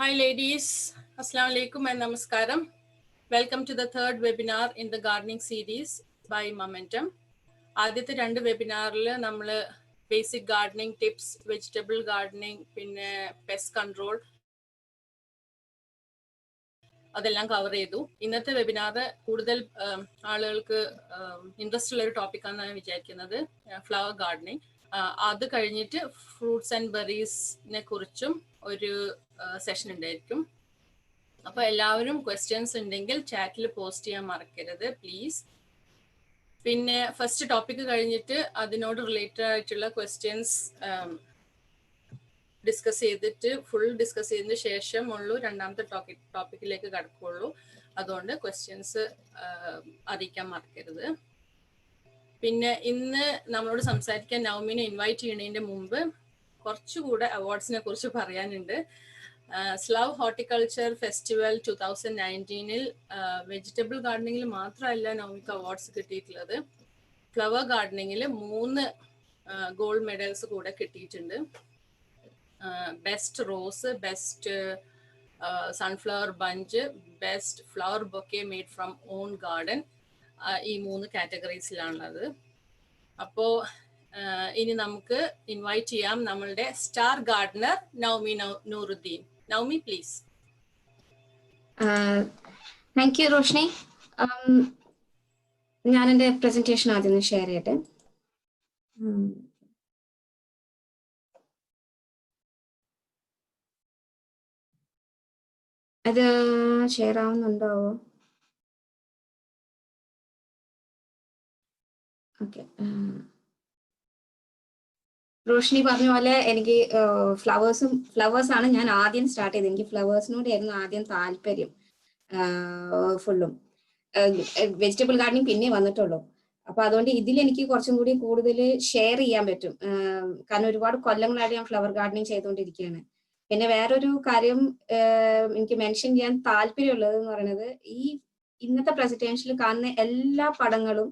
Hi ladies, Assalamu alaikum and namaskaram. Welcome to the third webinar in the gardening series by Momentum. ആദ്യത്തെ രണ്ട് വെബിനാറിൽ നമ്മൾ basic gardening tips, vegetable gardening, പിന്നെ pest control അതെല്ലാം cover ചെയ്തു. ഇന്നത്തെ webinar കൂടുതൽ ആളുകൾക്ക് ഇൻട്രസ്റ്റ് ഉള്ള ഒരു ടോപ്പിക്കാണെന്ന് ഞാൻ വിചാരിക്കുന്നത്, ഫ്ലവർ ഗാർഡനിങ്. അത് കഴിഞ്ഞിട്ട് ഫ്രൂട്ട്സ് ആൻഡ് ബെറീസിനെ കുറിച്ചും ഒരു സെഷൻ ഉണ്ടായിരിക്കും. അപ്പോൾ എല്ലാവരും ക്വസ്റ്റ്യൻസ് ഉണ്ടെങ്കിൽ ചാറ്റിൽ പോസ്റ്റ് ചെയ്യാൻ മറക്കരുത് പ്ലീസ്. പിന്നെ ഫസ്റ്റ് ടോപ്പിക്ക് കഴിഞ്ഞിട്ട് അതിനോട് റിലേറ്റഡ് ആയിട്ടുള്ള ക്വസ്റ്റ്യൻസ് ഡിസ്കസ് ചെയ്തിട്ട് ഫുൾ ഡിസ്കസ് ചെയ്തതിന് ശേഷം ഉള്ളൂ രണ്ടാമത്തെ ടോപ്പിക്കിലേക്ക് കടക്കുള്ളൂ. അതുകൊണ്ട് ക്വസ്റ്റ്യൻസ് അറിയിക്കാൻ മറക്കരുത്. പിന്നെ ഇന്ന് നമ്മളോട് സംസാരിക്കാൻ നൗമിനെ ഇൻവൈറ്റ് ചെയ്യുന്നതിൻ്റെ മുമ്പ് കുറച്ചുകൂടെ അവാർഡ്സിനെ കുറിച്ച് പറയാനുണ്ട്. സ്ലവ് ഹോർട്ടിക്കൾച്ചർ ഫെസ്റ്റിവൽ 2019-ൽ വെജിറ്റബിൾ ഗാർഡനിങ്ങിൽ മാത്രമല്ല നൗമിക്ക് അവാർഡ്സ് കിട്ടിയിട്ടുള്ളത്, ഫ്ലവർ ഗാർഡനിങ്ങിൽ 3 ഗോൾഡ് മെഡൽസ് കൂടെ കിട്ടിയിട്ടുണ്ട്. Best rose, best sunflower bunch, best flower bouquet made from own garden, ഈ 3 കാറ്റഗറീസിലാണുള്ളത്. അപ്പോൾ ഇനി നമുക്ക് ഇൻവൈറ്റ് ചെയ്യാം നമ്മളുടെ star gardener Naumi Nooruddin. Naumi please. Thank you Roshni. ഞാൻ എൻ്റെ പ്രസന്റേഷൻ ആദ്യം ഷെയർ ചെയ്യട്ടെ. അത് ഷെയർ ആവുന്നുണ്ടാവോ? ഓക്കെ. റോഷ്നി പറഞ്ഞ പോലെ എനിക്ക് ഫ്ലവേഴ്സാണ് ഞാൻ ആദ്യം സ്റ്റാർട്ട് ചെയ്തത്. എനിക്ക് ഫ്ലവേഴ്സിനോടായിരുന്നു ആദ്യം താല്പര്യം ഫുള്ളും. വെജിറ്റബിൾ ഗാർഡനിങ് പിന്നെ വന്നിട്ടുള്ളൂ. അപ്പൊ അതുകൊണ്ട് ഇതിൽ എനിക്ക് കുറച്ചും കൂടി കൂടുതൽ ഷെയർ ചെയ്യാൻ പറ്റും. കാരണം ഒരുപാട് കൊല്ലങ്ങളായിട്ട് ഞാൻ ഫ്ലവർ ഗാർഡനിങ് ചെയ്തുകൊണ്ടിരിക്കുകയാണ്. പിന്നെ വേറൊരു കാര്യം എനിക്ക് മെൻഷൻ ചെയ്യാൻ താല്പര്യമുള്ളത് എന്ന് പറയുന്നത്, ഈ ഇന്നത്തെ പ്രസന്റേഷനിൽ കാണുന്ന എല്ലാ പടങ്ങളും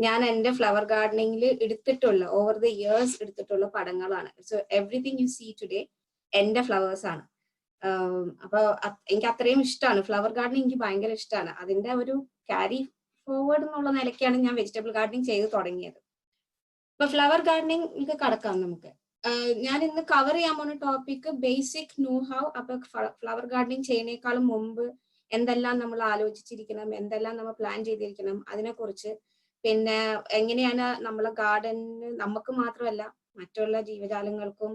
ഞാൻ എൻ്റെ ഫ്ലവർ ഗാർഡനിങ്ങിൽ എടുത്തിട്ടുള്ള ഓവർ ദ ഇയേഴ്സ് എടുത്തിട്ടുള്ള പടങ്ങളാണ്. So everything you see today എൻ്റെ ഫ്ലവേഴ്സ് ആണ്. അപ്പൊ എനിക്ക് അത്രയും ഇഷ്ടമാണ് ഫ്ലവർ ഗാർഡനിങ്. എനിക്ക് ഭയങ്കര ഇഷ്ടമാണ്. അതിന്റെ ഒരു ക്യാരി ഫോർവേഡ് എന്നുള്ള നിലയ്ക്കാണ് ഞാൻ വെജിറ്റബിൾ ഗാർഡനിങ് ചെയ്ത് തുടങ്ങിയത്. ഇപ്പൊ ഫ്ലവർ ഗാർഡനിങ് കടക്കാം നമുക്ക്. ഞാൻ ഇന്ന് കവർ ചെയ്യാൻ പോകുന്ന ടോപ്പിക് ബേസിക് നോ ഹൗ. അപ്പൊ ഫ്ലവർ ഗാർഡനിങ് ചെയ്യുന്നേക്കാളും മുമ്പ് എന്തെല്ലാം നമ്മൾ ആലോചിച്ചിരിക്കണം, എന്തെല്ലാം നമ്മൾ പ്ലാൻ ചെയ്തിരിക്കണം അതിനെക്കുറിച്ച്, പിന്നെ എങ്ങനെയാണ് നമ്മളെ ഗാർഡന് നമുക്ക് മാത്രമല്ല മറ്റുള്ള ജീവജാലങ്ങൾക്കും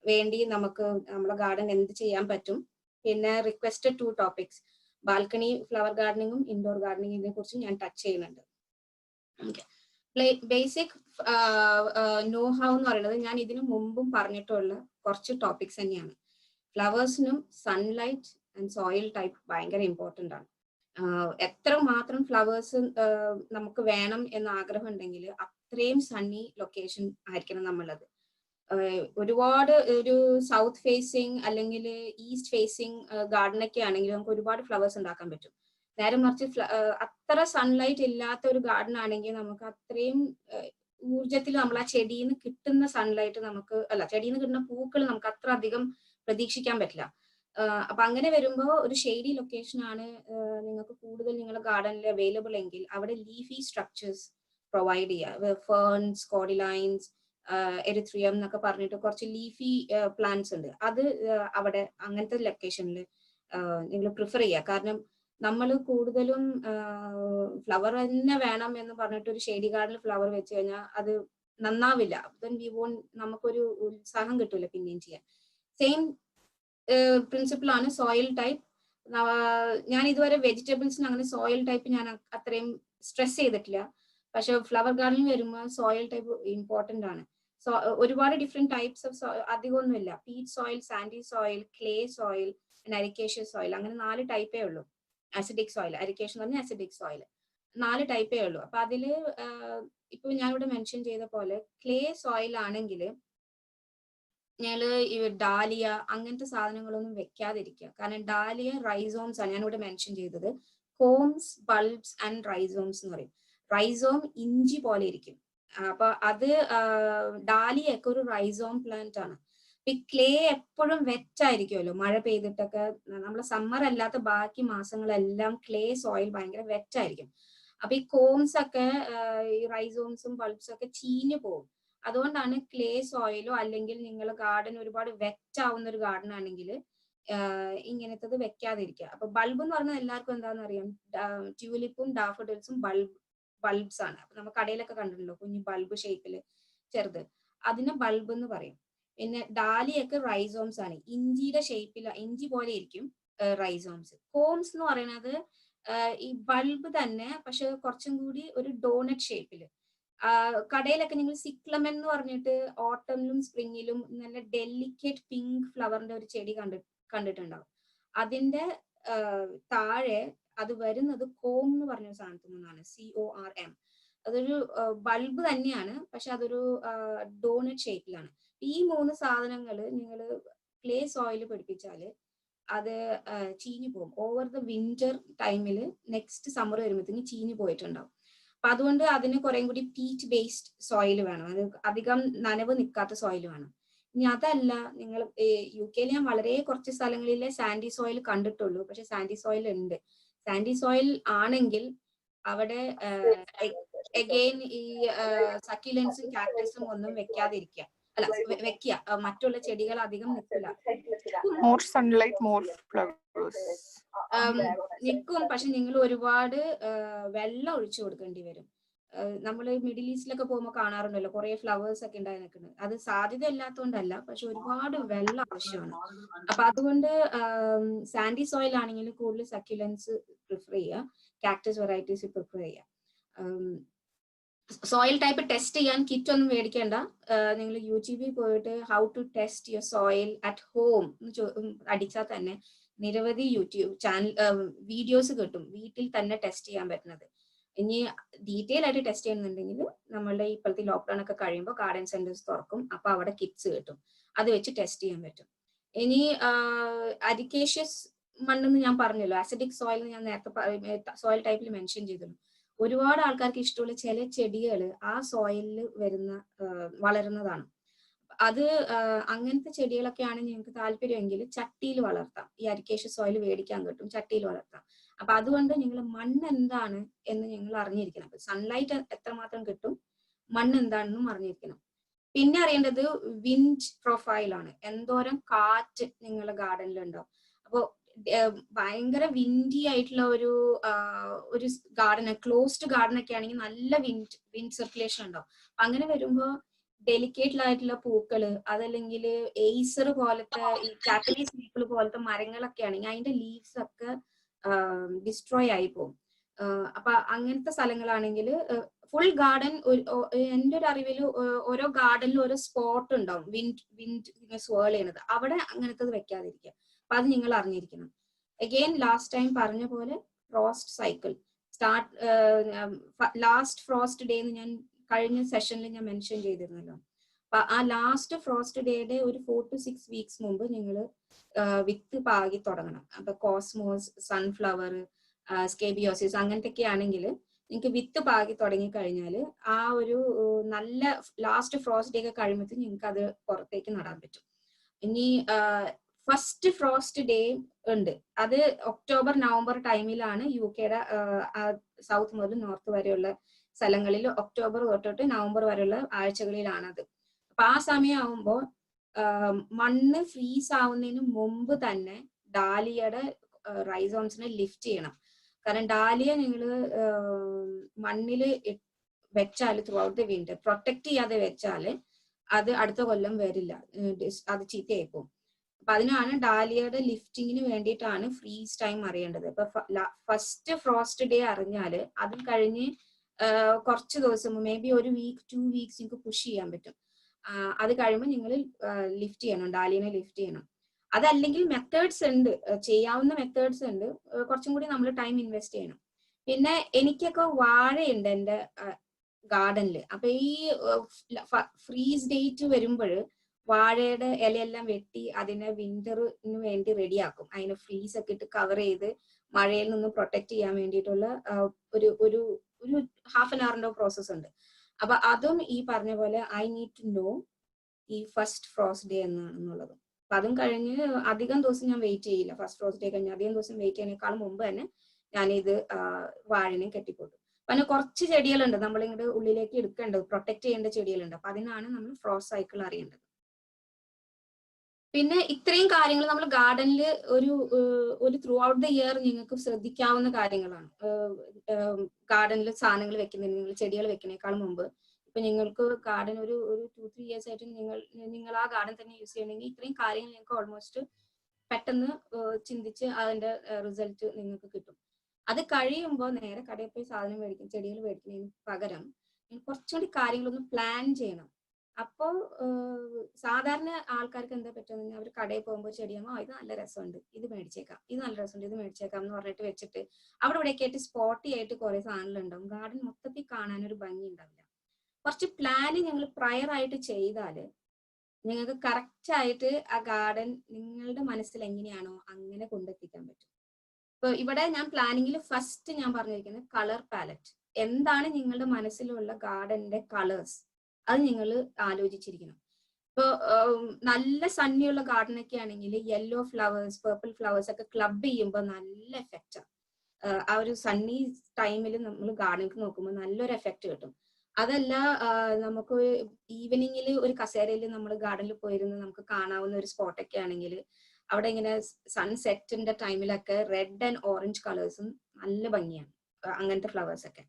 വേണ്ടി നമുക്ക് നമ്മളെ ഗാർഡൻ എന്ത് ചെയ്യാൻ പറ്റും, പിന്നെ റിക്വസ്റ്റഡ് 2 ടോപ്പിക്സ് ബാൽക്കണി ഫ്ലവർ ഗാർഡനിങ്ങും ഇൻഡോർ ഗാർഡനിങ്ങിനെ കുറിച്ചും ഞാൻ ടച്ച് ചെയ്യുന്നുണ്ട്. ബേസിക് നോ ഹൗ എന്ന് പറയുന്നത് ഞാൻ ഇതിനു മുമ്പും പറഞ്ഞിട്ടുള്ള കുറച്ച് ടോപ്പിക്സ് തന്നെയാണ്. ഫ്ലവേഴ്സിനും സൺലൈറ്റ് ആൻഡ് സോയിൽ ടൈപ്പ് ഭയങ്കര ഇമ്പോർട്ടൻ്റ് ആണ്. എത്ര മാത്രം ഫ്ലവേഴ്സ് നമുക്ക് വേണം എന്ന ആഗ്രഹം ഉണ്ടെങ്കിൽ അത്രയും സണ്ണി ലൊക്കേഷൻ ആയിരിക്കണം നമ്മളത്. ഒരുപാട് ഒരു സൗത്ത് ഫേസിങ് അല്ലെങ്കിൽ ഈസ്റ്റ് ഫേസിങ് ഗാർഡനൊക്കെ ആണെങ്കിൽ നമുക്ക് ഒരുപാട് ഫ്ലവേഴ്സ് ഉണ്ടാക്കാൻ പറ്റും. നേരെ മറിച്ച് അത്ര സൺലൈറ്റ് ഇല്ലാത്ത ഒരു ഗാർഡൻ ആണെങ്കിൽ നമുക്ക് അത്രയും ഊർജത്തിൽ നമ്മൾ ആ ചെടിയിൽ നിന്ന് കിട്ടുന്ന സൺലൈറ്റ് നമുക്ക് ചെടിയിൽ നിന്ന് കിട്ടുന്ന പൂക്കൾ നമുക്ക് അത്ര അധികം പ്രതീക്ഷിക്കാൻ പറ്റില്ല. അപ്പൊ അങ്ങനെ വരുമ്പോൾ ഒരു ഷെയ്ഡി ലൊക്കേഷൻ ആണ് നിങ്ങൾക്ക് കൂടുതൽ നിങ്ങളുടെ ഗാർഡനിൽ അവൈലബിൾ എങ്കിൽ അവിടെ ലീഫി സ്ട്രക്ചേഴ്സ് പ്രൊവൈഡ് ചെയ്യുക. ഫേൺസ്, കോഡിലൈൻസ്, എറിത്രിയം എന്നൊക്കെ പറഞ്ഞിട്ട് കുറച്ച് ലീഫി പ്ലാന്റ്സ് ഉണ്ട്. അത് അവിടെ അങ്ങനത്തെ ലൊക്കേഷനിൽ നിങ്ങൾ പ്രിഫർ ചെയ്യുക. കാരണം നമ്മൾ കൂടുതലും ഫ്ലവർ തന്നെ വേണം എന്ന് പറഞ്ഞിട്ട് ഒരു ഷെയ്ഡി ഗാർഡനിൽ ഫ്ലവർ വെച്ച് കഴിഞ്ഞാൽ അത് നന്നാവില്ല. നമുക്കൊരു ഉത്സാഹം കിട്ടില്ല പിന്നെയും ചെയ്യാൻ. സെയിം പ്രിൻസിപ്പിൾ ആണ് സോയിൽ ടൈപ്പ്. ഞാൻ ഇതുവരെ വെജിറ്റബിൾസിന് അങ്ങനെ സോയിൽ ടൈപ്പ് ഞാൻ അത്രയും സ്ട്രെസ് ചെയ്തിട്ടില്ല. പക്ഷെ ഫ്ലവർ ഗാർഡനിൽ വരുമ്പോൾ സോയിൽ ടൈപ്പ് ഇമ്പോർട്ടൻ്റ് ആണ്. ഒരുപാട് ഡിഫറെന്റ് ടൈപ്സ് ഓഫ് അധികമൊന്നുമില്ല. Peat soil, sandy soil, clay soil, ericaceous soil, അങ്ങനെ 4 ടൈപ്പേ ഉള്ളൂ. അസിഡിക് സോയിൽ, അരിക്കേഷൻ എന്ന് പറഞ്ഞാൽ അസിഡിക് സോയിൽ, 4 ടൈപ്പേ ഉള്ളൂ. അപ്പൊ അതില് ഇപ്പൊ ഞാനിവിടെ മെൻഷൻ ചെയ്ത പോലെ ക്ലേ സോയിൽ ആണെങ്കിൽ ഞങ്ങള് ഈ ഡാലിയ അങ്ങനത്തെ സാധനങ്ങളൊന്നും വെക്കാതിരിക്കുക. കാരണം ഡാലിയ റൈസോംസ് ആണ് ഞാനിവിടെ മെൻഷൻ ചെയ്തത്. കോംസ്, ബൾബ്സ് ആൻഡ് റൈസോംസ് എന്ന് പറയും. റൈസോം ഇഞ്ചി പോലെ ഇരിക്കും. അപ്പൊ അത് ഡാലിയൊക്കെ ഒരു റൈസോം പ്ലാന്റ് ആണ്. ഈ ക്ലേ എപ്പോഴും വെറ്റായിരിക്കുമല്ലോ, മഴ പെയ്തിട്ടൊക്കെ. നമ്മളെ സമ്മർ അല്ലാത്ത ബാക്കി മാസങ്ങളെല്ലാം ക്ലേ സോയിൽ ഭയങ്കര വെറ്റായിരിക്കും. അപ്പൊ ഈ കോംസ് ഒക്കെ ഈ റൈസോംസും ബൾബ്സും ഒക്കെ ചീഞ്ഞു പോകും. അതുകൊണ്ടാണ് ക്ലേ സോയിലോ അല്ലെങ്കിൽ നിങ്ങൾ ഗാർഡൻ ഒരുപാട് വെറ്റ് ആവുന്ന ഒരു ഗാർഡൻ ആണെങ്കിൽ ഇങ്ങനത്തത് വെക്കാതിരിക്കുക. അപ്പൊ ബൾബ് എന്ന് പറഞ്ഞാൽ എല്ലാവർക്കും എന്താണെന്ന് അറിയാം, ട്യൂലിപ്പും ഡാഫോഡിൽസും ബൾബ്സ് ആണ്. അപ്പൊ നമ്മൾ കടയിലൊക്കെ കണ്ടിട്ടുണ്ടല്ലോ കുഞ്ഞു ബൾബ് ഷേപ്പില് ചെറുത്, അതിന് ബൾബ് എന്ന് പറയും. പിന്നെ ഡാലിയൊക്കെ റൈസോംസ് ആണ്, ഇഞ്ചിയുടെ ഷേപ്പിൽ, ഇഞ്ചി പോലെ ഇരിക്കും റൈസോംസ്. കോംസ് എന്ന് പറയുന്നത് ഈ ബൾബ് തന്നെ, പക്ഷെ കുറച്ചും കൂടി ഒരു ഡോണറ്റ് ഷേപ്പില്. കടയിലൊക്കെ നിങ്ങൾ സിക്ലമൻ എന്ന് പറഞ്ഞിട്ട് ഓട്ടമിലും സ്പ്രിങ്ങിലും നല്ല ഡെലിക്കേറ്റ് പിങ്ക് ഫ്ലവറിന്റെ ഒരു ചെടി കണ്ടിട്ടുണ്ടാവും. അതിന്റെ താഴെ അത് വരുന്നത് കോം എന്ന് പറഞ്ഞ സാധനത്തിൽ നിന്നാണ്, CORM. അതൊരു ബൾബ് തന്നെയാണ്, പക്ഷെ അതൊരു ഡോണറ്റ് ഷേപ്പിലാണ്. ഈ 3 സാധനങ്ങൾ നിങ്ങൾ ക്ലേ സോയിൽ പിടിപ്പിച്ചാല് അത് ചീഞ്ഞു പോകും. ഓവർ ദ വിന്റർ ടൈമിൽ നെക്സ്റ്റ് സമ്മർ വരുമ്പോഴത്തേക്ക് ചീഞ്ഞു പോയിട്ടുണ്ടാവും. അപ്പൊ അതുകൊണ്ട് അതിന് കുറെ കൂടി പീച്ച് ബേസ്ഡ് സോയിൽ വേണം, അത് അധികം നനവ് നിൽക്കാത്ത സോയിൽ വേണം. ഇനി അതല്ല, നിങ്ങൾ UK ഞാൻ വളരെ കുറച്ച് സ്ഥലങ്ങളിലെ സാൻഡി സോയിൽ കണ്ടിട്ടുള്ളൂ, പക്ഷെ സാൻഡി സോയിൽ ഉണ്ട്. സാൻഡി സോയിൽ ആണെങ്കിൽ അവിടെ അഗെയിൻ ഈ സക്യുലൻസും കാക്ടസും ഒന്നും വെക്കാതിരിക്കുക, അല്ല വെക്കുക, മറ്റുള്ള ചെടികൾ അധികം നിൽക്കില്ല. More sunlight, more flowers. നിൽക്കും, പക്ഷെ നിങ്ങൾ ഒരുപാട് വെള്ളം ഒഴിച്ചു കൊടുക്കേണ്ടി വരും. നമ്മൾ മിഡിൽ ഈസ്റ്റിലൊക്കെ പോകുമ്പോൾ കാണാറുണ്ടല്ലോ കുറെ ഫ്ലവേഴ്സ് ഒക്കെ ഉണ്ടായി നിൽക്കുന്നത്. അത് സാധ്യത ഇല്ലാത്തതുകൊണ്ടല്ല, പക്ഷെ ഒരുപാട് വെള്ളം ആവശ്യമാണ്. അപ്പൊ അതുകൊണ്ട് സാൻഡി സോയിൽ ആണെങ്കിൽ കൂടുതൽ സക്യുലൻസ് പ്രിഫർ ചെയ്യുക, കാക്ടസ് വെറൈറ്റീസ് പ്രിഫർ ചെയ്യുക. സോയിൽ ടൈപ്പ് ടെസ്റ്റ് ചെയ്യാൻ കിറ്റ് ഒന്നും മേടിക്കേണ്ട. നിങ്ങൾ YouTube പോയിട്ട് how to test your soil at home അടിച്ചാൽ തന്നെ നിരവധി യൂട്യൂബ് ചാനൽ വീഡിയോസ് കിട്ടും, വീട്ടിൽ തന്നെ ടെസ്റ്റ് ചെയ്യാൻ പറ്റുന്നത്. ഇനി ഡീറ്റെയിൽ ആയിട്ട് ടെസ്റ്റ് ചെയ്യുന്നുണ്ടെങ്കിൽ നമ്മളുടെ ഇപ്പോഴത്തെ ലോക്ക്ഡൌൺ ഒക്കെ കഴിയുമ്പോൾ ഗാർഡൻ സെന്റേഴ്സ് തുറക്കും, അപ്പൊ അവിടെ കിറ്റ്സ് കിട്ടും, അത് വെച്ച് ടെസ്റ്റ് ചെയ്യാൻ പറ്റും. ഇനി അരിക്കേഷ്യസ് മണ്ണെന്ന് ഞാൻ പറഞ്ഞല്ലോ, ആസിഡിക് സോയിൽ ഞാൻ നേരത്തെ സോയിൽ ടൈപ്പിൽ മെൻഷൻ ചെയ്തല്ലോ. ഒരുപാട് ആൾക്കാർക്ക് ഇഷ്ടമുള്ള ചില ചെടികൾ ആ സോയിലിൽ വളരുന്നതാണ്. അത് അങ്ങനത്തെ ചെടികളൊക്കെയാണ് നിങ്ങൾക്ക് താല്പര്യമെങ്കിൽ ചട്ടിയിൽ വളർത്താം. ഈ അരിക്കേഷ്യസ് സോയിൽ മേടിക്കാൻ കിട്ടും, ചട്ടിയിൽ വളർത്താം. അപ്പൊ അതുകൊണ്ട് നിങ്ങൾ മണ്ണ് എന്താണ് എന്ന് നിങ്ങൾ അറിഞ്ഞിരിക്കണം. അപ്പൊ സൺലൈറ്റ് എത്രമാത്രം കിട്ടും, മണ്ണ് എന്താണെന്നും അറിഞ്ഞിരിക്കണം. പിന്നെ അറിയേണ്ടത് വിൻഡ് പ്രൊഫൈലാണ്, എന്തോരം കാറ്റ് നിങ്ങളുടെ ഗാർഡനിൽ ഉണ്ടാവും. അപ്പോൾ ഭയങ്കര വിൻഡി ആയിട്ടുള്ള ഒരു ഗാർഡൻ, ക്ലോസ്ഡ് ഗാർഡൻ ഒക്കെ ആണെങ്കിൽ നല്ല വിൻഡ് സർക്കുലേഷൻ ഉണ്ടാവും. അങ്ങനെ വരുമ്പോ ഡെലിക്കേറ്റ് ആയിട്ടുള്ള പൂക്കള്, അതല്ലെങ്കിൽ എയ്സർ പോലത്തെ ഈ ജാപ്പനീസ് പീപ്പിൾ പോലത്തെ മരങ്ങളൊക്കെ ആണെങ്കിൽ അതിന്റെ ലീവ്സ് ഒക്കെ ഡിസ്ട്രോയ് ആയി പോകും. അപ്പൊ അങ്ങനത്തെ സ്ഥലങ്ങളാണെങ്കിൽ ഫുൾ ഗാർഡൻ, എൻ്റെ ഒരു അറിവിൽ ഓരോ ഗാർഡനിലും ഓരോ സ്പോട്ട് ഉണ്ടാവും വിൻഡ് സ്വേൾ ചെയ്യണത്, അവിടെ അങ്ങനത്തത് വെക്കാതിരിക്കുക. അപ്പൊ അത് നിങ്ങൾ അറിഞ്ഞിരിക്കണം. അഗെയിൻ ലാസ്റ്റ് ടൈം പറഞ്ഞ പോലെ frost cycle last frost day എന്ന് ഞാൻ കഴിഞ്ഞ സെഷനിൽ ഞാൻ മെൻഷൻ ചെയ്തിരുന്നല്ലോ. അപ്പൊ ആ ലാസ്റ്റ് ഫ്രോസ്റ്റ് ഡേയുടെ ഒരു 4 to 6 weeks മുമ്പ് നിങ്ങൾ വിത്ത് പാകി തുടങ്ങണം. അപ്പൊ കോസ്മോസ്, സൺഫ്ലവർ, സ്കേബിയോസിസ് അങ്ങനത്തെ ആണെങ്കിൽ നിങ്ങൾക്ക് വിത്ത് പാകി തുടങ്ങി കഴിഞ്ഞാൽ ആ ഒരു നല്ല ലാസ്റ്റ് ഫ്രോസ്റ്റ് ഡേ ഒക്കെ കഴിയുമ്പോഴത്തേക്ക് നിങ്ങൾക്ക് അത് പുറത്തേക്ക് നടാൻ പറ്റും. ഇനി ഫസ്റ്റ് ഫ്രോസ്റ്റ് ഡേ ഉണ്ട്, അത് ഒക്ടോബർ നവംബർ ടൈമിലാണ്. UK സൗത്ത് മുതൽ നോർത്ത് വരെയുള്ള സ്ഥലങ്ങളിൽ ഒക്ടോബർ തൊട്ടിട്ട് നവംബർ വരെയുള്ള ആഴ്ചകളിലാണത്. അപ്പൊ ആ സമയമാകുമ്പോൾ മണ്ണ് ഫ്രീസ് ആവുന്നതിന് മുമ്പ് തന്നെ ഡാലിയയുടെ റൈസോംസിനെ ലിഫ്റ്റ് ചെയ്യണം. കാരണം ഡാലിയ നിങ്ങൾ മണ്ണിൽ വെച്ചാൽ through out the winter protect ചെയ്യാതെ വെച്ചാൽ അത് അടുത്ത കൊല്ലം വരില്ല, അത് ചീത്തയായി പോകും. അപ്പൊ അതിനാണ് ഡാലിയയുടെ ലിഫ്റ്റിങ്ങിന് വേണ്ടിയിട്ടാണ് ഫ്രീസ് ടൈം അറിയേണ്ടത്. ഇപ്പൊ ഫസ്റ്റ് ഫ്രോസ്റ്റ് ഡേ അറിഞ്ഞാൽ അത് കഴിഞ്ഞ് കുറച്ച് ദിവസം, മേ ബി ഒരു വീക്ക് 2 weeks നിങ്ങൾക്ക് പുഷ് ചെയ്യാൻ പറ്റും. അത് കഴിയുമ്പോൾ നിങ്ങൾ ലിഫ്റ്റ് ചെയ്യണം, ഡാലിയനെ ലിഫ്റ്റ് ചെയ്യണം. അതല്ലെങ്കിൽ മെത്തേഡ്സ് ഉണ്ട്, ചെയ്യാവുന്ന മെത്തേഡ്സ് ഉണ്ട്, കുറച്ചും കൂടി നമ്മൾ ടൈം ഇൻവെസ്റ്റ് ചെയ്യണം. പിന്നെ എനിക്കൊക്കെ വാഴയുണ്ട് എൻ്റെ ഗാർഡനിൽ. അപ്പൊ ഈ ഫ്രീസ് ഡേറ്റ് വരുമ്പോൾ വാഴയുടെ ഇലയെല്ലാം വെട്ടി അതിനെ വിന്ററിന് വേണ്ടി റെഡിയാക്കും. അതിനെ ഫ്രീസ് ഒക്കെ ഇട്ട് കവർ ചെയ്ത് മഴയിൽ നിന്ന് പ്രൊട്ടക്ട് ചെയ്യാൻ വേണ്ടിയിട്ടുള്ള ഒരു 1/2 hour പ്രോസസ് ഉണ്ട്. അപ്പൊ അതും ഈ പറഞ്ഞ പോലെ ഐ നീഡ് ടു നോ ഈ ഫസ്റ്റ് ഫ്രോസ്റ്റ് ഡേ എന്നാണെന്നുള്ളത്. അപ്പൊ അതും കഴിഞ്ഞ് അധികം ദിവസം ഞാൻ വെയിറ്റ് ചെയ്യില്ല. ഫസ്റ്റ് ഫ്രോസ്റ്റ് ഡേ കഴിഞ്ഞ് അധികം ദിവസം വെയിറ്റ് ചെയ്യുന്നതിനേക്കാൾ മുമ്പ് തന്നെ ഞാനിത് വാഴനെ കെട്ടിപ്പോട്ടു. അപ്പൊ അതിന് കുറച്ച് ചെടികളുണ്ട് നമ്മളിങ്ങോട്ട് ഉള്ളിലേക്ക് എടുക്കേണ്ടത്, പ്രൊട്ടക്ട് ചെയ്യേണ്ട ചെടികളുണ്ട്. അപ്പൊ അതിനാണ് നമ്മൾ ഫ്രോസ്റ്റ് സൈക്കിൾ അറിയേണ്ടത്. പിന്നെ ഇത്രയും കാര്യങ്ങൾ നമ്മൾ ഗാർഡനിൽ ഒരു ത്രൂ ഔട്ട് ദ ഇയർ നിങ്ങൾക്ക് ശ്രദ്ധിക്കാവുന്ന കാര്യങ്ങളാണ്. ഗാർഡനിൽ സാധനങ്ങൾ വെക്കുന്നതിന്, നിങ്ങൾ ചെടികൾ വെക്കുന്നതിനേക്കാൾ മുമ്പ് ഇപ്പൊ നിങ്ങൾക്ക് ഗാർഡൻ ഒരു 2-3 years ആയിട്ട് നിങ്ങൾ ആ ഗാർഡൻ തന്നെ യൂസ് ചെയ്യണമെങ്കിൽ ഇത്രയും കാര്യങ്ങൾ നിങ്ങൾക്ക് ഓൾമോസ്റ്റ് പെട്ടെന്ന് ചിന്തിച്ച് അതിന്റെ റിസൾട്ട് നിങ്ങൾക്ക് കിട്ടും. അത് കഴിയുമ്പോൾ നേരെ കടയിൽ പോയി സാധനം മേടിക്കും, ചെടികൾ മേടിക്കുന്നതിന് പകരം കുറച്ചുകൂടി കാര്യങ്ങളൊന്ന് പ്ലാൻ ചെയ്യണം. അപ്പോ സാധാരണ ആൾക്കാർക്ക് എന്താ പറ്റുന്നത്, അവർ കടയിൽ പോകുമ്പോൾ ചെടിയാകുമ്പോൾ ഇത് നല്ല രസമുണ്ട്, ഇത് മേടിച്ചേക്കാം, ഇത് നല്ല രസമുണ്ട്, ഇത് മേടിച്ചേക്കാം എന്ന് പറഞ്ഞിട്ട് വെച്ചിട്ട് അവിടെ ഇവിടെയൊക്കെ ആയിട്ട് സ്പോട്ടി ആയിട്ട് കുറെ സാധനങ്ങൾ ഉണ്ടാവും. ഗാർഡൻ മൊത്തത്തിൽ കാണാനൊരു ഭംഗി ഉണ്ടാവില്ല. കുറച്ച് പ്ലാനിങ് ഞങ്ങൾ പ്രയർ ആയിട്ട് ചെയ്താല് നിങ്ങൾക്ക് കറക്റ്റ് ആയിട്ട് ആ ഗാർഡൻ നിങ്ങളുടെ മനസ്സിൽ എങ്ങനെയാണോ അങ്ങനെ കൊണ്ടെത്തിക്കാൻ പറ്റും. ഇപ്പൊ ഇവിടെ ഞാൻ പ്ലാനിങ്ങിൽ ഫസ്റ്റ് ഞാൻ പറഞ്ഞിരിക്കുന്നത് കളർ പാലറ്റ്. എന്താണ് നിങ്ങളുടെ മനസ്സിലുള്ള ഗാർഡന്റെ കളേഴ്സ്, അത് നിങ്ങൾ ആലോചിച്ചിരിക്കണം. ഇപ്പൊ നല്ല സണ്ണിയുള്ള ഗാർഡനൊക്കെ ആണെങ്കിൽ യെല്ലോ ഫ്ലവേഴ്സ്, പേർപ്പിൾ ഫ്ലവേഴ്സ് ഒക്കെ ക്ലബ് ചെയ്യുമ്പോൾ നല്ല എഫക്റ്റാണ്. ആ ഒരു സണ്ണി ടൈമിൽ നമ്മൾ ഗാർഡനിലേക്ക് നോക്കുമ്പോൾ നല്ലൊരു എഫക്റ്റ് കിട്ടും. അതല്ല നമുക്ക് ഈവനിങ്ങിൽ ഒരു കസേരയിൽ നമ്മൾ ഗാർഡനിൽ പോയിരുന്ന് നമുക്ക് കാണാവുന്ന ഒരു സ്പോട്ടൊക്കെ ആണെങ്കിൽ അവിടെ ഇങ്ങനെ സൺസെറ്റിന്റെ ടൈമിലൊക്കെ റെഡ് ആൻഡ് ഓറഞ്ച് കളേഴ്സും നല്ല ഭംഗിയാണ്, അങ്ങനത്തെ ഫ്ലവേഴ്സ് ഒക്കെ.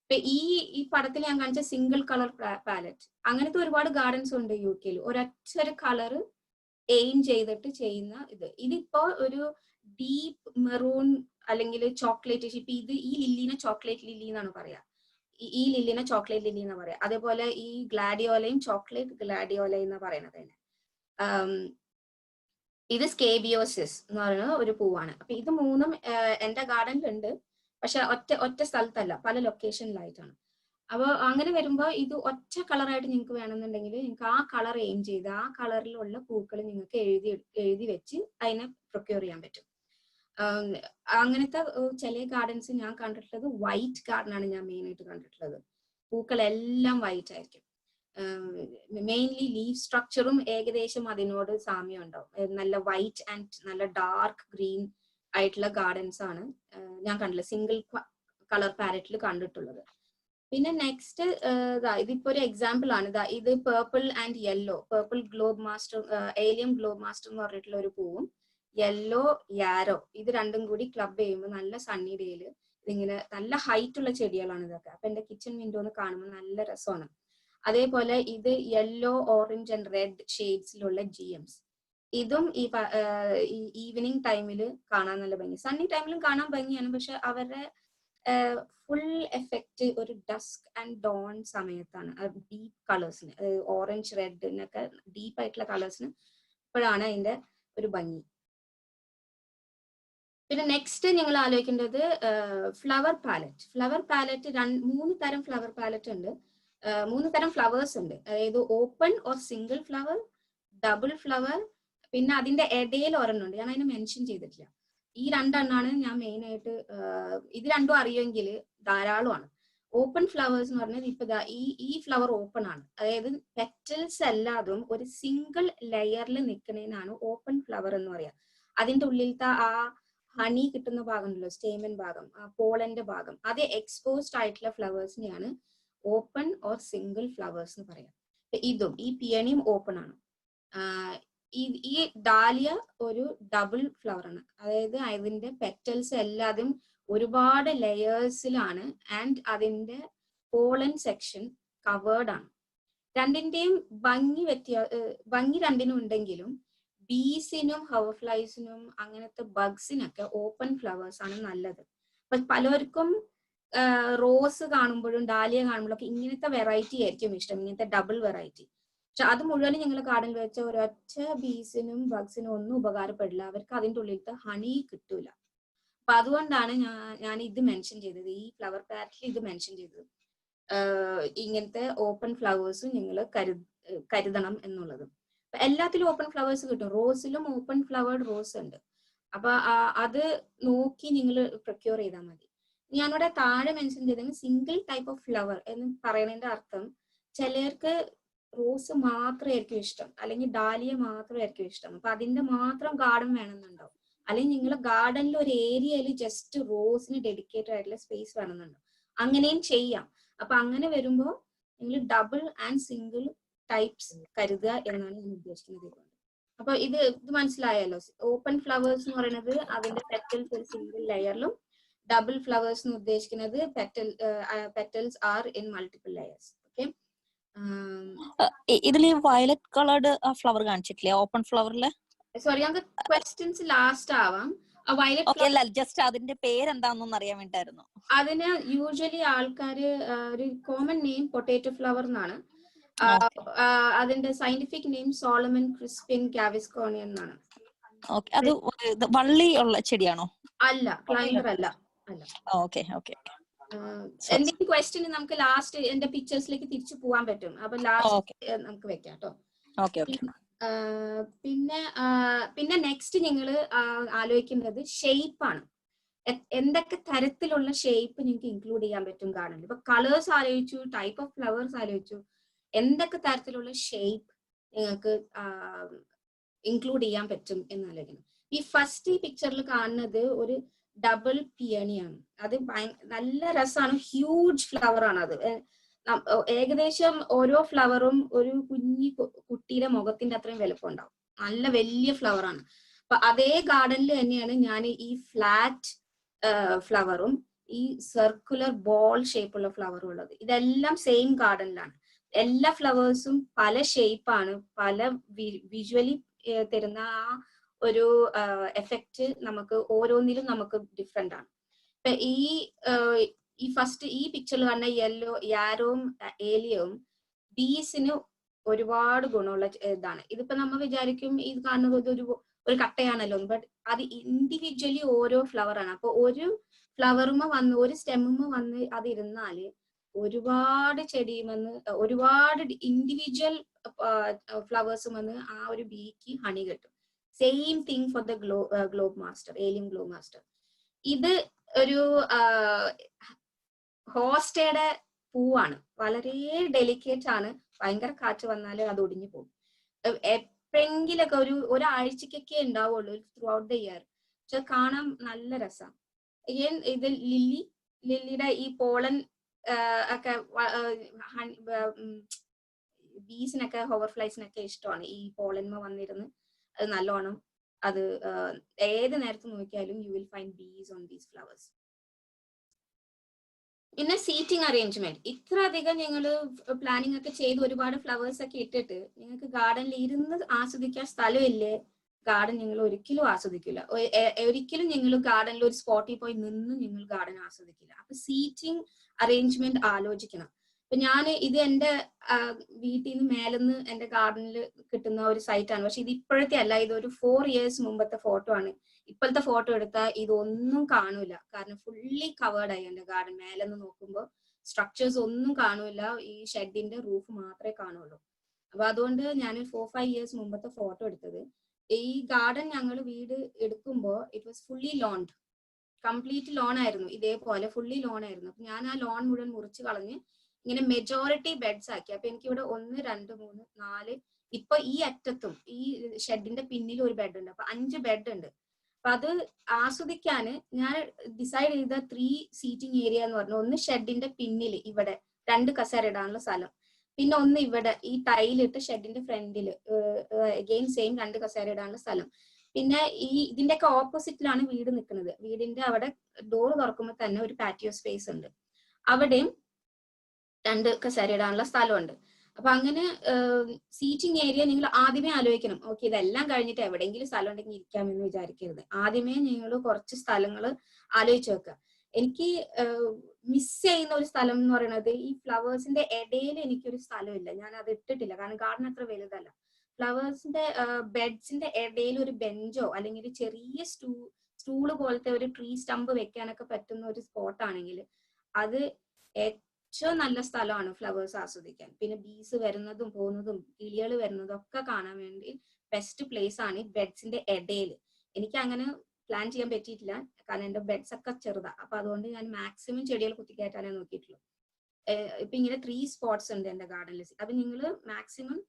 ഇപ്പൊ ഈ പടത്തിൽ ഞാൻ കാണിച്ച സിംഗിൾ കളർ പാലറ്റ്, അങ്ങനത്തെ ഒരുപാട് ഗാർഡൻസ് ഉണ്ട് UK-യിൽ. ഒരൊറ്റ കളർ എയിം ചെയ്തിട്ട് ചെയ്യുന്ന ഇതിപ്പോ ഒരു ഡീപ്പ് മെറൂൺ അല്ലെങ്കിൽ ചോക്ലേറ്റ്, ഇപ്പൊ ഈ ലില്ലിനെ ചോക്ലേറ്റ് ലില്ലി എന്നാണ് പറയാ, ഈ ലില്ലിനെ ചോക്ലേറ്റ് ലില്ലി എന്നാ പറയാ. അതേപോലെ ഈ ഗ്ലാഡിയോലയും ചോക്ലേറ്റ് ഗ്ലാഡിയോല എന്ന് പറയുന്നത് തന്നെ. ഇത് സ്കേബിയോസിസ് എന്ന് പറയുന്ന ഒരു പൂവാണ്. അപ്പൊ ഇത് മൂന്നും എന്റെ ഗാർഡനിലുണ്ട്, പക്ഷെ ഒറ്റ സ്ഥലത്തല്ല, പല ലൊക്കേഷനിലായിട്ടാണ്. അപ്പൊ അങ്ങനെ വരുമ്പോ ഇത് ഒറ്റ കളറായിട്ട് നിങ്ങൾക്ക് വേണമെന്നുണ്ടെങ്കിൽ നിങ്ങൾക്ക് ആ കളർ എയിം ചെയ്ത് ആ കളറിലുള്ള പൂക്കൾ നിങ്ങൾക്ക് എഴുതി വെച്ച് അതിനെ പ്രൊക്യൂർ ചെയ്യാൻ പറ്റും. അങ്ങനത്തെ ചില ഗാർഡൻസ് ഞാൻ കണ്ടിട്ടുള്ളത് വൈറ്റ് ഗാർഡൻ ആണ് ഞാൻ മെയിൻ ആയിട്ട് കണ്ടിട്ടുള്ളത്. പൂക്കളെല്ലാം വൈറ്റ് ആയിരിക്കും. മെയിൻലി ലീഫ് സ്ട്രക്ചറും ഏകദേശം അതിനോട് സാമ്യം ഉണ്ടാവും. നല്ല വൈറ്റ് ആൻഡ് നല്ല ഡാർക്ക് ഗ്രീൻ ആയിട്ടുള്ള ഗാർഡൻസ് ആണ് ഞാൻ കണ്ടിട്ടുള്ളത്, സിംഗിൾ കളർ പാലറ്റിൽ കണ്ടിട്ടുള്ളത്. പിന്നെ നെക്സ്റ്റ് ഇതിപ്പോ ഒരു എക്സാമ്പിൾ ആണ്. ഇത് purple and yellow, purple globe master, allium globe master എന്ന് പറഞ്ഞിട്ടുള്ള ഒരു പൂവും യെല്ലോ യാരോ, ഇത് രണ്ടും കൂടി ക്ലബ് ചെയ്യുമ്പോൾ നല്ല സണ്ണി ഡേയില് ഇതിങ്ങനെ നല്ല ഹൈറ്റ് ഉള്ള ചെടികളാണ് ഇതൊക്കെ. അപ്പൊ എന്റെ കിച്ചൺ വിൻഡോന്ന് കാണുമ്പോൾ നല്ല രസമാണ്. അതേപോലെ ഇത് യെല്ലോ, ഓറഞ്ച് ആൻഡ് റെഡ് ഷെയ്ഡ്സിലുള്ള GMs, ഇതും ഈ ഈവനിങ് ടൈമിൽ കാണാൻ നല്ല ഭംഗി. സണ്ണി ടൈമിലും കാണാൻ ഭംഗിയാണ്, പക്ഷെ അവരുടെ ഫുൾ എഫക്റ്റ് ഒരു ഡസ്ക് ആൻഡ് ഡോൺ സമയത്താണ്. ഡീപ്പ് കളേഴ്സിന്, ഓറഞ്ച് റെഡിനൊക്കെ ഡീപ്പ് ആയിട്ടുള്ള കളേഴ്സിന് ഇപ്പോഴാണ് അതിന്റെ ഒരു ഭംഗി. പിന്നെ നെക്സ്റ്റ് നിങ്ങൾ ആലോചിക്കേണ്ടത് ഫ്ലവർ പാലറ്റ്. ഫ്ലവർ പാലറ്റ് 3 തരം ഫ്ലവർ പാലറ്റ് ഉണ്ട്, 3 തരം ഫ്ലവേഴ്സ് ഉണ്ട്. അതായത് open or single flower, double flower, പിന്നെ അതിന്റെ ഇടയിൽ ഒരെണ്ണുണ്ട്, ഞാൻ അതിനെ മെൻഷൻ ചെയ്തിട്ടില്ല. ഈ 2 എണ്ണാണ് ഞാൻ മെയിൻ ആയിട്ട്. ഇത് രണ്ടും അറിയുമെങ്കിൽ ധാരാളമാണ്. ഓപ്പൺ ഫ്ലവേഴ്സ് എന്ന് പറഞ്ഞാൽ ഇപ്പൊ ഈ ഫ്ലവർ ഓപ്പൺ ആണ്, അതായത് പെറ്റൽസ് എല്ലാതും ഒരു സിംഗിൾ ലെയറിൽ നിൽക്കുന്നതിനാണ് ഓപ്പൺ ഫ്ലവർ എന്ന് പറയാം. അതിന്റെ ഉള്ളിലത്തെ ആ ഹണി കിട്ടുന്ന ഭാഗമുണ്ടല്ലോ, സ്റ്റേമൻ ഭാഗം, ആ പോളന്റെ ഭാഗം, അത് എക്സ്പോസ്ഡ് ആയിട്ടുള്ള ഫ്ലവേഴ്സിനെയാണ് ഓപ്പൺ ഓർ സിംഗിൾ ഫ്ലവേഴ്സ് എന്ന് പറയാം. ഇതും ഈ പിയണിയും ഓപ്പൺ ആണ്. ഈ ഡാലിയ ഒരു ഡബിൾ ഫ്ലവർ ആണ്, അതായത് അതിന്റെ പെറ്റൽസ് എല്ലാതും ഒരുപാട് ലെയേഴ്സിലാണ് ആൻഡ് അതിന്റെ പോളൻ സെക്ഷൻ കവേർഡ് ആണ്. രണ്ടിന്റെയും ഭംഗി രണ്ടിനും ഉണ്ടെങ്കിലും ബീസിനും ഹവർഫ്ലൈസിനും അങ്ങനത്തെ ബഗ്സിനൊക്കെ ഓപ്പൺ ഫ്ലവേഴ്സ് ആണ് നല്ലത്. അപ്പൊ പലർക്കും റോസ് കാണുമ്പോഴും ഡാലിയ കാണുമ്പോഴൊക്കെ ഇങ്ങനത്തെ വെറൈറ്റി ആയിരിക്കും ഇഷ്ടം, ഇങ്ങനത്തെ ഡബിൾ വെറൈറ്റി. പക്ഷെ അത് മുഴുവനും ഞങ്ങൾ ഗാർഡനിൽ വെച്ച ഒരൊറ്റ ബീസിനും ബഗ്സിനും ഒന്നും ഉപകാരപ്പെടില്ല, അവർക്ക് അതിൻ്റെ ഉള്ളിലത്തെ ഹണി കിട്ടൂല. അപ്പൊ അതുകൊണ്ടാണ് ഞാൻ ഇത് മെൻഷൻ ചെയ്തത്, ഈ ഫ്ലവർ പാറ്റിൽ ഇത് മെൻഷൻ ചെയ്തത്, ഇങ്ങനത്തെ ഓപ്പൺ ഫ്ലവേഴ്സും നിങ്ങൾ കരുതണം എന്നുള്ളത്. എല്ലാത്തിലും ഓപ്പൺ ഫ്ലവേഴ്സ് കിട്ടും, റോസിലും ഓപ്പൺ ഫ്ലവേർഡ് റോസ് ഉണ്ട്. അപ്പൊ അത് നോക്കി നിങ്ങൾ പ്രൊക്യൂർ ചെയ്താൽ മതി. ഞാനിവിടെ താഴെ മെൻഷൻ ചെയ്തെങ്കിൽ സിംഗിൾ ടൈപ്പ് ഓഫ് ഫ്ലവർ എന്ന് പറയുന്നതിന്റെ അർത്ഥം ചിലർക്ക് റോസ് മാത്രമായിരിക്കും ഇഷ്ടം, അല്ലെങ്കിൽ ഡാലിയ മാത്രമായിരിക്കും ഇഷ്ടം. അപ്പൊ അതിന്റെ മാത്രം ഗാർഡൻ വേണമെന്നുണ്ടാവും. അല്ലെങ്കിൽ നിങ്ങൾ ഗാർഡനിൽ ഒരു ഏരിയയിൽ ജസ്റ്റ് റോസിന് ഡെഡിക്കേറ്റഡ് ആയിട്ടുള്ള സ്പേസ് വേണമെന്നുണ്ടാവും. അങ്ങനെയും ചെയ്യാം. അപ്പൊ അങ്ങനെ വരുമ്പോ നിങ്ങൾ ഡബിൾ ആൻഡ് സിംഗിൾ ടൈപ്സ് കരുതുക എന്നാണ് ഞാൻ ഉദ്ദേശിക്കുന്നത്. അപ്പൊ ഇത് മനസ്സിലായല്ലോ. ഓപ്പൺ ഫ്ലവേഴ്സ് എന്ന് പറയുന്നത് അതിന്റെ പെറ്റൽസ് ഒരു സിംഗിൾ ലെയറിലും, ഡബിൾ ഫ്ലവേഴ്സ് എന്ന് ഉദ്ദേശിക്കുന്നത് petals are in multiple layers. Okay, ഇതിൽ വയലറ്റ് കളർഡ് ഫ്ലവർ കാണിച്ചിട്ടില്ലേ ഓപ്പൺ ഫ്ലവറില്? സോറി, ഞങ്ങൾക്ക് ക്വസ്റ്റ്യൻസ് ലാസ്റ്റ് ആവാം. ജസ്റ്റ് അതിന്റെ പേരെന്താണെന്ന് അറിയാൻ വേണ്ടിട്ടായിരുന്നു. അതിന് യൂഷ്വലി ആൾക്കാര് ഒരു കോമൺ നെയിം പൊട്ടാറ്റോ ഫ്ലവർ എന്നാണ്. അതിന്റെ സയന്റിഫിക് നെയിം സോളമൻ ക്രിസ്പിൻ ഗാവിസ്കോണിയൻ എന്നാണ്. അത് വള്ളി ഉള്ള ചെടിയാണോ? അല്ല, ക്ലൈംബർ അല്ല. എന്തെങ്കിലും ക്വസ്റ്റ്യൻ നമുക്ക് ലാസ്റ്റ് എന്റെ പിക്ചേഴ്സിലേക്ക് തിരിച്ചു പോവാൻ പറ്റും. അപ്പൊ ലാസ്റ്റ് നമുക്ക് വെക്കാം കേട്ടോ. പിന്നെ നെക്സ്റ്റ് നിങ്ങൾ ആലോചിക്കുന്നത് ഷേപ്പ് ആണ്. എന്തൊക്കെ തരത്തിലുള്ള ഷേപ്പ് നിങ്ങൾക്ക് ഇൻക്ലൂഡ് ചെയ്യാൻ പറ്റും ഗാർഡനിൽ. ഇപ്പൊ കളേഴ്സ് ആലോചിച്ചു, ടൈപ്പ് ഓഫ് ഫ്ലവേഴ്സ് ആലോചിച്ചു, എന്തൊക്കെ തരത്തിലുള്ള ഷേപ്പ് നിങ്ങൾക്ക് ഇൻക്ലൂഡ് ചെയ്യാൻ പറ്റും എന്ന് ആലോചിക്കണം. ഈ ഫസ്റ്റ് പിക്ചറിൽ കാണുന്നത് ഒരു ഡബിൾ പിയണിയാണ്. അത് നല്ല രസമാണ്, ഹ്യൂജ് ഫ്ലവർ ആണ്. അത് ഏകദേശം ഓരോ ഫ്ലവറും ഒരു കുട്ടിയുടെ മുഖത്തിന്റെ അത്രയും വലുപ്പം ഉണ്ടാവും. നല്ല വലിയ ഫ്ലവർ ആണ്. അപ്പൊ അതേ ഗാർഡനിൽ തന്നെയാണ് ഞാൻ ഈ ഫ്ലാറ്റ് ഫ്ലവറും ഈ സർക്കുലർ ബോൾ ഷേപ്പുള്ള ഫ്ലവറും ഉള്ളത്. ഇതെല്ലാം സെയിം ഗാർഡനിലാണ്. എല്ലാ ഫ്ലവേഴ്സും പല ഷേപ്പാണ്, പല വിഷ്വലി തരുന്ന ആ ഒരു എഫക്റ്റ് നമുക്ക് ഓരോന്നിലും നമുക്ക് ഡിഫറെന്റ് ആണ്. ഇപ്പൊ ഈ ഫസ്റ്റ് ഈ പിക്ചറിൽ കാണുന്ന യാരോവും ഏലിയവും ബീസിന് ഒരുപാട് ഗുണമുള്ള ഇതാണ്. ഇതിപ്പോ നമ്മൾ വിചാരിക്കും ഇത് കാണുന്നത് ഒരു കട്ടയാണല്ലോ, ബട്ട് അത് ഇൻഡിവിജ്വലി ഓരോ ഫ്ലവർ ആണ്. അപ്പൊ ഒരു ഫ്ലവറുമ വന്ന് ഒരു സ്റ്റെമ്മുമ വന്ന് അത് ഇരുന്നാല് ഒരുപാട് ചെടിയുമെന്ന് ഒരുപാട് ഇൻഡിവിജ്വൽ ഫ്ലവേഴ്സും വന്ന് ആ ഒരു ബീക്ക് ഹണി കിട്ടും. Same thing for the globe master, allium globe master. ഇത് ഒരു ഹോസ്റ്റയുടെ പൂവാണ്, വളരെ ഡെലിക്കേറ്റ് ആണ്. ഭയങ്കര കാറ്റ് വന്നാല് അത് ഒടിഞ്ഞു പോകും. എപ്പോഴെങ്കിലൊക്കെ ഒരാഴ്ചക്കൊക്കെ ഉണ്ടാവുള്ളൂ ത്രൂ ഔട്ട് ദ ഇയർ. പക്ഷെ കാണാൻ നല്ല രസമാണ്. ഇത് ലില്ലിയുടെ ഈ പോളൻ ഒക്കെ ബീസിനൊക്കെ ഹോവർഫ്ലൈസിനൊക്കെ ഇഷ്ടമാണ്. ഈ പോളന്മ വന്നിരുന്ന് അത് നല്ലോണം അത് ഏത് നേരത്ത് നോക്കിയാലും you will find bees on these flowers. പിന്നെ സീറ്റിംഗ് അറേഞ്ച്മെന്റ്, ഇത്ര അധികം നിങ്ങൾ പ്ലാനിങ് ഒക്കെ ചെയ്ത് ഒരുപാട് ഫ്ലവേഴ്സ് ഒക്കെ ഇട്ടിട്ട് നിങ്ങൾക്ക് ഗാർഡനിൽ ഇരുന്ന് ആസ്വദിക്കാൻ സ്ഥലമില്ലേ, ഗാർഡൻ നിങ്ങൾ ഒരിക്കലും ആസ്വദിക്കില്ല. ഒരിക്കലും നിങ്ങൾ ഗാർഡനിൽ ഒരു സ്പോട്ടിൽ പോയി നിന്ന് നിങ്ങൾ ഗാർഡൻ ആസ്വദിക്കില്ല. അപ്പൊ സീറ്റിംഗ് അറേഞ്ച്മെന്റ് ആലോചിക്കണം. അപ്പൊ ഞാൻ ഇത് എന്റെ വീട്ടിൽ നിന്ന് മേലെന്ന് എന്റെ ഗാർഡനിൽ കിട്ടുന്ന ഒരു സൈറ്റാണ്. പക്ഷെ ഇത് ഇപ്പോഴത്തെ അല്ല, ഇതൊരു 4 years മുമ്പത്തെ ഫോട്ടോ ആണ്. ഇപ്പോഴത്തെ ഫോട്ടോ എടുത്താൽ ഇതൊന്നും കാണൂല, കാരണം ഫുള്ളി കവേർഡ് ആയി എന്റെ ഗാർഡൻ. മേലെന്ന് നോക്കുമ്പോൾ സ്ട്രക്ചേഴ്സ് ഒന്നും കാണൂല, ഈ ഷെഡിന്റെ റൂഫ് മാത്രമേ കാണുള്ളൂ. അപ്പൊ അതുകൊണ്ട് ഞാൻ 4-5 years മുമ്പത്തെ ഫോട്ടോ എടുത്തത്. ഈ ഗാർഡൻ ഞങ്ങൾ വീട് എടുക്കുമ്പോൾ it was fully lawned, complete lawn ആയിരുന്നു. ഇതേപോലെ ഫുള്ളി ലോൺ ആയിരുന്നു. അപ്പൊ ഞാൻ ആ ലോൺ മുഴുവൻ മുറിച്ച് കളഞ്ഞ് ഇങ്ങനെ മെജോറിറ്റി ബെഡ്സ് ആക്കി. അപ്പൊ എനിക്ക് ഇവിടെ 1, 2, 3, 4 ഇപ്പൊ ഈ അറ്റത്തും ഈ ഷെഡിന്റെ പിന്നിൽ ഒരു ബെഡ് ഉണ്ട്. അപ്പൊ 5 ബെഡ് ഉണ്ട്. അപ്പൊ അത് ആസ്വദിക്കാന് ഞാൻ ഡിസൈഡ് ചെയ്ത 3 സീറ്റിംഗ് ഏരിയ എന്ന് പറഞ്ഞു. ഒന്ന് ഷെഡിന്റെ പിന്നിൽ ഇവിടെ 2 കസേര ഇടാനുള്ള സ്ഥലം, പിന്നെ ഒന്ന് ഇവിടെ ഈ ടൈലിട്ട് ഷെഡിന്റെ ഫ്രണ്ടില് അഗെയിൻ സെയിം 2 കസേര ഇടാനുള്ള സ്ഥലം. പിന്നെ ഇതിന്റെ ഒക്കെ ഓപ്പോസിറ്റിലാണ് വീട് നിൽക്കുന്നത്. വീടിന്റെ അവിടെ ഡോർ തുറക്കുമ്പോൾ തന്നെ ഒരു പാറ്റിയോ സ്പേസ് ഉണ്ട്, അവിടെയും 2 കസേര ഇടാനുള്ള സ്ഥലമുണ്ട്. അപ്പൊ അങ്ങനെ സീറ്റിംഗ് ഏരിയ നിങ്ങൾ ആദ്യമേ ആലോചിക്കണം. ഓക്കെ, ഇതെല്ലാം കഴിഞ്ഞിട്ട് എവിടെയെങ്കിലും സ്ഥലം ഉണ്ടെങ്കിൽ ഇരിക്കാമെന്ന് വിചാരിക്കരുത്. ആദ്യമേ നിങ്ങൾ കുറച്ച് സ്ഥലങ്ങൾ ആലോചിച്ച് വെക്കുക. എനിക്ക് മിസ് ചെയ്യുന്ന ഒരു സ്ഥലം എന്ന് പറയുന്നത് ഈ ഫ്ലവേഴ്സിന്റെ ഇടയിൽ എനിക്കൊരു സ്ഥലമില്ല, ഞാൻ അത് ഇട്ടിട്ടില്ല, കാരണം ഗാർഡൻ അത്ര വലുതല്ല. ഫ്ലവേഴ്സിന്റെ ബെഡ്സിന്റെ ഇടയിൽ ഒരു ബെഞ്ചോ അല്ലെങ്കിൽ ഒരു ചെറിയ സ്റ്റൂള് പോലത്തെ ഒരു ട്രീ സ്റ്റമ്പ് വെക്കാനൊക്കെ പറ്റുന്ന ഒരു സ്പോട്ടാണെങ്കിൽ അത് ഏറ്റവും നല്ല സ്ഥലമാണ് ഫ്ലവേഴ്സ് ആസ്വദിക്കാൻ. പിന്നെ ബീസ് വരുന്നതും പോകുന്നതും കിളികൾ വരുന്നതും ഒക്കെ കാണാൻ വേണ്ടി ബെസ്റ്റ് പ്ലേസ് ആണ് ഈ ബെഡ്സിന്റെ ഇടയിൽ. എനിക്ക് അങ്ങനെ പ്ലാൻ ചെയ്യാൻ പറ്റിയിട്ടില്ല, കാരണം എന്റെ ബെഡ്സ് ഒക്കെ ചെറുതാ. അപ്പൊ അതുകൊണ്ട് ഞാൻ മാക്സിമം ചെടികൾ കുത്തിക്കയറ്റാനേ നോക്കിയിട്ടുള്ളൂ. ഇപ്പൊ ഇങ്ങനെ 3 സ്പോട്ട്സ് ഉണ്ട് എന്റെ ഗാർഡനിൽ. അപ്പൊ നിങ്ങൾ മാക്സിമം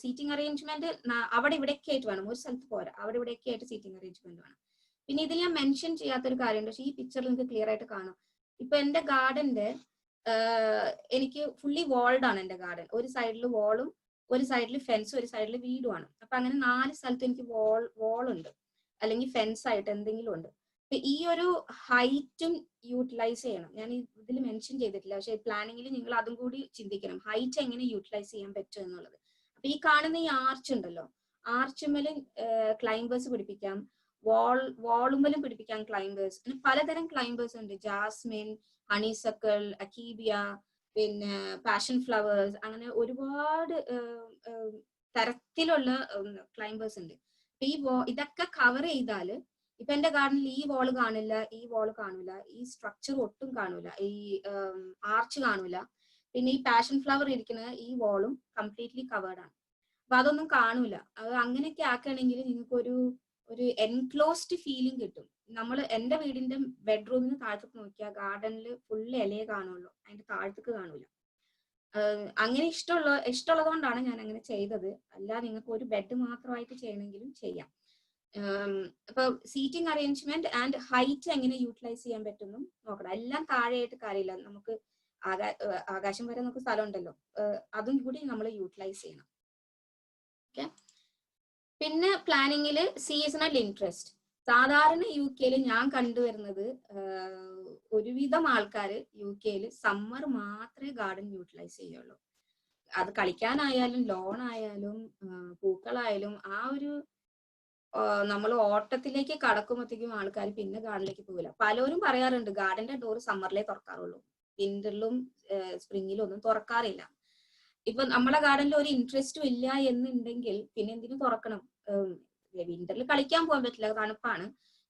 സീറ്റിംഗ് അറേഞ്ച്മെന്റ് അവിടെ ഇവിടെയൊക്കെ ആയിട്ട് വേണം, ഒരു സ്ഥലത്ത് പോരാ, അവിടെ ഇവിടെയൊക്കെ ആയിട്ട് സീറ്റിംഗ് അറേഞ്ച്മെന്റ് വേണം. പിന്നെ ഇതിൽ ഞാൻ മെൻഷൻ ചെയ്യാത്തൊരു കാര്യമുണ്ട്, പക്ഷെ ഈ പിക്ചറിൽ നിങ്ങൾക്ക് ക്ലിയർ ആയിട്ട് കാണാം. ഇപ്പൊ എന്റെ ഗാർഡന്റെ എനിക്ക് ഫുള്ളി വാൾഡ് ആണ് എന്റെ ഗാർഡൻ. ഒരു സൈഡിൽ വാളും ഒരു സൈഡിൽ ഫെൻസും ഒരു സൈഡിൽ വീടുമാണ്. അപ്പൊ അങ്ങനെ 4 സ്ഥലത്ത് എനിക്ക് വാൾ ഉണ്ട് അല്ലെങ്കിൽ ഫെൻസ് ആയിട്ട് എന്തെങ്കിലും ഉണ്ട്. അപ്പൊ ഈ ഒരു ഹൈറ്റും യൂട്ടിലൈസ് ചെയ്യണം. ഞാൻ ഇതിൽ മെൻഷൻ ചെയ്തിട്ടില്ല, പക്ഷെ പ്ലാനിങ്ങിൽ നിങ്ങൾ അതും കൂടി ചിന്തിക്കണം, ഹൈറ്റ് എങ്ങനെ യൂട്ടിലൈസ് ചെയ്യാൻ പറ്റും എന്നുള്ളത്. അപ്പൊ ഈ കാണുന്ന ഈ ആർച്ച് ഉണ്ടല്ലോ, ആർച്ചുമേലും ക്ലൈംബേഴ്സ് പിടിപ്പിക്കാം, വാളുമ്പലും പിടിപ്പിക്കാം ക്ലൈംബേഴ്സ്. പിന്നെ പലതരം ക്ലൈംബേഴ്സ് ഉണ്ട്, ജാസ്മിൻ, ഹണിസക്കിൾ, അക്കീബിയ, പിന്നെ പാഷൻ ഫ്ലവേഴ്സ്, അങ്ങനെ ഒരുപാട് തരത്തിലുള്ള ക്ലൈംബേഴ്സ് ഉണ്ട്. അപ്പൊ ഇതൊക്കെ കവർ ചെയ്താല് ഇപ്പൊ എന്റെ ഗാർഡനിൽ ഈ വാള് കാണില്ല, ഈ വാള് കാണൂല, ഈ സ്ട്രക്ചർ ഒട്ടും കാണൂല, ഈ ആർച്ച് കാണൂല, പിന്നെ ഈ പാഷൻ ഫ്ലവർ ഇരിക്കുന്ന ഈ വാളും കംപ്ലീറ്റ്ലി കവേർഡ് ആണ്. അപ്പൊ അതൊന്നും കാണൂല. അത് അങ്ങനെയൊക്കെ ആക്കുകയാണെങ്കിൽ നിങ്ങൾക്ക് ഒരു എൻക്ലോസ്ഡ് ഫീലിംഗ് കിട്ടും. എന്റെ വീടിന്റെ ബെഡ്റൂമിന് താഴത്തേക്ക് നോക്കിയാൽ ഗാർഡനിൽ ഫുള്ള് ഇലയെ കാണുള്ളൂ, അതിന്റെ താഴത്തേക്ക് കാണൂല. അങ്ങനെ ഇഷ്ടമുള്ളത് കൊണ്ടാണ് ഞാൻ അങ്ങനെ ചെയ്തത്. അല്ല നിങ്ങൾക്ക് ഒരു ബെഡ് മാത്രമായിട്ട് ചെയ്യണമെങ്കിലും ചെയ്യാം. അപ്പൊ സീറ്റിംഗ് അറേഞ്ച്മെന്റ് ആൻഡ് ഹൈറ്റ് എങ്ങനെ യൂട്ടിലൈസ് ചെയ്യാൻ പറ്റുന്നു നോക്കണം. എല്ലാം താഴെയായിട്ട് കാര്യമില്ല, നമുക്ക് ആകാശം വരെ നമുക്ക് സ്ഥലം ഉണ്ടല്ലോ, അതും കൂടി നമ്മൾ യൂട്ടിലൈസ് ചെയ്യണം. ഓക്കെ. പിന്നെ പ്ലാനിങ്ങില് സീസണൽ ഇൻട്രസ്റ്റ്. സാധാരണ UK ഞാൻ കണ്ടുവരുന്നത് ഒരുവിധം ആൾക്കാർ UK സമ്മർ മാത്രമേ ഗാർഡൻ യൂട്ടിലൈസ് ചെയ്യുള്ളൂ. അത് കളിക്കാനായാലും ലോൺ ആയാലും പൂക്കളായാലും ആ ഒരു നമ്മൾ ഓട്ടത്തിലേക്ക് കടക്കുമ്പോഴത്തേക്കും ആൾക്കാർ പിന്നെ ഗാർഡനിലേക്ക് പോകില്ല. പലരും പറയാറുണ്ട് ഗാർഡന്റെ ഡോർ സമ്മറിലേ തുറക്കാറുള്ളൂ, വിന്ററിലും സ്പ്രിങ്ങിലും ഒന്നും തുറക്കാറില്ല. ഇപ്പൊ നമ്മളെ ഗാർഡനിൽ ഒരു ഇൻട്രസ്റ്റും ഇല്ല എന്നുണ്ടെങ്കിൽ പിന്നെ എന്തിനു തുറക്കണം? വിന്ററിൽ കളിക്കാൻ പോകാൻ പറ്റില്ല, തണുപ്പാണ്.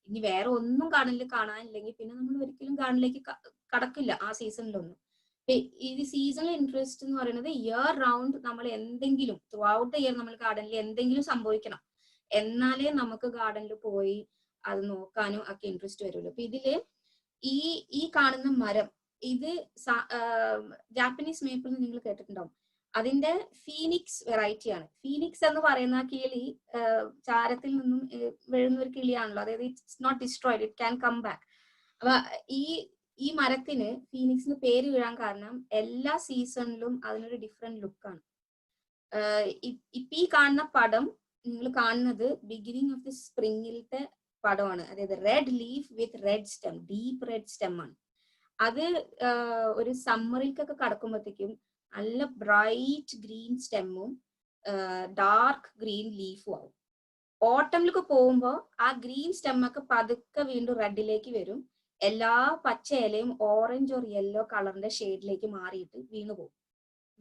ഇനി വേറെ ഒന്നും ഗാർഡനിൽ കാണാനില്ലെങ്കിൽ പിന്നെ നമ്മൾ ഒരിക്കലും ഗാർഡനിലേക്ക് കടക്കില്ല ആ സീസണിലൊന്നും. ഈ സീസണൽ ഇൻട്രസ്റ്റ് എന്ന് പറയുന്നത് ഇയർ റൗണ്ട് നമ്മൾ എന്തെങ്കിലും ത്രൂ ഔട്ട് ദ ഇയർ നമ്മൾ ഗാർഡനിൽ എന്തെങ്കിലും സംഭവിക്കണം, എന്നാലേ നമുക്ക് ഗാർഡനിൽ പോയി അത് നോക്കാനും ഒക്കെ ഇൻട്രസ്റ്റ് വരുള്ളൂ. അപ്പൊ ഇതില് ഈ കാണുന്ന മരം, ഇത് ജാപ്പനീസ് മേപ്പിൾ നിങ്ങൾ കേട്ടിട്ടുണ്ടാവും. അതിന്റെ ഫീനിക്സ് വെറൈറ്റി ആണ്. ഫീനിക്സ് എന്ന് പറയുന്ന കിളി ചാരത്തിൽ നിന്നും വീഴുന്ന ഒരു കിളിയാണല്ലോ, അതായത് it's not destroyed, it can come back. അപ്പൊ ഈ മരത്തിന് ഫീനിക്സിന് പേര് വീഴാൻ കാരണം എല്ലാ സീസണിലും അതിനൊരു ഡിഫറെന്റ് ലുക്കാണ്. ഇപ്പൊ ഈ കാണുന്ന പടം നിങ്ങൾ കാണുന്നത് ബിഗിനിങ് ഓഫ് ദി സ്പ്രിങ്ങിലത്തെ പടമാണ്. അതായത് red leaf with red stem, deep red stem ആണ്. അത് ഒരു സമ്മറിലേക്കൊക്കെ കടക്കുമ്പോഴത്തേക്കും നല്ല ബ്രൈറ്റ് ഗ്രീൻ സ്റ്റെമ്മും ഡാർക്ക് ഗ്രീൻ ലീഫും ആവും. ഓട്ടമിലേക്ക് പോകുമ്പോൾ ആ ഗ്രീൻ സ്റ്റെമ്മൊക്കെ പതുക്കെ വീണ്ടും റെഡിലേക്ക് വരും. എല്ലാ പച്ച ഇലയും ഓറഞ്ച് ഓർ യെല്ലോ കളറിന്റെ ഷെയ്ഡിലേക്ക് മാറിയിട്ട് വീണു പോകും.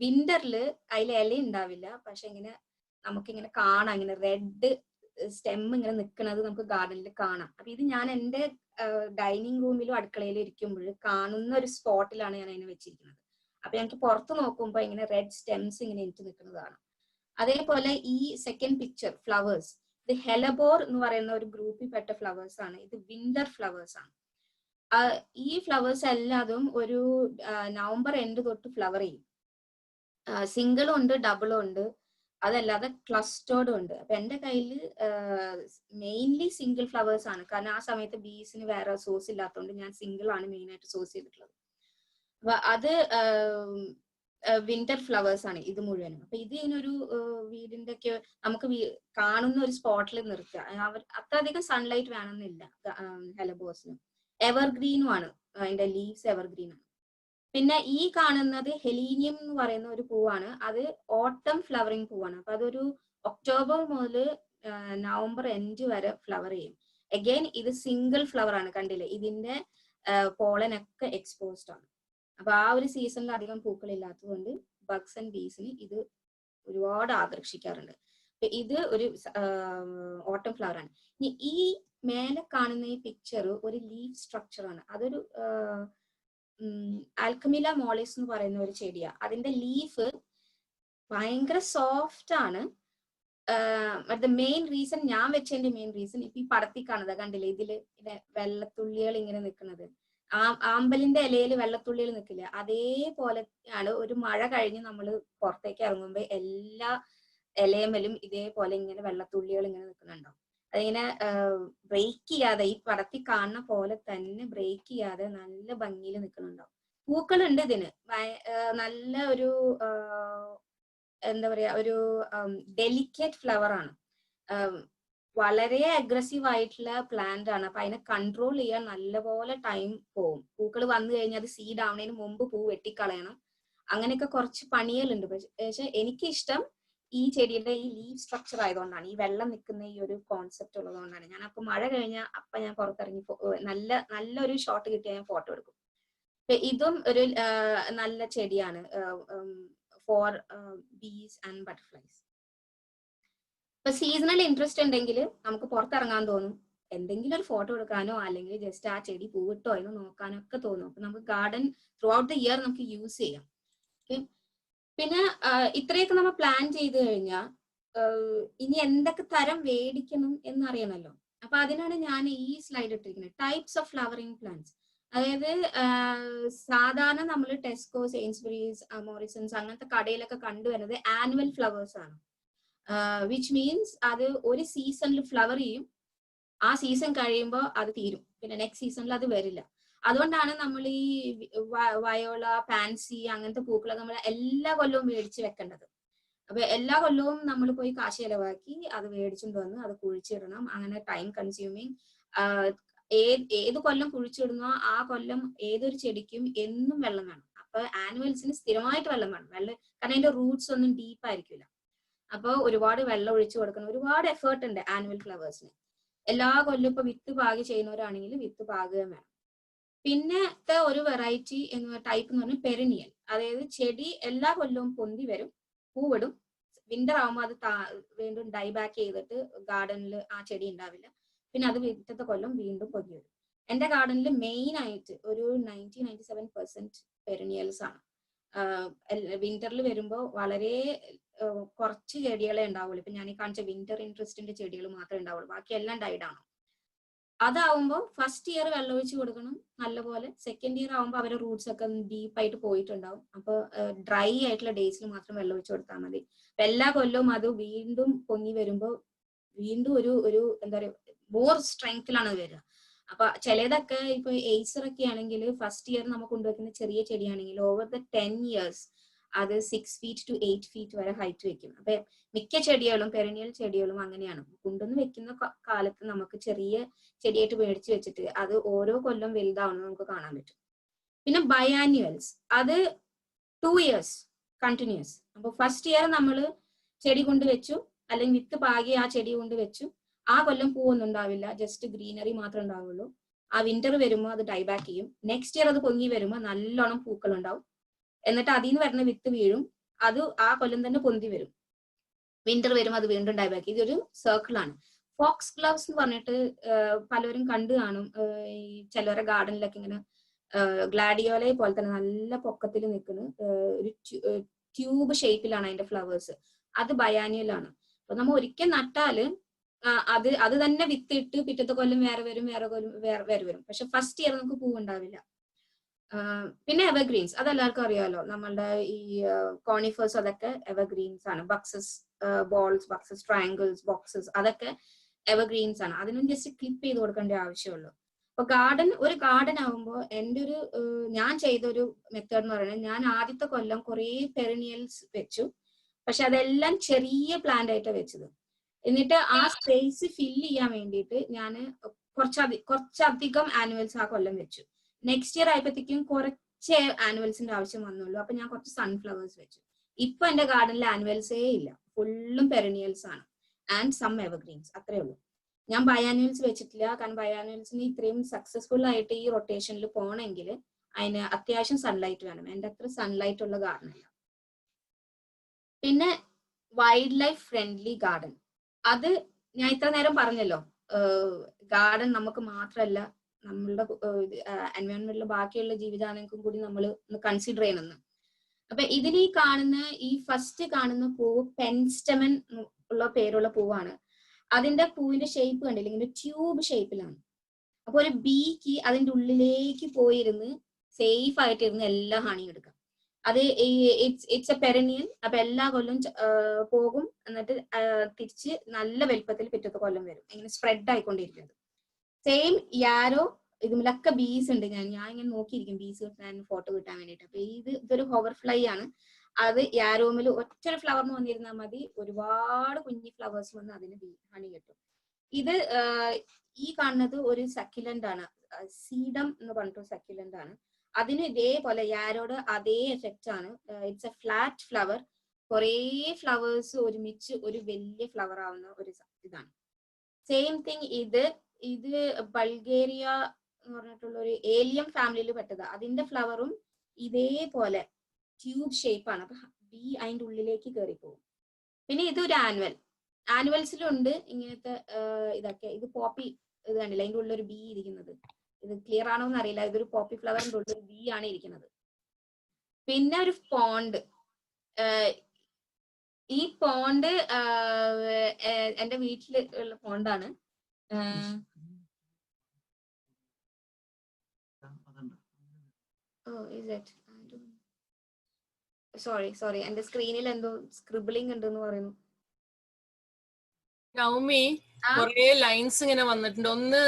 വിന്ററില് അതിൽ ഇല ഉണ്ടാവില്ല, പക്ഷെ ഇങ്ങനെ നമുക്കിങ്ങനെ കാണാം, ഇങ്ങനെ റെഡ് സ്റ്റെം ഇങ്ങനെ നിൽക്കുന്നത് നമുക്ക് ഗാർഡനിൽ കാണാം. അപ്പൊ ഇത് ഞാൻ എന്റെ ഡൈനിങ് റൂമിലും അടുക്കളയിലും ഇരിക്കുമ്പോൾ കാണുന്ന ഒരു സ്പോട്ടിലാണ് ഞാൻ അതിനെ വെച്ചിരിക്കുന്നത്. അപ്പൊ ഞങ്ങൾക്ക് പുറത്ത് നോക്കുമ്പോൾ ഇങ്ങനെ റെഡ് സ്റ്റെംസ് ഇങ്ങനെ എനിക്ക് നിൽക്കുന്നതാണ്. അതേപോലെ ഈ സെക്കൻഡ് പിക്ചർ ഫ്ലവേഴ്സ്, ഇത് ഹെലബോർ എന്ന് പറയുന്ന ഒരു ഗ്രൂപ്പിൽ പെട്ട ഫ്ലവേഴ്സ് ആണ്. ഇത് വിന്റർ ഫ്ലവേഴ്സ് ആണ്. ഈ ഫ്ലവേഴ്സ് എല്ലാതും ഒരു നവംബർ എൻഡ് തൊട്ട് ഫ്ലവർ ചെയ്യും. സിംഗിളും ഉണ്ട്, ഡബിളും ഉണ്ട്, അതല്ലാതെ ക്ലസ്റ്റേർഡും ഉണ്ട്. അപ്പൊ എന്റെ കയ്യിൽ മെയിൻലി സിംഗിൾ ഫ്ലവേഴ്സ് ആണ്, കാരണം ആ സമയത്ത് ബീസിന് വേറെ സോഴ്സ് ഇല്ലാത്തതുകൊണ്ട് ഞാൻ സിംഗിൾ ആണ് മെയിൻ ആയിട്ട് സോഴ്സ് ചെയ്തിട്ടുള്ളത്. അപ്പൊ അത് വിന്റർ ഫ്ലവേഴ്സ് ആണ് ഇത് മുഴുവനും. അപ്പൊ ഇത് ഇതിനൊരു വീടിന്റെ ഒക്കെ നമുക്ക് കാണുന്ന ഒരു സ്പോട്ടിൽ നിർത്തുക. അത്രയധികം സൺലൈറ്റ് വേണമെന്നില്ല ഹെലബോസിന്. എവർഗ്രീനും ആണ്, അതിന്റെ ലീവ്സ് എവർഗ്രീൻ ആണ്. പിന്നെ ഈ കാണുന്നത് ഹെലീനിയം എന്ന് പറയുന്ന ഒരു പൂവാണ്. അത് ഓട്ടം ഫ്ലവറിങ് പൂവാണ്. അപ്പൊ അതൊരു ഒക്ടോബർ മുതൽ നവംബർ എൻഡ് വരെ ഫ്ലവർ ചെയ്യും. അഗൈൻ ഇത് സിംഗിൾ ഫ്ലവർ ആണ്, കണ്ടില്ലേ, ഇതിന്റെ പോളനൊക്കെ എക്സ്പോസ്ഡ് ആണ്. അപ്പൊ ആ ഒരു സീസണിൽ അധികം പൂക്കൾ ഇല്ലാത്തതുകൊണ്ട് ബഗ്സ് ആൻഡ് ബീസിന് ഇത് ഒരുപാട് ആകർഷിക്കാറുണ്ട്. ഇത് ഒരു ഓട്ടം ഫ്ലവർ ആണ്. ഇനി ഈ മേലെ കാണുന്ന ഈ പിക്ചർ ഒരു ലീഫ് സ്ട്രക്ചർ ആണ്. അതൊരു ആൽക്കമില മോളിസ് എന്ന് പറയുന്ന ഒരു ചെടിയാ. അതിന്റെ ലീഫ് ഭയങ്കര സോഫ്റ്റ് ആണ്. മെയിൻ റീസൺ ഞാൻ വെച്ചതിന്റെ മെയിൻ റീസൺ ഇപ്പൊ ഈ പടത്തിൽ കാണുന്നത് കണ്ടില്ലേ, ഇതില് വെള്ളത്തുള്ളികൾ ഇങ്ങനെ നിൽക്കുന്നത്, ആമ്പലിന്റെ ഇലയിൽ വെള്ളത്തുള്ളികൾ നിൽക്കില്ല, അതേപോലെ ആണ് ഒരു മഴ കഴിഞ്ഞ് നമ്മൾ പുറത്തേക്ക് ഇറങ്ങുമ്പോൾ എല്ലാ ഇലയമലും ഇതേപോലെ ഇങ്ങനെ വെള്ളത്തുള്ളികൾ ഇങ്ങനെ നിൽക്കുന്നുണ്ടാവും. അതിങ്ങനെ ബ്രേക്ക് ചെയ്യാതെ ഈ പടത്തിൽ കാണുന്ന പോലെ തന്നെ ബ്രേക്ക് ചെയ്യാതെ നല്ല ഭംഗിയിൽ നിൽക്കുന്നുണ്ടാവും. പൂക്കളുണ്ട് ഇതിന്, നല്ല ഒരു എന്താ പറയാ, ഒരു ഡെലിക്കേറ്റ് ഫ്ലവർ ആണ്, വളരെ അഗ്രസീവ് ആയിട്ടുള്ള പ്ലാന്റ് ആണ്. അപ്പൊ അതിനെ കൺട്രോൾ ചെയ്യാൻ നല്ലപോലെ ടൈം പോകും. പൂക്കൾ വന്നു കഴിഞ്ഞാൽ അത് സീഡ് ആവുന്നതിന് മുമ്പ് പൂ വെട്ടിക്കളയണം. അങ്ങനെയൊക്കെ കുറച്ച് പണികളുണ്ട്. പക്ഷെ എനിക്കിഷ്ടം ഈ ചെടിയുടെ ഈ ലീവ് സ്ട്രക്ചർ ആയതുകൊണ്ടാണ്, ഈ വെള്ളം നിൽക്കുന്ന ഈ ഒരു കോൺസെപ്റ്റ് ഉള്ളതുകൊണ്ടാണ്. ഞാൻ അപ്പൊ മഴ കഴിഞ്ഞാൽ അപ്പൊ ഞാൻ പുറത്തിറങ്ങി നല്ലൊരു ഷോട്ട് കിട്ടിയാൽ ഞാൻ ഫോട്ടോ എടുക്കും. ഇതും ഒരു നല്ല ചെടിയാണ് ഫോർ ബീസ് ആൻഡ് ബട്ടർഫ്ലൈസ്. ഇപ്പൊ സീസണൽ ഇൻട്രസ്റ്റ് ഉണ്ടെങ്കിൽ നമുക്ക് പുറത്തിറങ്ങാൻ തോന്നും, എന്തെങ്കിലും ഒരു ഫോട്ടോ എടുക്കാനോ അല്ലെങ്കിൽ ജസ്റ്റ് ആ ചെടി പൂവിട്ടോ എന്ന് നോക്കാനോ ഒക്കെ തോന്നും. അപ്പൊ നമുക്ക് garden through out the year നമുക്ക് യൂസ് ചെയ്യാം. പിന്നെ ഇത്രയൊക്കെ നമ്മൾ പ്ലാൻ ചെയ്ത് കഴിഞ്ഞാൽ ഇനി എന്തൊക്കെ തരം മേടിക്കണം എന്നറിയണമല്ലോ. അപ്പൊ അതിനാണ് ഞാൻ ഈ സ്ലൈഡ് ഇട്ടിരിക്കുന്നത്, ടൈപ്സ് ഓഫ് ഫ്ലവറിംഗ് പ്ലാന്റ്സ്. അതായത് സാധാരണ നമ്മൾ ടെസ്കോ, സെയിൻസ്ബറീസ്, മോറിസൺസ് അങ്ങനത്തെ കടയിലൊക്കെ കണ്ടുവരുന്നത് ആനുവൽ ഫ്ലവേഴ്സ് ആണ്. വിച്ച് മീൻസ് അത് ഒരു സീസണിൽ ഫ്ലവർ ചെയ്യും, ആ സീസൺ കഴിയുമ്പോൾ അത് തീരും, പിന്നെ നെക്സ്റ്റ് സീസണിൽ അത് വരില്ല. അതുകൊണ്ടാണ് നമ്മൾ ഈ വയോള, പാൻസി അങ്ങനത്തെ പൂക്കളൊക്കെ നമ്മൾ എല്ലാ കൊല്ലവും മേടിച്ച് വെക്കേണ്ടത്. അപ്പൊ എല്ലാ കൊല്ലവും നമ്മൾ പോയി കാശ് ചെലവാക്കി അത് മേടിച്ചുകൊണ്ട് വന്ന് അത് കുഴിച്ചിടണം. അങ്ങനെ ടൈം കൺസ്യൂമിങ്. ഏത് കൊല്ലം കുഴിച്ചിടുന്നോ ആ കൊല്ലം ഏതൊരു ചെടിക്കും എന്നും വെള്ളം വേണം. അപ്പൊ ആനുവൽസിന് സ്ഥിരമായിട്ട് വെള്ളം വേണം. കാരണം അതിന്റെ റൂട്ട്സ് ഒന്നും ഡീപ്പ് ആയിരിക്കില്ല. അപ്പൊ ഒരുപാട് വെള്ളം ഒഴിച്ചു കൊടുക്കണം, ഒരുപാട് എഫേർട്ട് ഉണ്ട് ആനുവൽ ഫ്ലവേഴ്സിന്. എല്ലാ കൊല്ലം ഇപ്പൊ വിത്ത് പാകി ചെയ്യുന്നവരാണെങ്കിൽ വിത്ത് പാകുകയും വേണം. പിന്നത്തെ ഒരു വെറൈറ്റി ടൈപ്പ് എന്ന് പറഞ്ഞാൽ പെരിനിയൽ. അതായത് ചെടി എല്ലാ കൊല്ലവും പൊന്തി വരും, പൂവിടും, വിന്റർ ആകുമ്പോൾ അത് വീണ്ടും ഡൈ ബാക്ക് ചെയ്തിട്ട് ഗാർഡനിൽ ആ ചെടി ഉണ്ടാവില്ല, പിന്നെ അത് പിറ്റത്തെ കൊല്ലം വീണ്ടും പൊന്തി വരും. എന്റെ ഗാർഡനിൽ മെയിൻ ആയിട്ട് ഒരു 97% പെരിനിയൽസ് ആണ്. വിന്ററിൽ വരുമ്പോൾ വളരെ കുറച്ച് ചെടികളെ ഉണ്ടാവുള്ളൂ. ഇപ്പൊ ഞാൻ ഈ കാണിച്ച വിന്റർ ഇൻട്രസ്റ്റിന്റെ ചെടികൾ മാത്രമേ ഉണ്ടാവുള്ളൂ, ബാക്കി എല്ലാം ഡൈഡ് ആണ്. അതാവുമ്പോൾ ഫസ്റ്റ് ഇയർ വെള്ളമൊഴിച്ച് കൊടുക്കണം നല്ലപോലെ. സെക്കൻഡ് ഇയർ ആവുമ്പോൾ അവരുടെ റൂട്ട്സ് ഒക്കെ ഡീപ്പായിട്ട് പോയിട്ടുണ്ടാവും. അപ്പൊ ഡ്രൈ ആയിട്ടുള്ള ഡേയ്സിൽ മാത്രം വെള്ളമൊഴിച്ച് കൊടുത്താൽ മതി. അപ്പൊ എല്ലാ കൊല്ലവും അത് വീണ്ടും പൊങ്ങി വരുമ്പോൾ വീണ്ടും ഒരു എന്താ പറയുക, മോർ സ്ട്രെങ്ത്തിലാണ് വരിക. അപ്പൊ ചിലതൊക്കെ ഇപ്പൊ എയ്സർ ഒക്കെ ആണെങ്കിൽ ഫസ്റ്റ് ഇയർ നമ്മൾ കൊണ്ടുവയ്ക്കുന്ന ചെറിയ ചെടിയാണെങ്കിൽ ഓവർ ദ 10 years അത് 6 feet to 8 feet വരെ ഹൈറ്റ് വെക്കും. അപ്പൊ മിക്ക ചെടികളും, പെരിനിയൽ ചെടികളും അങ്ങനെയാണ്. കൊണ്ടുവന്ന് വെക്കുന്ന കാലത്ത് നമുക്ക് ചെറിയ ചെടിയായിട്ട് മേടിച്ച് വെച്ചിട്ട് അത് ഓരോ കൊല്ലം വലുതാവുന്നത് നമുക്ക് കാണാൻ പറ്റും. പിന്നെ ബയാനുവൽസ്, അത് 2 years കണ്ടിന്യൂസ്. അപ്പൊ ഫസ്റ്റ് ഇയർ നമ്മൾ ചെടി കൊണ്ട് വെച്ചു, അല്ലെങ്കിൽ വിത്ത് പാകി ആ ചെടി കൊണ്ട് വെച്ചു, ആ കൊല്ലം പൂവൊന്നും ഉണ്ടാവില്ല, ജസ്റ്റ് ഗ്രീനറി മാത്രമേ ഉണ്ടാവുള്ളൂ. ആ വിന്റർ വരുമ്പോൾ അത് ഡൈ ബാക്ക് ചെയ്യും. നെക്സ്റ്റ് ഇയർ അത് പൊങ്ങി വരുമ്പോൾ നല്ലോണം പൂക്കൾ ഉണ്ടാവും. എന്നിട്ട് അതിൽ നിന്ന് വരുന്ന വിത്ത് വീഴും, അത് ആ കൊല്ലം തന്നെ പൊന്തി വരും. വിന്റർ വരുമ്പോൾ അത് വീണ്ടും ഡൈ ബാക്ക്. ഇതൊരു സർക്കിളാണ്. ഫോക്സ് ഗ്ലൗസ് എന്ന് പറഞ്ഞിട്ട് പലരും കണ്ടു കാണും. ഈ ചിലവരെ ഗാർഡനിലൊക്കെ ഇങ്ങനെ ഗ്ലാഡിയോലെ പോലെ തന്നെ നല്ല പൊക്കത്തിൽ നിൽക്കുന്ന ഒരു ട്യൂബ് ഷേപ്പിലാണ് അതിന്റെ ഫ്ലവേഴ്സ്. അത് ബയാനുവൽ ആണ്. അപ്പൊ നമ്മൾ ഒരിക്കൽ നട്ടാല് അത് തന്നെ വിത്തിട്ട് പിറ്റത്തെ കൊല്ലം വേറെ വരും, വേറെ കൊല്ലം വേറെ വരും. പക്ഷെ ഫസ്റ്റ് ഇയർ നമുക്ക് പൂവുണ്ടാവില്ല. പിന്നെ എവർഗ്രീൻസ്, അതെല്ലാവർക്കും അറിയാമല്ലോ. നമ്മളുടെ ഈ കോണിഫേഴ്സ് അതൊക്കെ എവർഗ്രീൻസ് ആണ്. ബക്സസ് ബോൾസ്, ബക്സസ് ട്രയാങ്കിൾസ്, ബോക്സസ് അതൊക്കെ എവർഗ്രീൻസ് ആണ്. അതിനും ജസ്റ്റ് ക്ലിപ്പ് ചെയ്ത് കൊടുക്കേണ്ട ആവശ്യമുള്ളൂ. അപ്പൊ ഒരു ഗാർഡൻ ആകുമ്പോൾ ഞാൻ ചെയ്തൊരു മെത്തേഡ് എന്ന് പറയുന്നത്, ഞാൻ ആദ്യത്തെ കൊല്ലം കുറെ പെരിനിയൽസ് വെച്ചു, പക്ഷെ അതെല്ലാം ചെറിയ പ്ലാന്റ് ആയിട്ടാണ് വെച്ചത്. എന്നിട്ട് ആ സ്പേസ് ഫില്ല് ചെയ്യാൻ വേണ്ടിയിട്ട് ഞാൻ കുറച്ചധികം ആനുവൽസ് ആ കൊല്ലം വെച്ചു. നെക്സ്റ്റ് ഇയർ ആയപ്പോഴത്തേക്കും കുറച്ച് ആനുവൽസിന്റെ ആവശ്യം വന്നുള്ളൂ. അപ്പൊ ഞാൻ കുറച്ച് സൺഫ്ലവേഴ്സ് വെച്ചു. ഇപ്പൊ എന്റെ ഗാർഡനിൽ ആനുവൽസേ ഇല്ല, ഫുള്ളും പെരിനിയൽസ് ആണ് ആൻഡ് സം എവർഗ്രീൻസ്, അത്രേ ഉള്ളൂ. ഞാൻ ബയാനുവൽസ് വെച്ചിട്ടില്ല. കാരണം ബയാനുവൽസിന് ഇത്രയും സക്സസ്ഫുൾ ആയിട്ട് ഈ റൊട്ടേഷനിൽ പോകണമെങ്കിൽ അതിന് അത്യാവശ്യം സൺലൈറ്റ് വേണം. എന്റെ അത്ര സൺലൈറ്റ് ഉള്ള ഗാർഡൻ അല്ല. പിന്നെ വൈൽഡ് ലൈഫ് ഫ്രണ്ട്ലി ഗാർഡൻ, അത് ഞാൻ ഇത്ര നേരം പറഞ്ഞല്ലോ, ഗാർഡൻ നമുക്ക് മാത്രമല്ല നമ്മളുടെ എൻവയോൺമെന്റിൽ ബാക്കിയുള്ള ജീവിജാലങ്ങൾക്കും കൂടി നമ്മൾ ഒന്ന് കൺസിഡർ ചെയ്യണമെന്ന്. അപ്പൊ ഇതിൽ ഈ ഫസ്റ്റ് കാണുന്ന പൂവ് പെൻസ്റ്റമൻ ഉള്ള പേരുള്ള പൂവാണ്. അതിന്റെ പൂവിന്റെ ഷേപ്പ് കണ്ടില്ല, ഇങ്ങനെ ട്യൂബ് ഷേപ്പിലാണ്. അപ്പൊ ഒരു ബീക്ക് അതിന്റെ ഉള്ളിലേക്ക് പോയിരുന്ന് സേഫ് ആയിട്ടിരുന്ന് എല്ലാ ഹണി എടുക്കാം. അത് ഇറ്റ്സ് എ പെരനിയൽ. അപ്പൊ എല്ലാ കൊല്ലം പോകും, എന്നിട്ട് തിരിച്ച് നല്ല വലുപ്പത്തിൽ പിറ്റത്തെ കൊല്ലം വരും. ഇങ്ങനെ സ്പ്രെഡ് ആയിക്കൊണ്ടിരിക്കുന്നത്. സെയിം യാരോ ഇതിലൊക്കെ ബീസ് ഉണ്ട്. ഞാൻ ഇങ്ങനെ നോക്കിയിരിക്കും ബീസ് കിട്ടാൻ, ഫോട്ടോ കിട്ടാൻ വേണ്ടിയിട്ട്. അപ്പൊ ഇതൊരു ഹോവർ ഫ്ലൈ ആണ്. അത് യാരോമിൽ ഒറ്റ ഫ്ലവറിന് വന്നിരുന്നാൽ മതി, ഒരുപാട് കുഞ്ഞി ഫ്ലവേഴ്സ് വന്ന് അതിന് ഹണി കിട്ടും. ഇത് ഈ കാണുന്നത് ഒരു സക്യുലന്റ് ആണ്, സീഡം എന്ന് പറഞ്ഞിട്ട് സക്യുലന്റ് ആണ്. അതിന് ഇതേപോലെ യാരോട് അതേ എഫക്റ്റ് ആണ്. ഇറ്റ്സ് എ ഫ്ലാറ്റ് ഫ്ലവർ, കുറേ ഫ്ലവേഴ്സ് ഒരുമിച്ച് ഒരു വലിയ ഫ്ലവർ ആവുന്ന ഒരു ഇതാണ്. സെയിം തിങ് ഇത് ബൾഗേറിയ എന്ന് പറഞ്ഞിട്ടുള്ള ഒരു ഏലിയം ഫാമിലിയിൽ പെട്ടത്. അതിന്റെ ഫ്ലവറും ഇതേപോലെ ട്യൂബ് ഷേപ്പ് ആണ്. അപ്പൊ ബി അതിന്റെ ഉള്ളിലേക്ക് കയറി പോകും. പിന്നെ ഇതൊരു ആനുവൽസിലുണ്ട് ഇങ്ങനത്തെ ഇതൊക്കെ. ഇത് പോപ്പി ഇത് കണ്ടില്ല, അതിന്റെ ഉള്ളിൽ ഒരു ബി ഇരിക്കുന്നത്. ഇത് ക്ലിയർ ആണോ എന്ന് അറിയില്ല. ഇതൊരു പോപ്പി ഫ്ലവറിന്റെ ഉള്ളിൽ ഒരു ബി ആണ് ഇരിക്കുന്നത്. പിന്നെ ഒരു പോണ്ട്. ഈ പോണ്ട് എന്റെ വീട്ടിൽ ഉള്ള പോണ്ടാണ്. സോറി എന്റെ സ്ക്രീനിൽ എന്തോ സ്ക്രിബിളിംഗ് ഉണ്ടെന്ന് പറയുന്നു. നൗമി, കുറേ ലൈൻസ് ഇങ്ങനെ വന്നിട്ടുണ്ട്. ഒന്ന്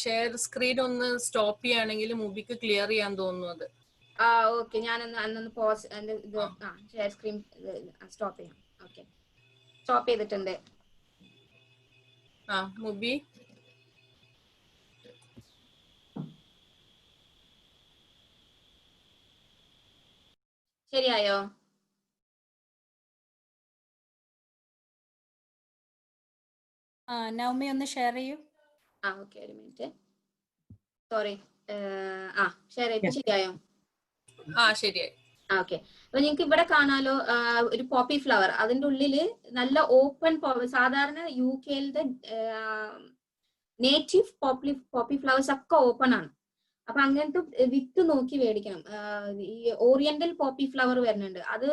ഷെയർ സ്ക്രീൻ ഒന്ന് സ്റ്റോപ്പ് ചെയ്യുകയാണെങ്കിൽ മൂവിക്ക് ക്ലിയർ ചെയ്യാൻ തോന്നുന്നു. അത് ഓക്കെ, ഞാനൊന്ന് പോസ് ഷെയർ സ്ക്രീൻ സ്റ്റോപ്പ് ചെയ്യാം. ഓക്കെ, സ്റ്റോപ്പ് ചെയ്തിട്ടുണ്ട്. മൂവി ശരിയായോ? നൗമി ഒന്ന് ഷെയർ ചെയ്യൂ. ഓക്കെ, ഒരു മിനിറ്റ്. സോറി. ഷെയർ ചെയ്ത് ശരിയായോ? ശരിയായി. ഓക്കെ, അപ്പൊ നിങ്ങൾക്ക് ഇവിടെ കാണാലോ ഒരു പോപ്പി ഫ്ലവർ. അതിന്റെ ഉള്ളില് നല്ല ഓപ്പൺ, സാധാരണ UK-യിലത്തെ നേറ്റീവ് പോപ്പി ഫ്ലവേഴ്സ് ഒക്കെ ഓപ്പൺ ആണ്. അപ്പൊ അങ്ങനത്തെ വിത്ത് നോക്കി മേടിക്കണം. ഈ ഓറിയന്റൽ പോപ്പി ഫ്ലവർ വരുന്നുണ്ട്, അത്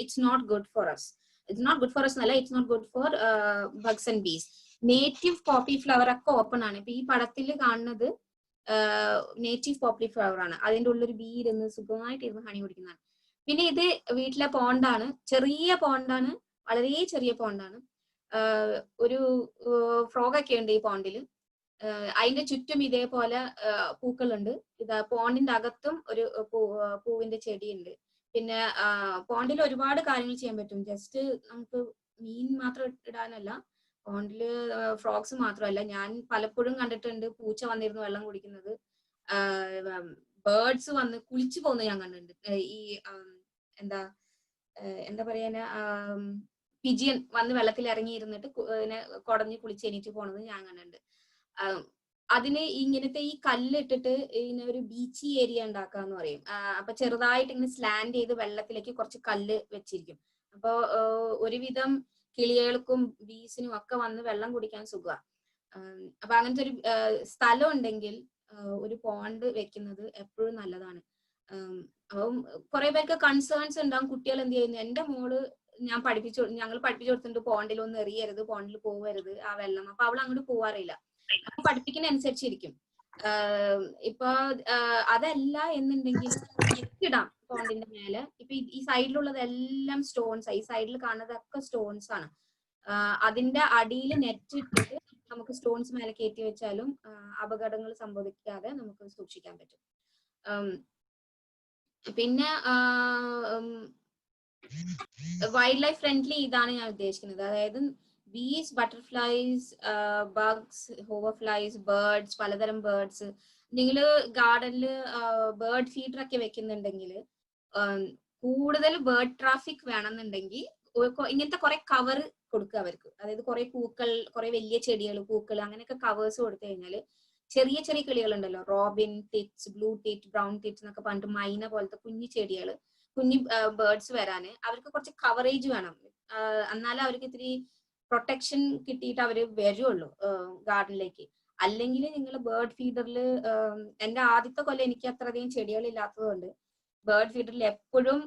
it's not good for us. It's not good for us എന്നല്ല, it's not good for bugs and bees. Native poppy flower ഒക്കെ ഓപ്പൺ ആണ്. ഇപ്പൊ ഈ പടത്തിൽ കാണുന്നത് നേറ്റീവ് പോപ്പി ഫ്ലവർ ആണ്. അതിന്റെ ഉള്ളിൽ ഒരു ബീ ഇരുന്ന് സുഖമായിട്ട് ഇരുന്ന് ഹണി കുടിക്കുന്നതാണ്. പിന്നെ ഇത് വീട്ടിലെ പോണ്ടാണ്, ചെറിയ പോണ്ടാണ്, വളരെ ചെറിയ പോണ്ടാണ്. ഒരു ഫ്രോഗൊക്കെ ഉണ്ട് ഈ പോണ്ടില്. അതിന്റെ ചുറ്റും ഇതേപോലെ പൂക്കളുണ്ട്. പോണ്ടിന്റെ അകത്തും ഒരു പൂവിന്റെ ചെടിയുണ്ട്. പിന്നെ പോണ്ടിൽ ഒരുപാട് കാര്യങ്ങൾ ചെയ്യാൻ പറ്റും. ജസ്റ്റ് നമുക്ക് മീൻ മാത്രം ഇടാനല്ല, പോണ്ടില് ഫ്രോഗ്സ് മാത്രമല്ല, ഞാൻ പലപ്പോഴും കണ്ടിട്ടുണ്ട് പൂച്ച വന്നിരുന്ന് വെള്ളം കുടിക്കുന്നത്, ബേർഡ്സ് വന്ന് കുളിച്ചു പോകുന്നത് ഞാൻ കണ്ടിട്ടുണ്ട്. ഈ എന്താ പറയാ, പിജിയൻ വന്ന് വെള്ളത്തിൽ ഇറങ്ങിയിരുന്നിട്ട് കുടഞ്ഞ് കുളിച്ച് എണീറ്റ് പോണത് ഞാൻ കണ്ടിട്ടുണ്ട്. അതിന് ഇങ്ങനത്തെ ഈ കല്ലിട്ടിട്ട് ഇങ്ങനെ ഒരു ബീച്ചി ഏരിയ ഉണ്ടാക്കാന്ന് പറയും. അപ്പൊ ചെറുതായിട്ട് ഇങ്ങനെ സ്ലാൻഡ് ചെയ്ത് വെള്ളത്തിലേക്ക് കുറച്ച് കല്ല് വെച്ചിരിക്കും. അപ്പൊ ഒരുവിധം കിളികൾക്കും ബീസിനും ഒക്കെ വന്ന് വെള്ളം കുടിക്കാൻ സുഖമാണ്. അപ്പൊ അങ്ങനത്തെ ഒരു സ്ഥലം ഉണ്ടെങ്കിൽ ഒരു പോണ്ട് വെക്കുന്നത് എപ്പോഴും നല്ലതാണ്. അപ്പം കുറെ പേർക്ക് കൺസേൺസ് ഉണ്ടാവും. കുട്ടികൾ എന്ത് ചെയ്യുന്നു, എന്റെ മോള് ഞങ്ങൾ പഠിപ്പിച്ചു കൊടുത്തിട്ടുണ്ട് പോണ്ടിലൊന്നും എറിയരുത്, പോണ്ടിൽ പോവരുത് ആ വെള്ളം. അപ്പൊ അവൾ അങ്ങോട്ട് പോവാറില്ല. പഠിപ്പിക്കുന്ന അനുസരിച്ചിരിക്കും. ഇപ്പൊ അതല്ല എന്നുണ്ടെങ്കിൽ നെറ്റ് ഇടാം പോണ്ടിന്റെ മേലെ. ഇപ്പൊ ഈ സൈഡിലുള്ളതെല്ലാം സ്റ്റോൺസ്, ഈ സൈഡിൽ കാണുന്നതൊക്കെ സ്റ്റോൺസ് ആണ്. അതിന്റെ അടിയിൽ നെറ്റ് ഇട്ടിട്ട് നമുക്ക് സ്റ്റോൺസ് മേലെ കയറ്റി വെച്ചാലും അപകടങ്ങൾ സംഭവിക്കാതെ നമുക്ക് സൂക്ഷിക്കാൻ പറ്റും. പിന്നെ വൈൽഡ് ലൈഫ് ഫ്രണ്ട്ലി ഇതാണ് ഞാൻ ഉദ്ദേശിക്കുന്നത്. അതായത് ബീസ്, ബട്ടർഫ്ലൈസ്, ബഗ്സ്, ഹോവർഫ്ലൈസ്, ബേർഡ്സ്, പലതരം ബേർഡ്സ്. നിങ്ങൾ ഗാർഡനിൽ ബേർഡ് ഫീഡർ ഒക്കെ വെക്കുന്നുണ്ടെങ്കിൽ കൂടുതൽ ബേർഡ് ട്രാഫിക് വേണമെന്നുണ്ടെങ്കിൽ ഇങ്ങനത്തെ കുറെ കവർ കൊടുക്കുക അവർക്ക്. അതായത് കുറെ പൂക്കൾ, കുറെ വലിയ ചെടികൾ, പൂക്കൾ, അങ്ങനെയൊക്കെ കവേഴ്സ് കൊടുത്തു കഴിഞ്ഞാൽ ചെറിയ ചെറിയ കിളികളുണ്ടല്ലോ, റോബിൻ ടിറ്റ്സ്, ബ്ലൂ ടിറ്റ്, ബ്രൗൺ ടിറ്റ്സ് എന്നൊക്കെ പറഞ്ഞിട്ട് മൈന പോലത്തെ കുഞ്ഞു ചെടികൾ, കുഞ്ഞു ബേർഡ്സ് വരാന് അവർക്ക് കുറച്ച് കവറേജ് വേണം. എന്നാലും അവർക്ക് ഇത്തിരി പ്രൊട്ടക്ഷൻ കിട്ടിയിട്ട് അവര് വരുള്ളൂ ഗാർഡനിലേക്ക്. അല്ലെങ്കിൽ നിങ്ങൾ ബേർഡ് ഫീഡറിൽ, എന്റെ ആദ്യത്തെ കൊല്ലം എനിക്ക് അത്രയധികം ചെടികൾ ഇല്ലാത്തതുകൊണ്ട് ബേർഡ് ഫീഡറിൽ എപ്പോഴും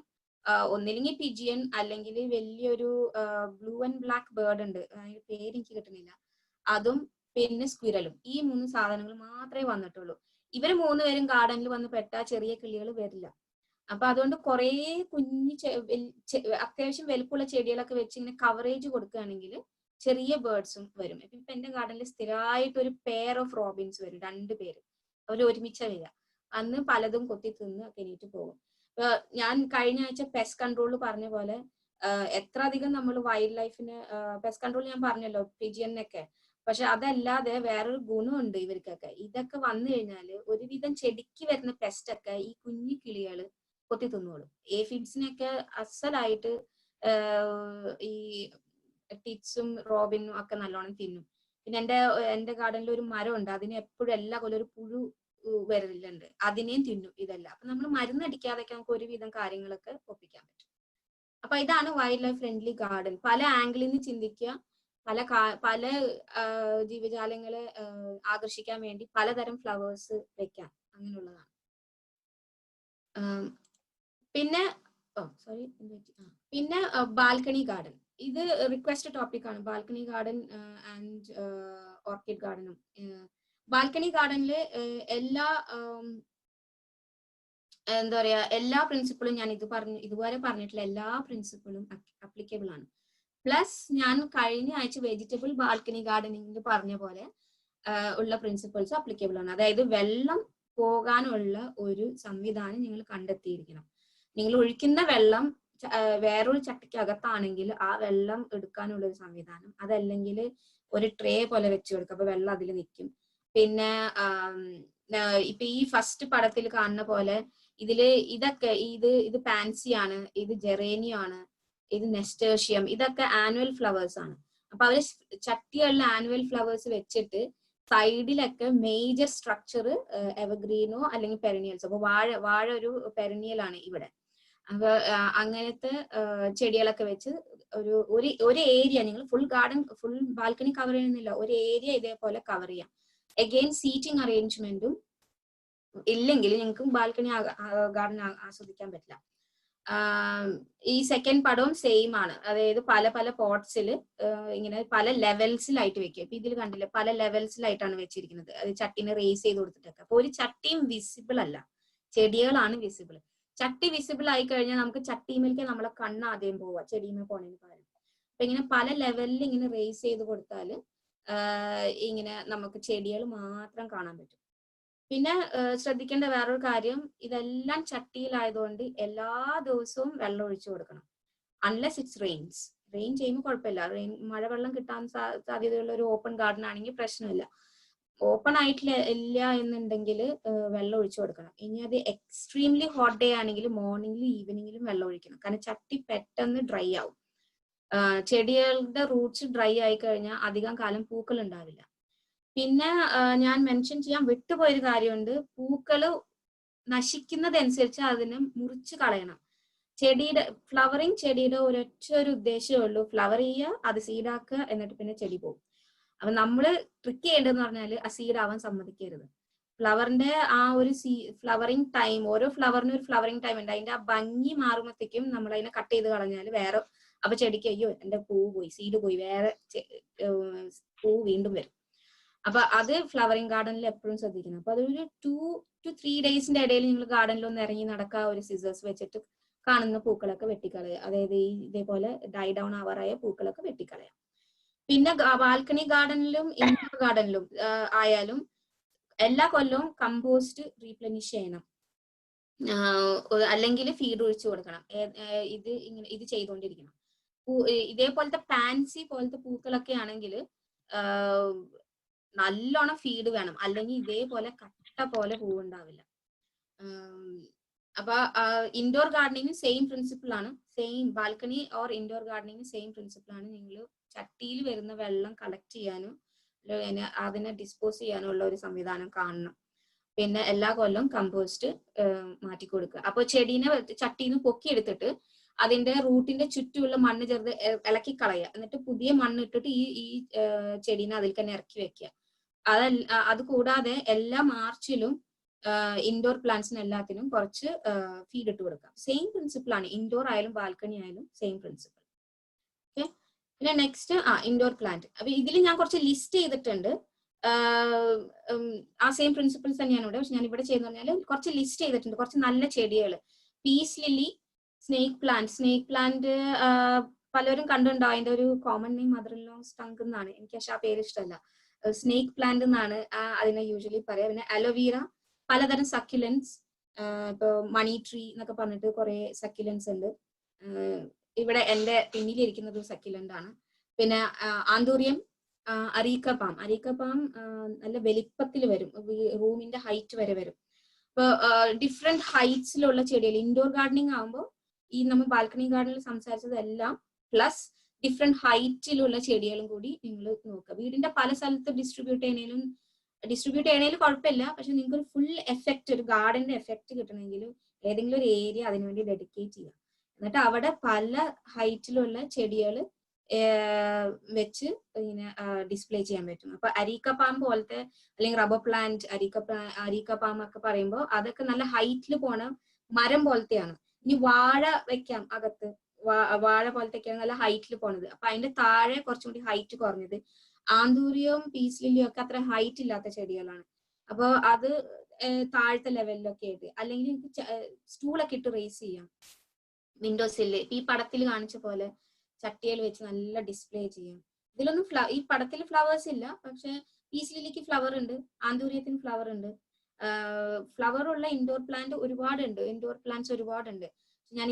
ഒന്നില്ലെങ്കിൽ പിജിയൻ അല്ലെങ്കിൽ വലിയൊരു ബ്ലൂ ആൻഡ് ബ്ലാക്ക് ബേർഡ് ഉണ്ട്, അതിന്റെ പേര് എനിക്ക് കിട്ടുന്നില്ല, അതും പിന്നെ സ്ക്വിരലും. ഈ 3 സാധനങ്ങൾ മാത്രമേ വന്നിട്ടുള്ളൂ. ഇവര് 3 പേരും ഗാർഡനിൽ വന്ന് പെട്ടാ ചെറിയ കിളികൾ വരില്ല. അപ്പൊ അതുകൊണ്ട് കുറെ കുഞ്ഞു അത്യാവശ്യം വലുപ്പമുള്ള ചെടികളൊക്കെ വെച്ച് ഇങ്ങനെ കവറേജ് കൊടുക്കുകയാണെങ്കിൽ ചെറിയ ബേർഡ്സും വരും. ഇപ്പൊ എന്റെ ഗാർഡനിൽ സ്ഥിരമായിട്ട് ഒരു പെയർ ഓഫ് റോബിൻസ് വരും, 2 പേര്. അവർ ഒരുമിച്ച വരിക. അന്ന് പലതും കൊത്തി തിന്ന് ഒക്കെ എണീറ്റ് പോകും. ഞാൻ കഴിഞ്ഞ ആഴ്ച പെസ്റ്റ് കൺട്രോൾ പറഞ്ഞ പോലെ എത്ര അധികം നമ്മൾ വൈൽഡ് ലൈഫിന് പെസ്റ്റ് കൺട്രോൾ ഞാൻ പറഞ്ഞല്ലോ, പിജിയനൊക്കെ. പക്ഷെ അതല്ലാതെ വേറൊരു ഗുണമുണ്ട് ഇവർക്കൊക്കെ. ഇതൊക്കെ വന്നു കഴിഞ്ഞാല് ഒരുവിധം ചെടിക്ക് വരുന്ന പെസ്റ്റ് ഒക്കെ ഈ കുഞ്ഞു കിളികള് കൊത്തി തിന്നോളും. ഏഫിഡ്സിനൊക്കെ അസലായിട്ട് ഈ ടിക്സും റോബിനും ഒക്കെ നല്ലോണം തിന്നും. പിന്നെ എന്റെ ഗാർഡനിൽ ഒരു മരം ഉണ്ട്, അതിന് എപ്പോഴും എല്ലാ കൊല്ലം ഒരു പുഴു വരലുണ്ട്, അതിനെയും തിന്നും ഇതെല്ലാം. അപ്പൊ നമ്മൾ മരുന്നടിക്കാതൊക്കെ നമുക്ക് ഒരുവിധം കാര്യങ്ങളൊക്കെ ഒപ്പിക്കാൻ പറ്റും. അപ്പൊ ഇതാണ് വൈൽഡ് ലൈഫ് ഫ്രണ്ട്ലി ഗാർഡൻ. പല ആംഗിളിൽ നിന്ന് ചിന്തിക്കുക, പല ജീവജാലങ്ങളെ ആകർഷിക്കാൻ വേണ്ടി പലതരം ഫ്ലവേഴ്സ് വെക്കാം, അങ്ങനെയുള്ളതാണ്. പിന്നെ പിന്നെ ബാൽക്കണി ഗാർഡൻ. ഇത് റിക്വസ്റ്റ് ടോപ്പിക് ആണ്, ബാൽക്കണി ഗാർഡൻ ആൻഡ് ഓർക്കിഡ് ഗാർഡനും. ബാൽക്കണി ഗാർഡനില് എന്താ പറയാ, എല്ലാ പ്രിൻസിപ്പിളും ഞാൻ ഇതുവരെ പറഞ്ഞിട്ടുള്ള എല്ലാ പ്രിൻസിപ്പിളും അപ്ലിക്കബിൾ ആണ്. പ്ലസ് ഞാൻ കഴിഞ്ഞ ആഴ്ച വെജിറ്റബിൾ ബാൽക്കണി ഗാർഡനിങ്ങിൽ പറഞ്ഞ പോലെ ഉള്ള പ്രിൻസിപ്പിൾസ് അപ്ലിക്കബിൾ ആണ്. അതായത് വെള്ളം പോകാനുള്ള ഒരു സംവിധാനം നിങ്ങൾ കണ്ടെത്തിയിരിക്കണം. നിങ്ങൾ ഒഴിക്കുന്ന വെള്ളം വേറൊരു ചട്ടിക്കകത്താണെങ്കിൽ ആ വെള്ളം എടുക്കാനുള്ള ഒരു സംവിധാനം, അതല്ലെങ്കിൽ ഒരു ട്രേ പോലെ വെച്ച് കൊടുക്കുക, അപ്പൊ വെള്ളം അതിൽ നിൽക്കും. പിന്നെ ഇപ്പൊ ഈ ഫസ്റ്റ് പടത്തിൽ കാണുന്ന പോലെ ഇതൊക്കെ ഇത് പാൻസി ആണ്, ഇത് ജെറേനിയം ആണ്, ഇത് നെസ്റ്റേഷ്യം, ഇതൊക്കെ ആനുവൽ ഫ്ലവേഴ്സ് ആണ്. അപ്പൊ അവര് ചട്ടികളിൽ ആനുവൽ ഫ്ലവേഴ്സ് വെച്ചിട്ട് സൈഡിലൊക്കെ മേജർ സ്ട്രക്ചർ എവർഗ്രീനോ അല്ലെങ്കിൽ പെരനിയൽസോ. അപ്പൊ വാഴ ഒരു പെരനിയൽ ആണ് ഇവിടെ. അപ്പൊ അങ്ങനത്തെ ചെടികളൊക്കെ വെച്ച് ഒരു ഏരിയ നിങ്ങൾ ഫുൾ ബാൽക്കണി കവർ ചെയ്യുന്നില്ല, ഒരു ഏരിയ ഇതേപോലെ കവർ ചെയ്യാം. അഗെയിൻ സീറ്റിംഗ് അറേഞ്ച്മെന്റും ഇല്ലെങ്കിൽ നിങ്ങൾക്ക് ബാൽക്കണി ഗാർഡൻ ആസ്വദിക്കാൻ പറ്റില്ല. ഈ സെക്കൻഡ് പടവും സെയിം ആണ്. അതായത് പല പല പോട്ട്സിൽ ഇങ്ങനെ പല ലെവൽസിലായിട്ട് വെക്കുക. ഇപ്പൊ ഇതിൽ കണ്ടില്ലേ, പല ലെവൽസിലായിട്ടാണ് വെച്ചിരിക്കുന്നത്. അത് ചട്ടീനെ റേസ് ചെയ്ത് കൊടുത്തിട്ടൊക്കെ. അപ്പൊ ഒരു ചട്ടിയും വിസിബിൾ അല്ല, ചെടികളാണ് വിസിബിൾ. ചട്ടി വിസിബിൾ ആയി കഴിഞ്ഞാൽ നമുക്ക് ചട്ടിമേലേക്ക് നമ്മളെ കണ്ണ് ആദ്യം പോവുക, ചെടിമേ പോണതിന് പകരം. അപ്പൊ ഇങ്ങനെ പല ലെവലിൽ ഇങ്ങനെ റേസ് ചെയ്ത് കൊടുത്താൽ ഇങ്ങനെ നമുക്ക് ചെടികൾ മാത്രം കാണാൻ പറ്റും. പിന്നെ ശ്രദ്ധിക്കേണ്ട വേറൊരു കാര്യം, ഇതെല്ലാം ചട്ടിയിലായതുകൊണ്ട് എല്ലാ ദിവസവും വെള്ളം ഒഴിച്ചു കൊടുക്കണം. Unless it's Reigns. റെയിൻ ചെയ്യുമ്പോൾ കുഴപ്പമില്ല, മഴവെള്ളം കിട്ടാൻ സാധ്യതയുള്ള ഒരു ഓപ്പൺ ഗാർഡൻ ആണെങ്കിൽ പ്രശ്നമില്ല. ഓപ്പൺ ആയിട്ടില്ല എന്നുണ്ടെങ്കിൽ വെള്ളം ഒഴിച്ചു കൊടുക്കണം. ഇനി അത് എക്സ്ട്രീംലി ഹോട്ട് ഡേ ആണെങ്കിൽ മോർണിംഗിലും ഈവനിങ്ങിലും വെള്ളം ഒഴിക്കണം. കാരണം ചട്ടി പെട്ടെന്ന് ഡ്രൈ ആവും. ചെടികളുടെ റൂട്ട്സ് ഡ്രൈ ആയി കഴിഞ്ഞാൽ അധികം കാലം പൂക്കൾ ഉണ്ടാവില്ല. പിന്നെ ഞാൻ മെൻഷൻ ചെയ്യാൻ വിട്ടുപോയൊരു കാര്യമുണ്ട്, പൂക്കള് നശിക്കുന്നതനുസരിച്ച് അതിനെ മുറിച്ച് കളയണം. ഫ്ലവറിങ് ചെടിയുടെ ഒരു ഉദ്ദേശമേ ഉള്ളൂ, ഫ്ലവർ ചെയ്യുക, അത് സീഡാക്കുക, എന്നിട്ട് പിന്നെ ചെടി പോകും. അപ്പൊ നമ്മള് ട്രിക്ക് ചെയ്യേണ്ടതെന്ന് പറഞ്ഞാൽ ആ സീഡ് ആവാൻ സമ്മതിക്കരുത്. ഫ്ലവറിന്റെ ആ ഒരു ഫ്ലവറിങ് ടൈം, ഓരോ ഫ്ലവറിനും ഒരു ഫ്ലവറിങ് ടൈം ഉണ്ട്. അതിന്റെ ആ ഭംഗി മാറുമ്പോഴത്തേക്കും നമ്മൾ അതിനെ കട്ട് ചെയ്ത് കളഞ്ഞാൽ വേറെ, അപ്പൊ ചെടിക്ക് അയ്യോ എന്റെ പൂ പോയി, സീഡ് പോയി, വേറെ പൂ വീണ്ടും വരും. അപ്പൊ അത് ഫ്ലവറിങ് ഗാർഡനിൽ എപ്പോഴും ശ്രദ്ധിക്കണം. അപ്പൊ അതൊരു 2 to 3 ഡേയ്സിന്റെ ഇടയിൽ നിങ്ങൾ ഗാർഡനിൽ ഒന്ന് ഇറങ്ങി നടക്കുക, ഒരു സിസേഴ്സ് വെച്ചിട്ട് കാണുന്ന പൂക്കളൊക്കെ വെട്ടിക്കളയുക. അതായത് ഇതേപോലെ ഡൈ ഡൗൺ ആവാറായ പൂക്കളൊക്കെ വെട്ടിക്കളയാം. പിന്നെ ബാൽക്കണി ഗാർഡനിലും ഇൻഡോർ ഗാർഡനിലും ആയാലും എല്ലാ കൊല്ലവും കമ്പോസ്റ്റ് റീപ്ലനിഷ് ചെയ്യണം, അല്ലെങ്കിൽ ഫീഡ് ഒഴിച്ചു കൊടുക്കണം. ഇത് ചെയ്തുകൊണ്ടിരിക്കണം. ഇതേപോലത്തെ പാൻസി പോലത്തെ പൂക്കളൊക്കെ ആണെങ്കിൽ നല്ലോണം ഫീഡ് വേണം, അല്ലെങ്കിൽ ഇതേപോലെ കട്ട പോലെ പൂവുണ്ടാവില്ല. അപ്പൊ ഇൻഡോർ ഗാർഡനിങ് സെയിം പ്രിൻസിപ്പിൾ ആണ്. Balcony or indoor gardening same principle ആണ്. നിങ്ങൾ ചട്ടിയിൽ വരുന്ന വെള്ളം കളക്ട് ചെയ്യാനും അതിനെ ഡിസ്പോസ് ചെയ്യാനും ഉള്ള ഒരു സംവിധാനം കാണണം. പിന്നെ എല്ലാ കൊല്ലവും കമ്പോസ്റ്റ് മാറ്റി കൊടുക്കുക. അപ്പൊ ചെടീനെ ചട്ടിന്ന് പൊക്കിയെടുത്തിട്ട് അതിന്റെ റൂട്ടിന്റെ ചുറ്റുമുള്ള മണ്ണ് ചെറുത് ഇളക്കി കളയുക. എന്നിട്ട് പുതിയ മണ്ണ് ഇട്ടിട്ട് ഈ ചെടീനെ അതിൽ തന്നെ ഇറക്കി വെക്കുക. അത് കൂടാതെ എല്ലാ മാർച്ചിലും ഇൻഡോർ പ്ലാന്റ്സിന് എല്ലാത്തിനും കുറച്ച് ഫീഡ് ഇട്ട് കൊടുക്കാം. സെയിം പ്രിൻസിപ്പിൾ ആണ്, ഇൻഡോർ ആയാലും ബാൽക്കണി ആയാലും സെയിം പ്രിൻസിപ്പിൾ. ഓക്കെ. പിന്നെ നെക്സ്റ്റ് ഇൻഡോർ പ്ലാന്റ്. അപ്പൊ ഇതിൽ ഞാൻ കുറച്ച് ലിസ്റ്റ് ചെയ്തിട്ടുണ്ട്. ആ സെയിം പ്രിൻസിപ്പിൾസ് തന്നെയാണ് ഇവിടെ. പക്ഷെ ഞാൻ ഇവിടെ ചെയ്യുന്ന പറഞ്ഞാൽ കുറച്ച് ലിസ്റ്റ് ചെയ്തിട്ടുണ്ട്, കുറച്ച് നല്ല ചെടികൾ. പീസ് ലില്ലി, സ്നേക്ക് പ്ലാന്റ് പലരും കണ്ടിട്ടുണ്ടോ? അതിന്റെ ഒരു common name mother in law's tongue എന്നാണ്. എനിക്ക് പക്ഷെ ആ പേര് ഇഷ്ടമല്ല. സ്നേക്ക് പ്ലാന്റ് എന്നാണ് അതിനെ യൂഷ്വലി പറയാം. പിന്നെ അലോവീറ, പലതരം സക്യുലൻസ്, ഇപ്പൊ മണി ട്രീ എന്നൊക്കെ പറഞ്ഞിട്ട് കുറെ സക്യുലൻസ് ഉണ്ട്. ഇവിടെ എന്റെ പിന്നിലിരിക്കുന്നത് ഒരു സക്യുലന്റ് ആണ്. പിന്നെ ആന്തൂറിയം, അരീക്ക പാം നല്ല വലിപ്പത്തിൽ വരും, റൂമിന്റെ ഹൈറ്റ് വരെ വരും. ഇപ്പൊ ഡിഫറെന്റ് ഹൈറ്റ്സിലുള്ള ചെടികൾ ഇൻഡോർ ഗാർഡനിങ് ആകുമ്പോൾ ഈ നമ്മൾ ബാൽക്കണി ഗാർഡനിൽ സംസാരിച്ചതെല്ലാം പ്ലസ് ഡിഫറെന്റ് ഹൈറ്റിലുള്ള ചെടികളും കൂടി നിങ്ങൾ നോക്കുക. വീടിന്റെ പല സ്ഥലത്ത് ഡിസ്ട്രിബ്യൂട്ട് ചെയ്യണേലും കുഴപ്പമില്ല. പക്ഷെ നിങ്ങൾക്ക് ഒരു ഫുൾ എഫക്റ്റ്, ഒരു ഗാർഡന്റെ എഫക്റ്റ് കിട്ടണമെങ്കിൽ ഏതെങ്കിലും ഒരു ഏരിയ അതിനുവേണ്ടി ഡെഡിക്കേറ്റ് ചെയ്യുക. എന്നിട്ട് അവിടെ പല ഹൈറ്റിലുള്ള ചെടികൾ വെച്ച് ഇങ്ങനെ ഡിസ്പ്ലേ ചെയ്യാൻ പറ്റും. അപ്പൊ അരീക്ക പാം പോലത്തെ അല്ലെങ്കിൽ റബ്ബർ പ്ലാന്റ്, അരീക്ക പാം ഒക്കെ പറയുമ്പോൾ അതൊക്കെ നല്ല ഹൈറ്റിൽ പോണ മരം പോലത്തെയാണ്. ഇനി വാഴ വെക്കാം അകത്ത്, വാഴ പോലത്തെയൊക്കെയാണ് നല്ല ഹൈറ്റിൽ പോണത്. അപ്പൊ അതിന്റെ താഴെ കുറച്ചും കൂടി ഹൈറ്റ് കുറഞ്ഞത്. ആന്തൂറിയവും പീസ് ലില്ലിയും ഒക്കെ അത്ര ഹൈറ്റ് ഇല്ലാത്ത ചെടികളാണ്. അപ്പൊ അത് താഴത്തെ ലെവലിലൊക്കെ ആയിട്ട്, അല്ലെങ്കിൽ സ്റ്റൂളൊക്കെ ഇട്ട് റേസ് ചെയ്യാം. വിൻഡോസില് ഈ പടത്തിൽ കാണിച്ച പോലെ ചട്ടിയിൽ വെച്ച് നല്ല ഡിസ്പ്ലേ ചെയ്യാം. ഇതിലൊന്നും ഈ പടത്തിൽ ഫ്ലവേഴ്സ് ഇല്ല, പക്ഷെ പീസ് ലില്ലിക്ക് ഫ്ലവർ ഉണ്ട്, ആന്തൂര്യത്തിന് ഫ്ലവർ ഉണ്ട്. ഫ്ലവർ ഉള്ള ഇൻഡോർ പ്ലാന്റ്സ് ഒരുപാടുണ്ട്. ഞാൻ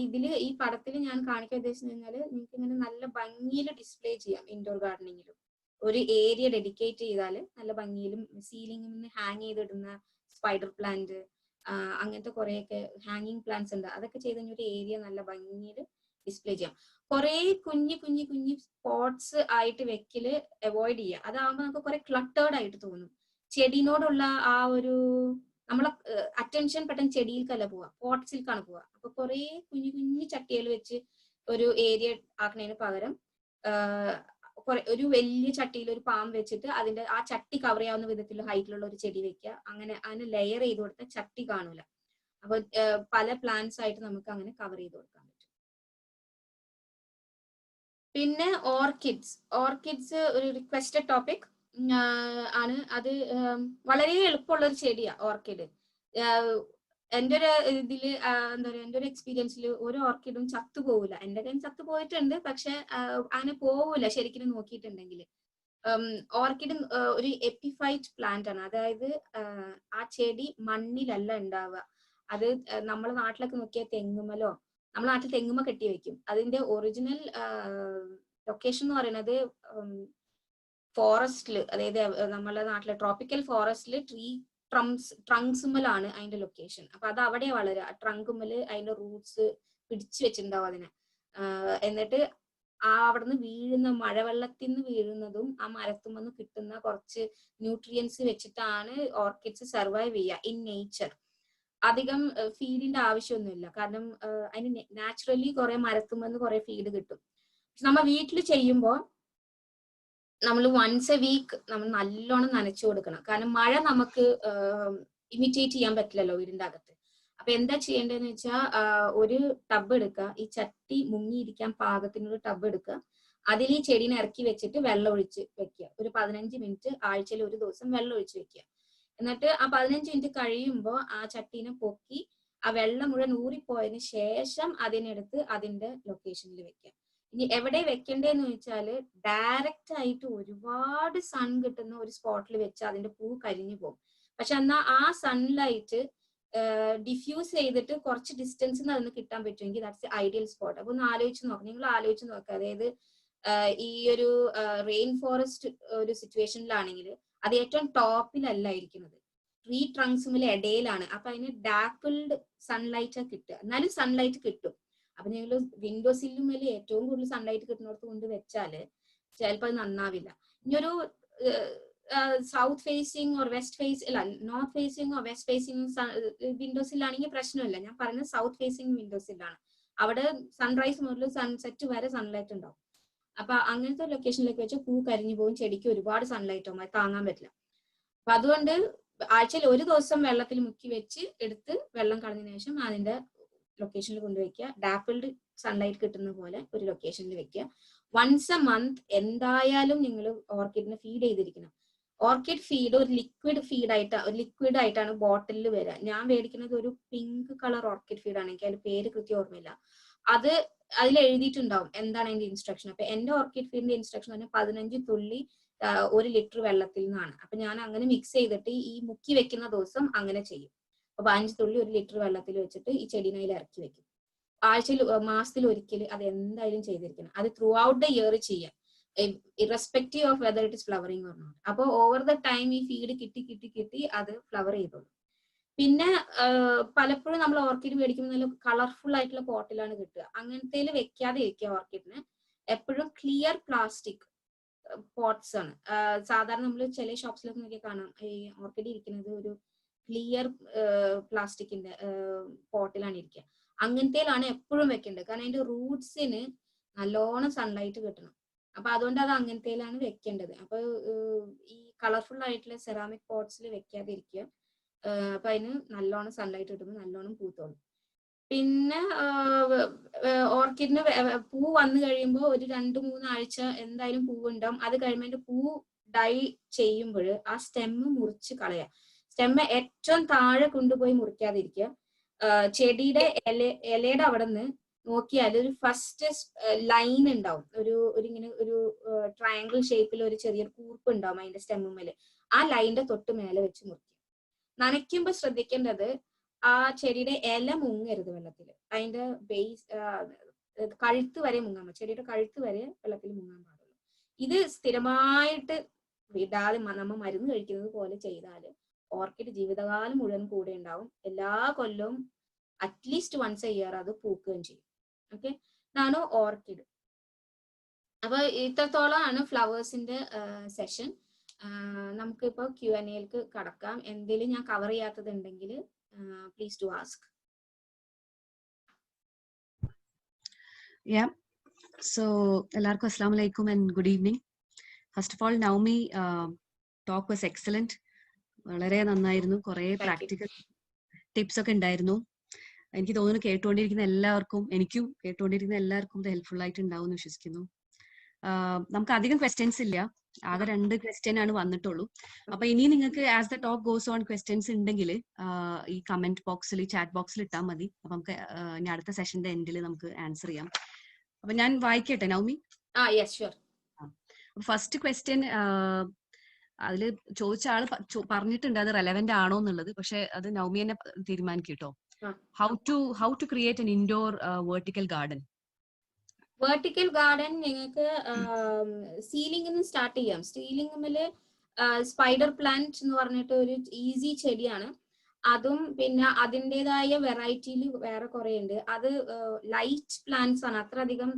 ഈ പടത്തിൽ ഞാൻ കാണിക്കാൻ ഉദ്ദേശിച്ചു കഴിഞ്ഞാൽ നിങ്ങൾക്ക് ഇങ്ങനെ നല്ല ഭംഗിയിൽ ഡിസ്പ്ലേ ചെയ്യാം. ഇൻഡോർ ഗാർഡനിങ്ങിലും ഒരു ഏരിയ ഡെഡിക്കേറ്റ് ചെയ്താൽ നല്ല ഭംഗിയിലും സീലിംഗിൽ നിന്ന് ഹാങ് ചെയ്തിടുന്ന സ്പൈഡർ പ്ലാന്റ്, അങ്ങനത്തെ കുറെയൊക്കെ ഹാങ്ങിങ് പ്ലാന്റ്സ് ഉണ്ട്. അതൊക്കെ ചെയ്ത് കഴിഞ്ഞ ഒരു ഏരിയ നല്ല ഭംഗിയിൽ ഡിസ്പ്ലേ ചെയ്യാം. കുറെ കുഞ്ഞു സ്പോട്സ് ആയിട്ട് വെക്കല് അവോയ്ഡ് ചെയ്യുക. അതാവുമ്പോൾ നമുക്ക് കുറെ ക്ലട്ടേർഡ് ആയിട്ട് തോന്നും. ചെടിനോടുള്ള ആ ഒരു നമ്മളെ അറ്റൻഷൻ പെട്ടെന്ന് ചെടിയിൽക്കല്ല പോവാ, പോട്ട്സിൽക്കാണ് പോവാ. അപ്പൊ കുറെ കുഞ്ഞു ചട്ടികൾ വെച്ച് ഒരു ഏരിയ ആക്കുന്നതിന് പകരം ഒരു വലിയ ചട്ടിയിൽ ഒരു പാം വെച്ചിട്ട് അതിന്റെ ആ ചട്ടി കവർ ചെയ്യാവുന്ന വിധത്തിൽ ഹൈറ്റിലുള്ള ഒരു ചെടി വെക്കുക. അങ്ങനെ അതിന് ലെയർ ചെയ്ത് കൊടുത്താൽ ചട്ടി കാണൂല. അപ്പൊ പല പ്ലാന്റ്സ് ആയിട്ട് നമുക്ക് അങ്ങനെ കവർ ചെയ്ത് കൊടുക്കാൻ പറ്റും. പിന്നെ ഓർക്കിഡ്സ് ഒരു റിക്വസ്റ്റഡ് ടോപ്പിക് ആണ്. അത് വളരെ എളുപ്പമുള്ള ഒരു ചെടിയാ ഓർക്കിഡ്. എൻ്റെ ഒരു ഇതില് എന്താ പറയാ, എൻ്റെ ഒരു എക്സ്പീരിയൻസിൽ ഒരു ഓർക്കിഡും ചത്തുപോകില്ല. എൻ്റെ കയ്യിൽ ചത്തുപോയിട്ടുണ്ട്, പക്ഷെ അങ്ങനെ പോവില്ല ശരിക്കും നോക്കിയിട്ടുണ്ടെങ്കിൽ. ഓർക്കിഡ് ഒരു എപ്പിഫൈറ്റ് പ്ലാന്റ് ആണ്. അതായത് ആ ചെടി മണ്ണിലല്ല ഉണ്ടാവുക. അത് നമ്മളെ നാട്ടിലൊക്കെ നോക്കിയാൽ തെങ്ങുമലോ, നമ്മളെ നാട്ടിൽ തെങ്ങുമ കെട്ടി വെക്കും. അതിന്റെ ഒറിജിനൽ ലൊക്കേഷൻ എന്ന് പറയുന്നത് ഫോറസ്റ്റില്, അതായത് നമ്മളെ നാട്ടിലെ ട്രോപ്പിക്കൽ ഫോറസ്റ്റില് ട്രങ്ക്സുമലാണ് അതിന്റെ ലൊക്കേഷൻ. അപ്പൊ അത് അവിടെ വളരുക. ട്രങ്കുമല് അതിന്റെ റൂട്ട്സ് പിടിച്ചു വെച്ചിട്ടുണ്ടാവും അതിനെ. എന്നിട്ട് അവിടുന്ന് വീഴുന്ന മഴവെള്ളത്തിൽ നിന്ന് വീഴുന്നതും ആ മരത്തുമെന്ന് കിട്ടുന്ന കുറച്ച് ന്യൂട്രിയൻസ് വെച്ചിട്ടാണ് ഓർക്കിഡ്സ് സർവൈവ് ചെയ്യുക ഇൻ നേച്ചർ. അധികം ഫീഡിന്റെ ആവശ്യമൊന്നുമില്ല. കാരണം അതിന് നാച്ചുറലി കുറെ മരത്തുമെന്ന് കുറെ ഫീഡ് കിട്ടും. നമ്മ വീട്ടിൽ ചെയ്യുമ്പോൾ നമ്മൾ വൺസ് എ വീക്ക് നമ്മൾ നല്ലോണം നനച്ചു കൊടുക്കണം. കാരണം മഴ നമുക്ക് ഇമിറ്റേറ്റ് ചെയ്യാൻ പറ്റില്ലല്ലോ വീടിന്റെ അകത്ത്. അപ്പൊ എന്താ ചെയ്യേണ്ടതെന്ന് വെച്ചാൽ ഒരു ടബ് എടുക്കുക, ഈ ചട്ടി മുങ്ങിയിരിക്കാൻ പാകത്തിനൊരു ടബ് എടുക്കുക, അതിൽ ഈ ചെടീനെ ഇറക്കി വെച്ചിട്ട് വെള്ളം ഒഴിച്ച് വെക്കുക. ഒരു 15 മിനിറ്റ് ആഴ്ചയിൽ ഒരു ദിവസം വെള്ളം ഒഴിച്ച് വെക്കുക. എന്നിട്ട് ആ 15 മിനിറ്റ് കഴിയുമ്പോൾ ആ ചട്ടീനെ പൊക്കി ആ വെള്ളം മുഴുവൻ ഊറിപ്പോയതിന് ശേഷം അതിനെടുത്ത് അതിന്റെ ലൊക്കേഷനിൽ വെക്കുക. ഇനി എവിടെ വെക്കണ്ടേന്ന് വെച്ചാല് ഡയറക്റ്റ് ആയിട്ട് ഒരുപാട് സൺ കിട്ടുന്ന ഒരു സ്പോട്ടിൽ വെച്ച് അതിന്റെ പൂ കരിഞ്ഞു പോകും. പക്ഷെ എന്നാൽ ആ സൺലൈറ്റ് ഡിഫ്യൂസ് ചെയ്തിട്ട് കുറച്ച് ഡിസ്റ്റൻസിൽ അതിന് കിട്ടാൻ പറ്റുമെങ്കിൽ ദാറ്റ്സ് ഐഡിയൽ സ്പോട്ട്. അപ്പൊ ഒന്ന് ആലോചിച്ച് നോക്കാം, നിങ്ങൾ ആലോചിച്ച് നോക്കുക. അതായത് ഈ ഒരു റെയിൻ ഫോറസ്റ്റ് ഒരു സിറ്റുവേഷനിലാണെങ്കിൽ അത് ഏറ്റവും ടോപ്പിലല്ല ഇരിക്കുന്നത്, ട്രീ ട്രങ്ക്സുമിൽ ഇടയിലാണ്. അപ്പൊ അതിന് ഡാപ്പിൾഡ് സൺലൈറ്റ് കിട്ടുക, എന്നാലും സൺലൈറ്റ് കിട്ടും. അപ്പൊ നിങ്ങൾ വിൻഡോസിലും മേലെ ഏറ്റവും കൂടുതൽ സൺലൈറ്റ് കിട്ടുന്നിടത്ത് കൊണ്ട് വെച്ചാല് ചിലപ്പോൾ അത് നന്നാവില്ല. ഇനിയൊരു south facing or west face അല്ല, north facing or west facing വിൻഡോസിലാണെങ്കിൽ പ്രശ്നമില്ല. ഞാൻ പറയുന്നത് സൗത്ത് ഫേസിങ് വിൻഡോസിലാണ്. അവിടെ സൺറൈസ് മുതൽ സൺസെറ്റ് വരെ സൺലൈറ്റ് ഉണ്ടാവും. അപ്പൊ അങ്ങനത്തെ ലൊക്കേഷനിലേക്ക് വെച്ച് പൂ കരിഞ്ഞു പോകും, ചെടിക്ക് ഒരുപാട് സൺലൈറ്റ് ആവും, അത് താങ്ങാൻ പറ്റില്ല. അപ്പൊ അതുകൊണ്ട് ആഴ്ചയിൽ ഒരു ദിവസം വെള്ളത്തിൽ മുക്കി വെച്ച് എടുത്ത് വെള്ളം കളഞ്ഞതിന് ശേഷം അതിന്റെ ലൊക്കേഷനിൽ കൊണ്ടുവയ്ക്കുക. ഡാപ്പിൾഡ് സൺലൈറ്റ് കിട്ടുന്ന പോലെ ഒരു ലൊക്കേഷനിൽ വെക്കുക. വൺസ് എ മന്ത് എന്തായാലും നിങ്ങൾ ഓർക്കിഡിനെ ഫീഡ് ചെയ്തിരിക്കണം. ഓർക്കിഡ് ഫീഡ് ഒരു ലിക്വിഡ് ആയിട്ടാണ് ബോട്ടിലിൽ വരിക. ഞാൻ മേടിക്കുന്നത് ഒരു പിങ്ക് കളർ ഓർക്കിഡ് ഫീഡ് ആണ്, എനിക്ക് അതിന്റെ പേര് കൃത്യം ഓർമ്മയില്ല. അത് അതിൽ എഴുതിയിട്ടുണ്ടാവും എന്താണ് അതിന്റെ ഇൻസ്ട്രക്ഷൻ. അപ്പൊ എന്റെ ഓർക്കിഡ് ഫീഡിന്റെ ഇൻസ്ട്രക്ഷൻ തന്നെ 15 തുള്ളി 1 ലിറ്റർ വെള്ളത്തിൽ നിന്നാണ്. അപ്പൊ ഞാൻ അങ്ങനെ മിക്സ് ചെയ്തിട്ട് ഈ മുക്കി വെക്കുന്ന ദിവസം അങ്ങനെ ചെയ്യും. അപ്പൊ 15 തുള്ളി 1 ലിറ്റർ വെള്ളത്തിൽ വെച്ചിട്ട് ഈ ചെടീനയിൽ ഇറക്കി വെക്കും. ആഴ്ചയിൽ മാസത്തിൽ ഒരിക്കൽ അത് എന്തായാലും ചെയ്തിരിക്കണം. അത് ത്രൂ ഔട്ട് ദ ഇയർ ചെയ്യാം, irrespective of whether it is flowering or not. അപ്പൊ ഓവർ ദ ടൈം ഈ ഫീഡ് കിട്ടി അത് ഫ്ലവർ ചെയ്തോളും. പിന്നെ പലപ്പോഴും നമ്മൾ ഓർക്കിഡ് മേടിക്കുമ്പോൾ നല്ല കളർഫുൾ ആയിട്ടുള്ള പോട്ടിലാണ് കിട്ടുക. അങ്ങനത്തേൽ വെക്കാതെ ഇരിക്കുക. ഓർക്കിഡിന് എപ്പോഴും ക്ലിയർ പ്ലാസ്റ്റിക് പോട്ട്സ് ആണ്. സാധാരണ നമ്മൾ ചില ഷോപ്സിലൊക്കെ നോക്കി കാണാം ഈ ഓർക്കിഡ് ഇരിക്കുന്നത് ഒരു ക്ലിയർ പ്ലാസ്റ്റിക്കിന്റെ പോട്ടിലാണ് ഇരിക്കുക. അങ്ങനത്തേലാണ് എപ്പോഴും വെക്കേണ്ടത്. കാരണം അതിന്റെ റൂട്ട്സിന് നല്ലോണം സൺലൈറ്റ് കിട്ടണം. അപ്പൊ അതുകൊണ്ട് അത് അങ്ങനത്തേലാണ് വെക്കേണ്ടത്. അപ്പൊ ഈ കളർഫുൾ ആയിട്ടുള്ള സെറാമിക് പോട്ട്സിൽ വെക്കാതെ ഇരിക്കുക. അപ്പൊ അതിന് നല്ലോണം സൺലൈറ്റ് കിട്ടുമ്പോൾ നല്ലോണം പൂത്തോളും. പിന്നെ ഓർക്കിഡിന് പൂ വന്നു കഴിയുമ്പോൾ ഒരു 2-3 ആഴ്ച എന്തായാലും പൂവ് ഉണ്ടാവും. അത് കഴിയുമ്പോൾ അതിന്റെ പൂ ഡൈ ചെയ്യുമ്പോൾ ആ സ്റ്റെമ്മ് മുറിച്ച് കളയാം. സ്റ്റെമ്മ് ഏറ്റവും താഴെ കൊണ്ടുപോയി മുറിക്കാതിരിക്കുക. ചെടിയുടെ ഇലയുടെ അവിടെ നിന്ന് നോക്കിയാൽ ഒരു ഫസ്റ്റ് ലൈൻ ഉണ്ടാവും, ഇങ്ങനെ ഒരു ട്രയാങ്കിൾ ഷേപ്പിൽ ഒരു ചെറിയൊരു കൂർപ്പ് ഉണ്ടാവും അതിന്റെ സ്റ്റെമ്മിൽ. ആ ലൈനിന്റെ തൊട്ട് മേലെ വെച്ച് മുറിക്കും. നനയ്ക്കുമ്പോൾ ശ്രദ്ധിക്കേണ്ടത് ആ ചെടിയുടെ ഇല മുങ്ങരുത് വെള്ളത്തിൽ. അതിന്റെ ബേസ് കഴുത്ത് വരെ മുങ്ങാൻ, ചെടിയുടെ കഴുത്ത് വരെ വെള്ളത്തിൽ മുങ്ങാൻ പാടുള്ളൂ. ഇത് സ്ഥിരമായിട്ട് വിടാതെ നമ്മൾ മരുന്ന് കഴിക്കുന്നത് പോലെ ചെയ്താൽ ഓർക്കിഡ് ജീവിതകാലം മുഴുവൻ കൂടെ ഉണ്ടാവും. എല്ലാ കൊല്ലവും അറ്റ്ലീസ്റ്റ് വൺസ് എ ഇയർ അത് പൂക്കുകയും ചെയ്യും. ഓക്കെ, ഇതാണ് ഓർക്കിഡ്. അപ്പൊ ഇത്രത്തോളമാണ് ഫ്ലവേഴ്സിന്റെ സെഷൻ. നമുക്കിപ്പോ Q&Aയിലേക്ക് കടക്കാം. എന്തെങ്കിലും ഞാൻ കവർ ചെയ്യാത്തത് ഉണ്ടെങ്കിൽ please to ask. Yeah, so എല്ലാവർക്കും assalamu alaikum and good evening. First of all, Naomi, talk was excellent. വളരെ നന്നായിരുന്നു. കുറെ പ്രാക്ടിക്കൽ ടിപ്സ് ഒക്കെ ഉണ്ടായിരുന്നു. എനിക്ക് തോന്നുന്നു കേട്ടുകൊണ്ടിരിക്കുന്ന എല്ലാവർക്കും, ഇത് ഹെൽപ്ഫുൾ ആയിട്ട് ഉണ്ടാവും എന്ന് വിശ്വസിക്കുന്നു. നമുക്ക് അധികം ക്വസ്റ്റ്യൻസ് ഇല്ല, ആകെ 2 ക്വസ്റ്റ്യൻ ആണ് വന്നിട്ടുള്ളൂ. അപ്പൊ ഇനി നിങ്ങൾക്ക് as the talk goes on questions ഉണ്ടെങ്കിൽ ഈ കമന്റ് ബോക്സിൽ, ചാറ്റ് ബോക്സിൽ ഇട്ടാൽ മതി. അപ്പൊ നമുക്ക് ഇനി അടുത്ത സെഷന്റെ എൻഡിൽ നമുക്ക് ആൻസർ ചെയ്യാം. അപ്പൊ ഞാൻ വായിക്കട്ടെ നൗമി? ഫസ്റ്റ് ക്വസ്റ്റ്യൻ അതില് ചോദിച്ച ആള് പറഞ്ഞിട്ടുണ്ട് അത് റെലവെന്റ് ആണോ എന്നുള്ളത്. പക്ഷെ അത് നൗമി തന്നെ തീരുമാനിക്കും കേട്ടോ. How to create an indoor vertical garden? Vertical garden നിങ്ങൾക്ക് സീലിംഗിൽ നിന്ന് സ്റ്റാർട്ട് ചെയ്യാം. സീലിംഗില് സ്പൈഡർ പ്ലാന്റ് എന്ന് പറഞ്ഞിട്ട് ഒരു ഈസി ചെടിയാണ്. അതും പിന്നെ അതിൻ്റെതായ വെറൈറ്റിയിൽ വേറെ കുറെ ഉണ്ട്. അത് ലൈറ്റ് പ്ലാന്റ്സ് ആണ്, അത്ര അധികം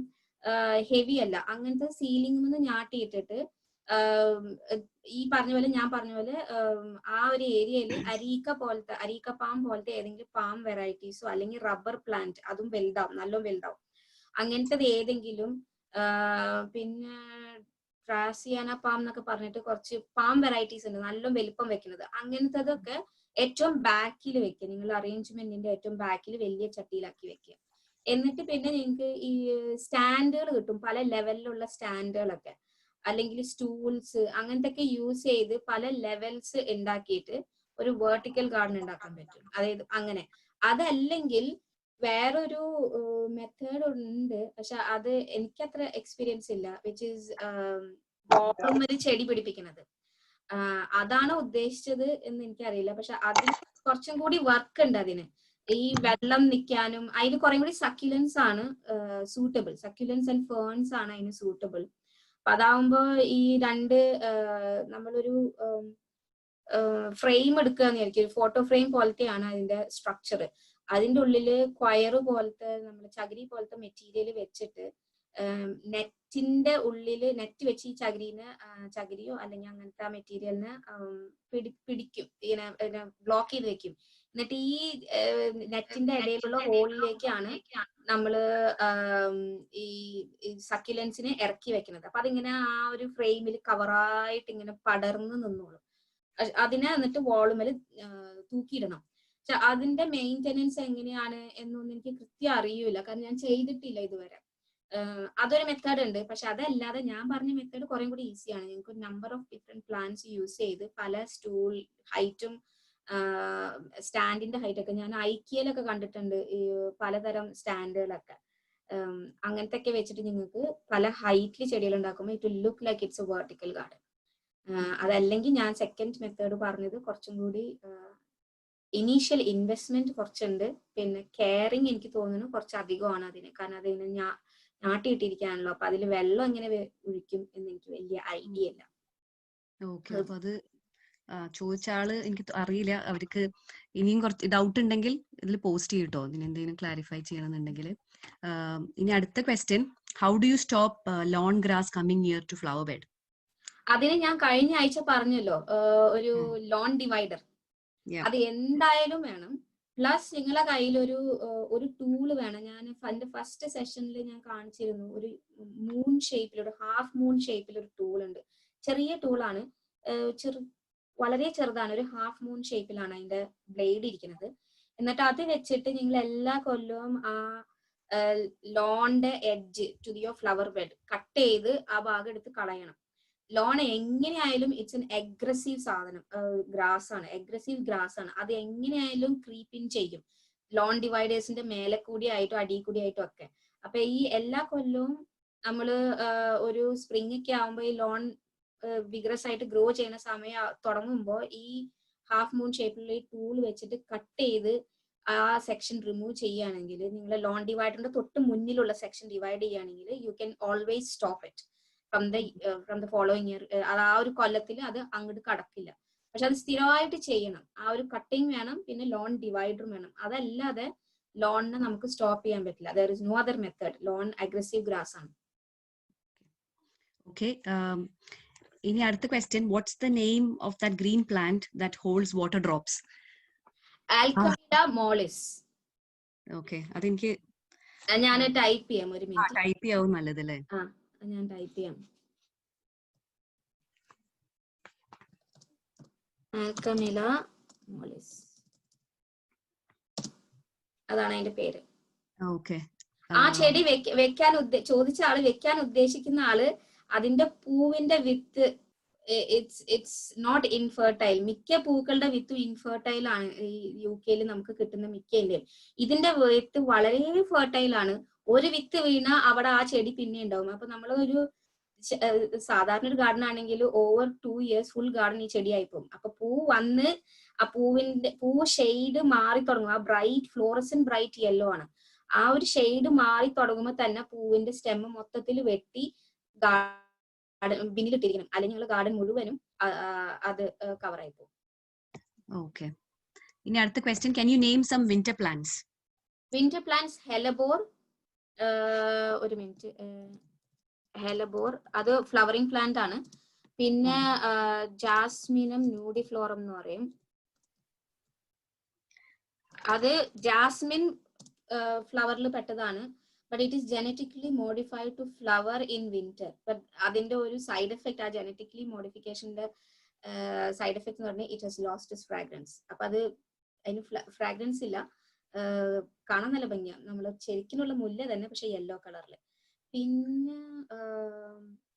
ഹെവി അല്ല. അങ്ങനത്തെ സീലിംഗിൽ നിന്ന് ഞാട്ടിയിട്ടിട്ട് ഈ ഞാൻ പറഞ്ഞ പോലെ ആ ഒരു ഏരിയയിൽ അരീക്ക പാം പോലത്തെ ഏതെങ്കിലും പാം വെറൈറ്റീസോ അല്ലെങ്കിൽ റബ്ബർ പ്ലാന്റ്, അതും നല്ല വലുതാവും. അങ്ങനത്തത് ഏതെങ്കിലും, പിന്നെ ട്രാസിയാന പാം എന്നൊക്കെ പറഞ്ഞിട്ട് കുറച്ച് പാം വെറൈറ്റീസ് ഉണ്ട് നല്ല വലിപ്പം വെക്കുന്നത്. അങ്ങനത്തതൊക്കെ ഏറ്റവും ബാക്കിൽ വെക്കുക. നിങ്ങൾ അറേഞ്ച്മെന്റിന്റെ ഏറ്റവും ബാക്കിൽ വലിയ ചട്ടിയിലാക്കി വെക്കുക. എന്നിട്ട് പിന്നെ നിങ്ങൾക്ക് ഈ സ്റ്റാൻഡുകൾ കിട്ടും, പല ലെവലിലുള്ള സ്റ്റാൻഡുകളൊക്കെ, അല്ലെങ്കിൽ സ്റ്റൂൾസ്, അങ്ങനത്തെ ഒക്കെ യൂസ് ചെയ്ത് പല ലെവൽസ് ഉണ്ടാക്കിയിട്ട് ഒരു വെർട്ടിക്കൽ ഗാർഡൻ ഉണ്ടാക്കാൻ പറ്റും. അതായത് അങ്ങനെ. അതല്ലെങ്കിൽ വേറൊരു മെത്തേഡ് ഉണ്ട്, പക്ഷെ അത് എനിക്കത്ര എക്സ്പീരിയൻസ് ഇല്ല, വിച്ച് ഈസ് ഒരു ചെടി പിടിപ്പിക്കുന്നത്. അതാണ് ഉദ്ദേശിച്ചത് എന്ന് എനിക്കറിയില്ല. പക്ഷെ അതിന് കുറച്ചും കൂടി വർക്ക് ഉണ്ട്. അതിന് ഈ വെള്ളം നിൽക്കാനും അതിന് കുറെ കൂടി സക്യുലൻസ് ആണ് സൂട്ടബിൾ. സക്യുലൻസ് ആൻഡ് ഫേൺസ് ആണ് അതിന് സൂട്ടബിൾ. അപ്പൊ അതാവുമ്പോ ഈ നമ്മളൊരു ഫ്രെയിം എടുക്കുകയെന്ന് വിചാരിക്കും, ഒരു ഫോട്ടോ ഫ്രെയിം പോലത്തെയാണ് അതിന്റെ സ്ട്രക്ചർ. അതിന്റെ ഉള്ളില് ക്വയറ് പോലത്തെ നമ്മുടെ ചകിരി പോലത്തെ മെറ്റീരിയൽ വെച്ചിട്ട് നെറ്റിന്റെ ഉള്ളില് നെറ്റ് വെച്ച് ഈ ചകിരിയോ അല്ലെങ്കിൽ അങ്ങനത്തെ ആ മെറ്റീരിയലിന് പിടിക്കും, ഇങ്ങനെ ബ്ലോക്ക് ചെയ്ത് വെക്കും. എന്നിട്ട് ഈ നെറ്റിന്റെ ഇടയിലുള്ള ഹോളിലേക്കാണ് നമ്മള് ഈ സക്യുലൻസിനെ ഇറക്കി വെക്കുന്നത്. അപ്പൊ അതിങ്ങനെ ആ ഒരു ഫ്രെയിമിൽ കവറായിട്ട് ഇങ്ങനെ പടർന്ന് നിന്നോളും. അതിനെ എന്നിട്ട് വാളുമേൽ തൂക്കിയിടണം. അതിന്റെ മെയിൻ്റെനൻസ് എങ്ങനെയാണ് എന്നൊന്നും എനിക്ക് കൃത്യം അറിയൂല, കാരണം ഞാൻ ചെയ്തിട്ടില്ല ഇതുവരെ. അതൊരു മെത്തേഡ് ഉണ്ട്. പക്ഷെ അതല്ലാതെ ഞാൻ പറഞ്ഞ മെത്തേഡ് കുറെ കൂടി ഈസിയാണ്. നിങ്ങൾക്ക് ഒരു number of different plants use ചെയ്ത് പല സ്റ്റൂൾ ഹൈറ്റും സ്റ്റാൻഡിന്റെ ഹൈറ്റ് ഒക്കെ ഞാൻ ഐക്കിയയിലൊക്കെ കണ്ടിട്ടുണ്ട്, ഈ പലതരം സ്റ്റാൻഡുകളൊക്കെ. അങ്ങനത്തെ ഒക്കെ വെച്ചിട്ട് നിങ്ങൾക്ക് പല ഹൈറ്റിൽ ചെടികൾ ഉണ്ടാക്കുമ്പോൾ it will look like it's A vertical garden. അതല്ലെങ്കിൽ ഞാൻ സെക്കൻഡ് മെത്തേഡ് പറഞ്ഞത് കുറച്ചും കൂടി ഇനീഷ്യൽ ഇൻവെസ്റ്റ്മെന്റ് കുറച്ചുണ്ട്, പിന്നെ കെയറിങ് എനിക്ക് തോന്നുന്നു കുറച്ച് അധികമാണ് അതിന്. കാരണം അതിന് നാട്ടിയിട്ടിരിക്കാണല്ലോ, അപ്പൊ അതിൽ വെള്ളം എങ്ങനെ ഒഴിക്കും എന്ന് എനിക്ക് വലിയ ഐഡിയ ഇല്ല. ഓക്കെ, അപ്പൊ അത് ചോദിച്ച ആള് എനിക്ക് അറിയില്ല. അവർക്ക് ഇനിയും കുറച്ച് ഡൗട്ട് ഉണ്ടെങ്കിൽ ഇതിൽ പോസ്റ്റ് ചെയ്യട്ടോ, ഇതിന് എന്തെങ്കിലും ക്ലാരിഫൈ ചെയ്യണമെന്നുണ്ടെങ്കിൽ. ഇനി അടുത്ത question, how do you stop lawn grass coming near to flower bed? അതിന് ഞാൻ കഴിഞ്ഞ ആഴ്ച പറഞ്ഞല്ലോ, ഒരു ലോൺ ഡിവൈഡർ അത് എന്തായാലും വേണം. പ്ലസ് നിങ്ങളെ കയ്യിൽ ഒരു ടൂള് വേണം. ഞാൻ എന്റെ ഫസ്റ്റ് സെഷനിൽ ഞാൻ കാണിച്ചിരുന്നു, ഒരു മൂൺ ഷേപ്പിൽ, ഒരു ഹാഫ് മൂൺ ഷേപ്പിൽ ഒരു ടൂൾ ഉണ്ട്. ചെറിയ ടൂളാണ്, വളരെ ചെറുതാണ്, ഒരു ഹാഫ് മൂൺ ഷേപ്പിലാണ് അതിന്റെ ബ്ലേഡ് ഇരിക്കുന്നത്. എന്നിട്ട് അത് വെച്ചിട്ട് നിങ്ങൾ എല്ലാ കൊല്ലവും ആ ലോണിന്റെ edge to your flower bed cut ചെയ്ത് ആ ഭാഗം എടുത്ത് കളയണം. ലോൺ എങ്ങനെയായാലും ഇറ്റ്സ് എൻ അഗ്രസീവ് സാധനം, ഗ്രാസ് ആണ്, അഗ്രസീവ് ഗ്രാസ് ആണ്. അത് എങ്ങനെയായാലും ക്രീപ്പ് ഇൻ ചെയ്യും, ലോൺ ഡിവൈഡേഴ്സിന്റെ മേലെ കൂടി ആയിട്ടും അടി കൂടി ആയിട്ടും ഒക്കെ. അപ്പൊ ഈ എല്ലാ കൊല്ലവും നമ്മള് ഒരു സ്പ്രിംഗ് ഒക്കെ ആവുമ്പോ ഈ ലോൺ വിഗ്രസ് ആയിട്ട് ഗ്രോ ചെയ്യുന്ന സമയം തുടങ്ങുമ്പോൾ ഈ ഹാഫ് മൂൺ ഷേപ്പിലുള്ള ഈ ടൂൾ വെച്ചിട്ട് കട്ട് ചെയ്ത് ആ സെക്ഷൻ റിമൂവ് ചെയ്യുകയാണെങ്കിൽ, നിങ്ങൾ ലോൺ ഡിവൈഡറിന്റെ തൊട്ട് മുന്നിലുള്ള സെക്ഷൻ ഡിവൈഡ് ചെയ്യുകയാണെങ്കിൽ you can always stop it from the following year. അത് ആ ഒരു കൊല്ലത്തിൽ അത് അങ്ങോട്ട് കടക്കില്ല. പക്ഷെ അത് സ്ഥിരമായിട്ട് ചെയ്യണം. ആ ഒരു കട്ടിങ് വേണം, പിന്നെ ലോൺ ഡിവൈഡറും വേണം. അതല്ലാതെ ലോണിനെ നമുക്ക് സ്റ്റോപ്പ് ചെയ്യാൻ പറ്റില്ല. There is no other method. Lawn aggressive grass ആണ്. ഓക്കെ, ഇനി അടുത്ത question, what's the name of that green plant that holds water drops? Alchemilla mollis. Okay, അതെനിക്ക് ഞാൻ ടൈപ്പ് ചെയ്യാം, ഒരു മിനിറ്റ്. ടൈപ്പ് ചെയ്യാവും നല്ലതല്ലേ? ഞാൻ ടൈപ്പ് ചെയ്യാം. ആൽക്കമില മോളിസ്, അതാണ് അതിന്റെ പേര്. ഓക്കെ, ആ ചെടി വെക്കാൻ ചോദിച്ച ആള്, വെക്കാൻ ഉദ്ദേശിക്കുന്ന ആള് അതിന്റെ പൂവിന്റെ വിത്ത് ഇറ്റ്സ് നോട്ട് ഇൻഫെർട്ടൈൽ. മിക്ക പൂക്കളുടെ വിത്തും ഇൻഫെർട്ടൈൽ ആണ് ഈ UK നമുക്ക് കിട്ടുന്ന മിക്കതിന്റെയും. ഇതിന്റെ വിത്ത് വളരെ ഫെർട്ടൈൽ ആണ്. ഒരു വിത്ത് വീണ അവിടെ ആ ചെടി പിന്നെ ഉണ്ടാവും. അപ്പൊ നമ്മളൊരു സാധാരണ ഒരു ഗാർഡൻ ആണെങ്കിൽ ഓവർ 2 years ഫുൾ ഗാർഡൻ ഈ ചെടിയായി പോകും. അപ്പൊ പൂ വന്ന് ആ പൂ ഷെയ്ഡ് മാറി തുടങ്ങും. ആ ബ്രൈറ്റ് ഫ്ലോറസൻ ബ്രൈറ്റ് യെല്ലോ ആണ്. ആ ഒരു ഷെയ്ഡ് മാറി തുടങ്ങുമ്പോൾ തന്നെ പൂവിന്റെ സ്റ്റെം മൊത്തത്തിൽ വെട്ടി ബിന്നിലിട്ടിരിക്കണം, അല്ലെങ്കിൽ ഗാർഡൻ മുഴുവനും അത് കവർ ആയി പോകും. ഓക്കെ, ഇനി അടുത്ത question, can you name some winter plants? Winter plants hellebore, ഒരു മിനിറ്റ്, ഹെലബോർ അത് ഫ്ലവറിംഗ് പ്ലാന്റ് ആണ്. പിന്നെ ജാസ്മിനം ന്യൂഡിഫ്ലോറം എന്ന് പറയും. അത് ജാസ്മിൻ ഫ്ലവറിൽ പെട്ടതാണ്. But it is genetically modified to flower in winter. But അതിന്റെ ഒരു സൈഡ് എഫക്ട്, ആ ജനറ്റിക്കലി മോഡിഫിക്കേഷന്റെ സൈഡ് എഫക്ട് എന്ന് പറഞ്ഞാൽ it has lost its fragrance. അപ്പൊ അത് അതിന് ഫ്രാഗ്രൻസ് ഇല്ല, കാണാൻ നല്ല ഭംഗിയാണ്. നമ്മള് ശരിക്കുള്ള മുല്ല തന്നെ, പക്ഷെ യെല്ലോ കളറില്. പിന്നെ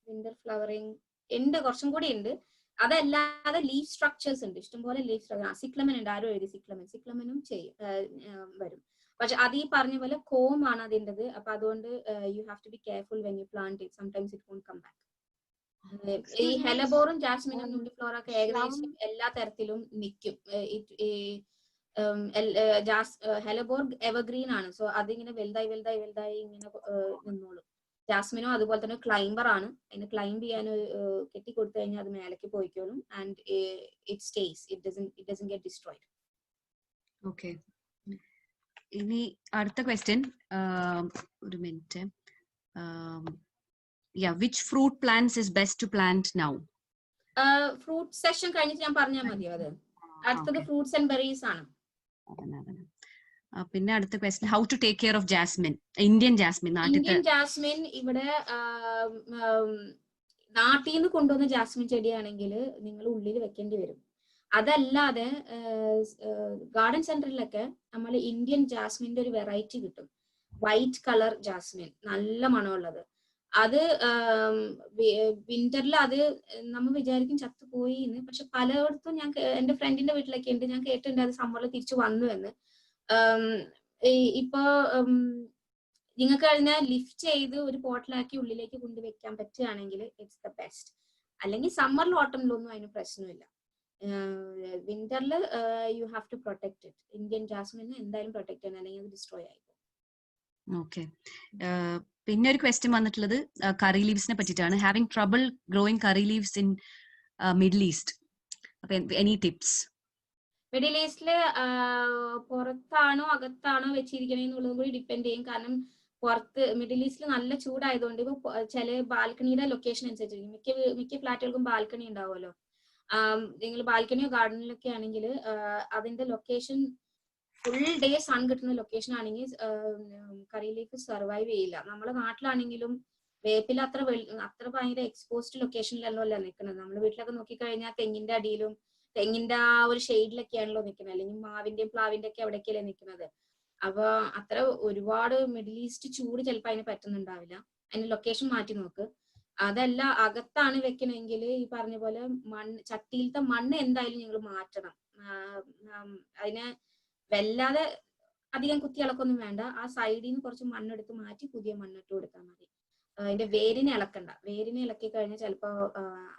വിന്റർ ഫ്ലവറിങ് ഉണ്ട്, കുറച്ചും കൂടി ഉണ്ട്. അതല്ലാതെ ലീഫ് സ്ട്രക്ചേഴ്സ് ഉണ്ട്, ഇഷ്ടംപോലെ ലീഫ് സ്ട്രക്ചർ. സിക്ലമൻ ഉണ്ട്, ആരും എഴുതി സിക്ലമനും വരും. പക്ഷെ അത് ഈ പറഞ്ഞ പോലെ കോം ആണ് അതിൻ്റെത്. അപ്പൊ അതുകൊണ്ട് you have to be careful when you plant it. Sometimes it won't come back. ഈ ഹെലബോറും ജാസ്മിനും ന്യൂഡിഫ്ലോറ ഒക്കെ ഏകദേശം എല്ലാ തരത്തിലും നിൽക്കും. ഹെലബോർ എവർഗ്രീൻ ആണ്, സോ അതിങ്ങനെ വലുതായി ഇങ്ങനെ നിന്നോളും. ജാസ്മിനോ അതുപോലെ തന്നെ ക്ലൈംബർ ആണ്, അതിന് ക്ലൈംബ് ചെയ്യാൻ കെട്ടി കൊടുത്തു കഴിഞ്ഞാൽ അത് മേലേക്ക് പോയിക്കോളും. And it stays, it doesn't get destroyed. Okay, ഇനി അടുത്ത ക്വസ്റ്റ്യൻ, ഒരു minute. Which fruit plants is best to plant now? Fruit session കഴിഞ്ഞിട്ട് ഞാൻ പറഞ്ഞാൽ മതിയോ? അത് അടുത്തത് ഫ്രൂട്ട്സ് ആൻഡ് ബെറീസ് ആണ്. പിന്നെ അടുത്ത question, how to take care of jasmine, Indian jasmine? Indian jasmine ഇവിടെ നാട്ടിൽ നിന്ന് കൊണ്ടുവന്ന ജാസ്മിൻ ചെടിയാണെങ്കിൽ നിങ്ങൾ ഉള്ളിൽ വെക്കേണ്ടി വരും. അതല്ലാതെ ഗാർഡൻ സെന്ററിലൊക്കെ നമ്മൾ ഇന്ത്യൻ ജാസ്മിന്റെ ഒരു വെറൈറ്റി കിട്ടും. വൈറ്റ് കളർ ജാസ്മിൻ, നല്ല മണമുള്ളത്. അത് വിന്ററിൽ അത് നമ്മൾ വിചാരിക്കും ചത്തുപോയി എന്ന്, പക്ഷെ പലയിടത്തും ഞാൻ എന്റെ ഫ്രണ്ടിന്റെ വീട്ടിലൊക്കെ ഉണ്ട്, ഞാൻ കേട്ടിട്ടുണ്ട് അത് സമ്മറിൽ തിരിച്ചു വന്നു എന്ന്. ഇപ്പൊ നിങ്ങൾക്ക് അതിനെ ലിഫ്റ്റ് ചെയ്ത് ഒരു പോട്ടിലാക്കി ഉള്ളിലേക്ക് കൊണ്ടുവയ്ക്കാൻ പറ്റുകയാണെങ്കിൽ ഇറ്റ്സ് ദ ബെസ്റ്റ്. അല്ലെങ്കിൽ സമ്മറിലും ഓട്ടമിലൊന്നും അതിന് പ്രശ്നമില്ല. വിന്ററിൽ you have to protect it. Indian ജാസ്മിനെ എന്തായാലും പ്രൊട്ടക്ട് ചെയ്യണം, അല്ലെങ്കിൽ അത് ഡിസ്ട്രോയ് ആയി. ഓക്കെ. പിന്നെ ഒരു ക്വസ്റ്റ്യൻ വന്നിട്ടുള്ളത് കറി ലീവ്സിനെ പറ്റിയിട്ടാണ്. Having trouble growing curry leaves in middle east. അപ്പൊ എനി ടിപ്സ്? മിഡിൽ ഈസ്റ്റില് പുറത്താണോ അകത്താണോ വെച്ചിരിക്കണെന്നുള്ളതും കൂടി ഡിപ്പെൻഡ് ചെയ്യും. കാരണം പുറത്ത് മിഡിൽ ഈസ്റ്റിൽ നല്ല ചൂടായതുകൊണ്ട് ഇപ്പൊ ചില ബാൽക്കണിയുടെ ലൊക്കേഷൻ അനുസരിച്ചിരിക്കും. മിക്ക ഫ്ലാറ്റുകൾക്കും ബാൽക്കണി ഉണ്ടാവുമല്ലോ. നിങ്ങൾ ബാൽക്കണിയോ ഗാർഡനിലൊക്കെ ആണെങ്കിൽ അതിന്റെ ലൊക്കേഷൻ ഫുൾ ഡേ സൺ കിട്ടുന്ന ലൊക്കേഷൻ ആണെങ്കിൽ കറി ലീഫ് സർവൈവ് ചെയ്യില്ല. നമ്മുടെ നാട്ടിലാണെങ്കിലും വേപ്പിൽ അത്ര ഭയങ്കര എക്സ്പോസ്ഡ് ലൊക്കേഷനിലല്ലോ അല്ല നിൽക്കുന്നത്. നമ്മുടെ വീട്ടിലൊക്കെ നോക്കിക്കഴിഞ്ഞാൽ തെങ്ങിന്റെ അടിയിലും തെങ്ങിന്റെ ആ ഒരു ഷെയ്ഡിലൊക്കെയാണല്ലോ നിൽക്കുന്നത്, അല്ലെങ്കിൽ മാവിന്റെയും പ്ലാവിന്റെ ഒക്കെ അവിടേക്കല്ലേ നിൽക്കുന്നത്. അപ്പൊ അത്ര ഒരുപാട് മിഡിൽ ഈസ്റ്റ് ചൂട് ചിലപ്പോൾ അതിന് പറ്റുന്നുണ്ടാവില്ല. അതിന് ലൊക്കേഷൻ മാറ്റി നോക്ക്. അതല്ല അകത്താണ് വെക്കണമെങ്കിൽ ഈ പറഞ്ഞ പോലെ ചട്ടിയിലത്തെ മണ്ണ് എന്തായാലും നിങ്ങൾ മാറ്റണം. അതിന് വല്ലാതെ അധികം കുത്തിയിളക്കൊന്നും വേണ്ട. ആ സൈഡിൽ നിന്ന് കുറച്ച് മണ്ണെടുത്ത് മാറ്റി പുതിയ മണ്ണിട്ട് കൊടുത്താൽ മതി. അതിന്റെ വേരിനെ ഇളക്കണ്ട. വേരിനെ ഇളക്കി കഴിഞ്ഞാൽ ചിലപ്പോ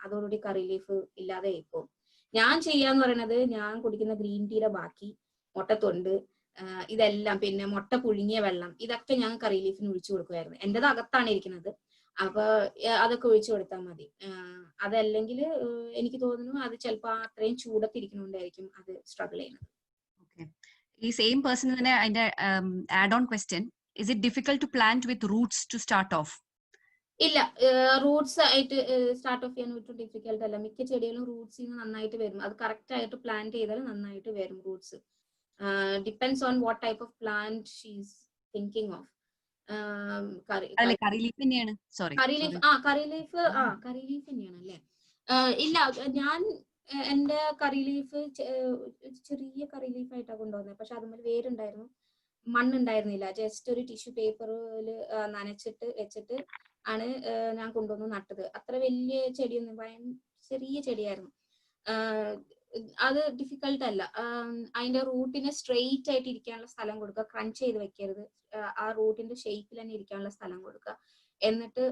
അതോടുകൂടി കറി ലീഫ് ഇല്ലാതെ ആയിപ്പോവും. ഞാൻ ചെയ്യാന്ന് പറയുന്നത്, ഞാൻ കുടിക്കുന്ന ഗ്രീൻ ടീയുടെ ബാക്കി, മുട്ടത്തൊണ്ട്, ഇതെല്ലാം, പിന്നെ മുട്ട പുഴുങ്ങിയ വെള്ളം, ഇതൊക്കെ ഞാൻ കറി ലീഫിന് ഒഴിച്ചു കൊടുക്കുമായിരുന്നു. എന്റേത് അകത്താണ് ഇരിക്കുന്നത്, അപ്പൊ അതൊക്കെ ഒഴിച്ചു കൊടുത്താൽ മതി. അതല്ലെങ്കിൽ എനിക്ക് തോന്നുന്നു അത് ചിലപ്പോ അത്രയും ചൂടത്തിരിക്കണോണ്ടായിരിക്കും അത് സ്ട്രഗിൾ ചെയ്യുന്നത്. ഈ സെയിം പേഴ്സൺ തന്നെ അതിന്റെ add on question, is it difficult to plant with roots to start off? ഇല്ല, റൂട്ട്സ് ആയിട്ട് സ്റ്റാർട്ട് ഓഫ് ചെയ്യാൻ ഒട്ടും ഡിഫിക്കൽട്ട് അല്ല. മിക്ക ചെടികളും റൂട്ട്സിൽ നിന്ന് നന്നായിട്ട് വരും. അത് കറക്റ്റ് ആയിട്ട് പ്ലാന്റ് ചെയ്താൽ നന്നായിട്ട് വരും Roots. Depends on what type of plant she is thinking of. Curry leaf തന്നെയാണ്. സോറി, കറി ലീഫ് തന്നെയാണ് അല്ലേ? ഇല്ല, ഞാൻ എന്റെ കറി ലീഫ് ചെറിയ കറി ലീഫ് ആയിട്ടാണ് കൊണ്ടുവന്നത്. പക്ഷെ അതുപോലെ വേരുണ്ടായിരുന്നു, മണ്ണുണ്ടായിരുന്നില്ല. ജസ്റ്റ് ഒരു ടിഷ്യൂ പേപ്പറിൽ നനച്ചിട്ട് വെച്ചിട്ട് ആണ് ഞാൻ കൊണ്ടുവന്ന് നട്ടത്. അത്ര വലിയ ചെടിയൊന്നും, ചെറിയ ചെടിയായിരുന്നു. അത് ഡിഫിക്കൽട്ട് അല്ല. അതിന്റെ റൂട്ടിന് സ്ട്രെയിറ്റ് ആയിട്ട് ഇരിക്കാനുള്ള സ്ഥലം കൊടുക്കുക, ക്രഞ്ച് ചെയ്ത് വെക്കരുത്. ആ റൂട്ടിന്റെ ഷേപ്പിൽ തന്നെ ഇരിക്കാനുള്ള സ്ഥലം കൊടുക്കുക. എന്നിട്ട്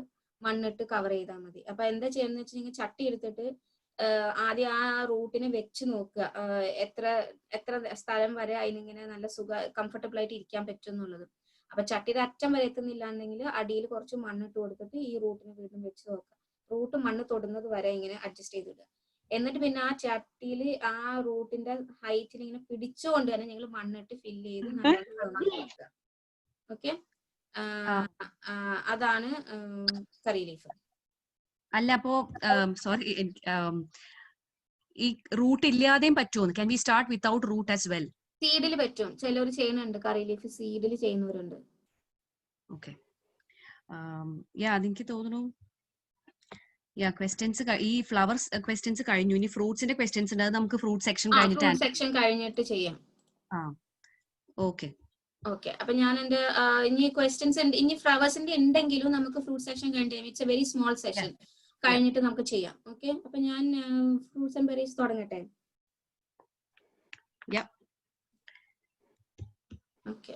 മണ്ണിട്ട് കവർ ചെയ്താൽ മതി. അപ്പൊ എന്താ ചെയ്യുന്നത് വെച്ചിട്ടുണ്ടെങ്കിൽ, ചട്ടി എടുത്തിട്ട് ആദ്യം ആ റൂട്ടിനെ വെച്ച് നോക്കുക, എത്ര സ്ഥലം വരെ അതിനിങ്ങനെ നല്ല കംഫർട്ടബിൾ ആയിട്ട് ഇരിക്കാൻ പറ്റും എന്നുള്ളത്. അപ്പൊ ചട്ടിയുടെ അറ്റം വരെ എത്തുന്നില്ല എന്നെങ്കിൽ അടിയിൽ കുറച്ച് മണ്ണിട്ട് കൊടുത്തിട്ട് ഈ റൂട്ടിനെ വീണ്ടും വെച്ച് നോക്കുക. റൂട്ട് മണ്ണ് തൊടുന്നത് വരെ ഇങ്ങനെ അഡ്ജസ്റ്റ് ചെയ്തിടുക. എന്നിട്ട് പിന്നെ ആ ചട്ടിയിൽ ആ റൂട്ടിന്റെ ഹൈറ്റിൽ ഇങ്ങനെ പിടിച്ചുകൊണ്ട് തന്നെ നിങ്ങൾ മണ്ണിട്ട് ഫില്ല് ചെയ്ത് നല്ല ഓക്കെ. അതാണ് കറി ലീഫ്. അല്ല, അപ്പോ സോറി, ഈ റൂട്ട് ഇല്ലാതെയും പറ്റുമോ? Can we start without root as well? സീഡിൽ പറ്റും, ചിലർ ചെയ്യുന്നുണ്ട്. കറി ലീഫ് സീഡിൽ ചെയ്യുന്നവരുണ്ട്. ഓക്കെ. അതെനിക്ക് തോന്നുന്നു ക്വസ്റ്റ്യൻസ്, ഈ ഫ്ലവേഴ്സ് ക്വസ്റ്റ്യൻസ് കഴിഞ്ഞു. ഇനി ഫ്രൂട്ട്സിന്റെ ക്വസ്റ്റ്യൻസ് ഉണ്ട്, അത് നമുക്ക് ഫ്രൂട്ട് സെക്ഷൻ കഴിഞ്ഞിട്ട് ചെയ്യാം. ഓക്കെ. അപ്പൊ ഞാൻ എന്റെ ഇനി ക്വസ്റ്റ്യൻസ് ഇനി ഫ്ലവേഴ്സിന്റെ ഉണ്ടെങ്കിലും നമുക്ക് ഫ്രൂട്ട് സെക്ഷൻ കഴിഞ്ഞിട്ട്, it's A very small session, കഴിഞ്ഞിട്ട് നമുക്ക് ചെയ്യാം. ഓക്കെ, അപ്പൊ ഞാൻ ഫ്രൂട്ട്സ് ആൻഡ് ബെറീസ് തുടങ്ങട്ടെ. ഓക്കെ,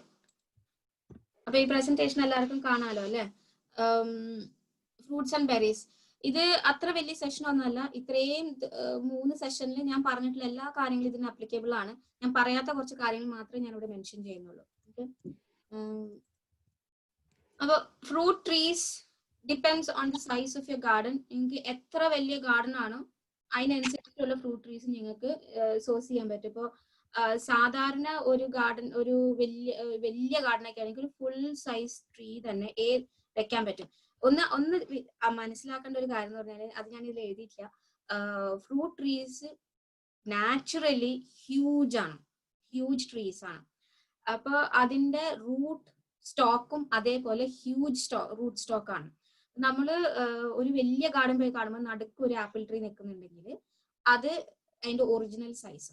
അപ്പൊ ഈ പ്രസന്റേഷൻ എല്ലാവർക്കും കാണാലോ അല്ലെ? ഫ്രൂട്ട്സ് ആൻഡ് ബെറീസ്, ഇത് അത്ര വലിയ സെഷൻ ഒന്നുമല്ല. ഇത്രയും 3 സെഷനിൽ ഞാൻ പറഞ്ഞിട്ടുള്ള എല്ലാ കാര്യങ്ങളും ഇതിന് അപ്ലിക്കബിൾ ആണ്. ഞാൻ പറയാത്ത കുറച്ച് കാര്യങ്ങൾ മാത്രമേ ഞാൻ ഇവിടെ മെൻഷൻ ചെയ്യുന്നുള്ളൂ. ഓക്കെ, അപ്പൊ fruit trees depends on the size of your garden. നിങ്ങൾക്ക് എത്ര വലിയ ഗാർഡൻ ആണോ അതിനനുസരിച്ചുള്ള ഫ്രൂട്ട് ട്രീസ് നിങ്ങൾക്ക് സോഴ്സ് ചെയ്യാൻ പറ്റും. ഇപ്പോൾ സാധാരണ ഒരു ഗാർഡൻ, ഒരു വലിയ ഗാർഡനൊക്കെ ആണെങ്കിൽ ഫുൾ സൈസ് ട്രീ തന്നെ വെക്കാൻ പറ്റും. ഒന്ന് മനസ്സിലാക്കേണ്ട ഒരു കാര്യം എന്ന് പറഞ്ഞാൽ, അത് ഞാൻ ഇതിൽ എഴുതിയിട്ടില്ല, fruit trees naturally huge trees ആണ്. അപ്പൊ അതിന്റെ റൂട്ട് സ്റ്റോക്കും അതേപോലെ റൂട്ട് സ്റ്റോക്ക് ആണ്. നമ്മള് ഒരു വലിയ ഗാർഡൻ പോയി കാണുമ്പോൾ നടുക്ക് ഒരു ആപ്പിൾ ട്രീ നിൽക്കുന്നുണ്ടെങ്കിൽ അത് അതിന്റെ ഒറിജിനൽ സൈസ്.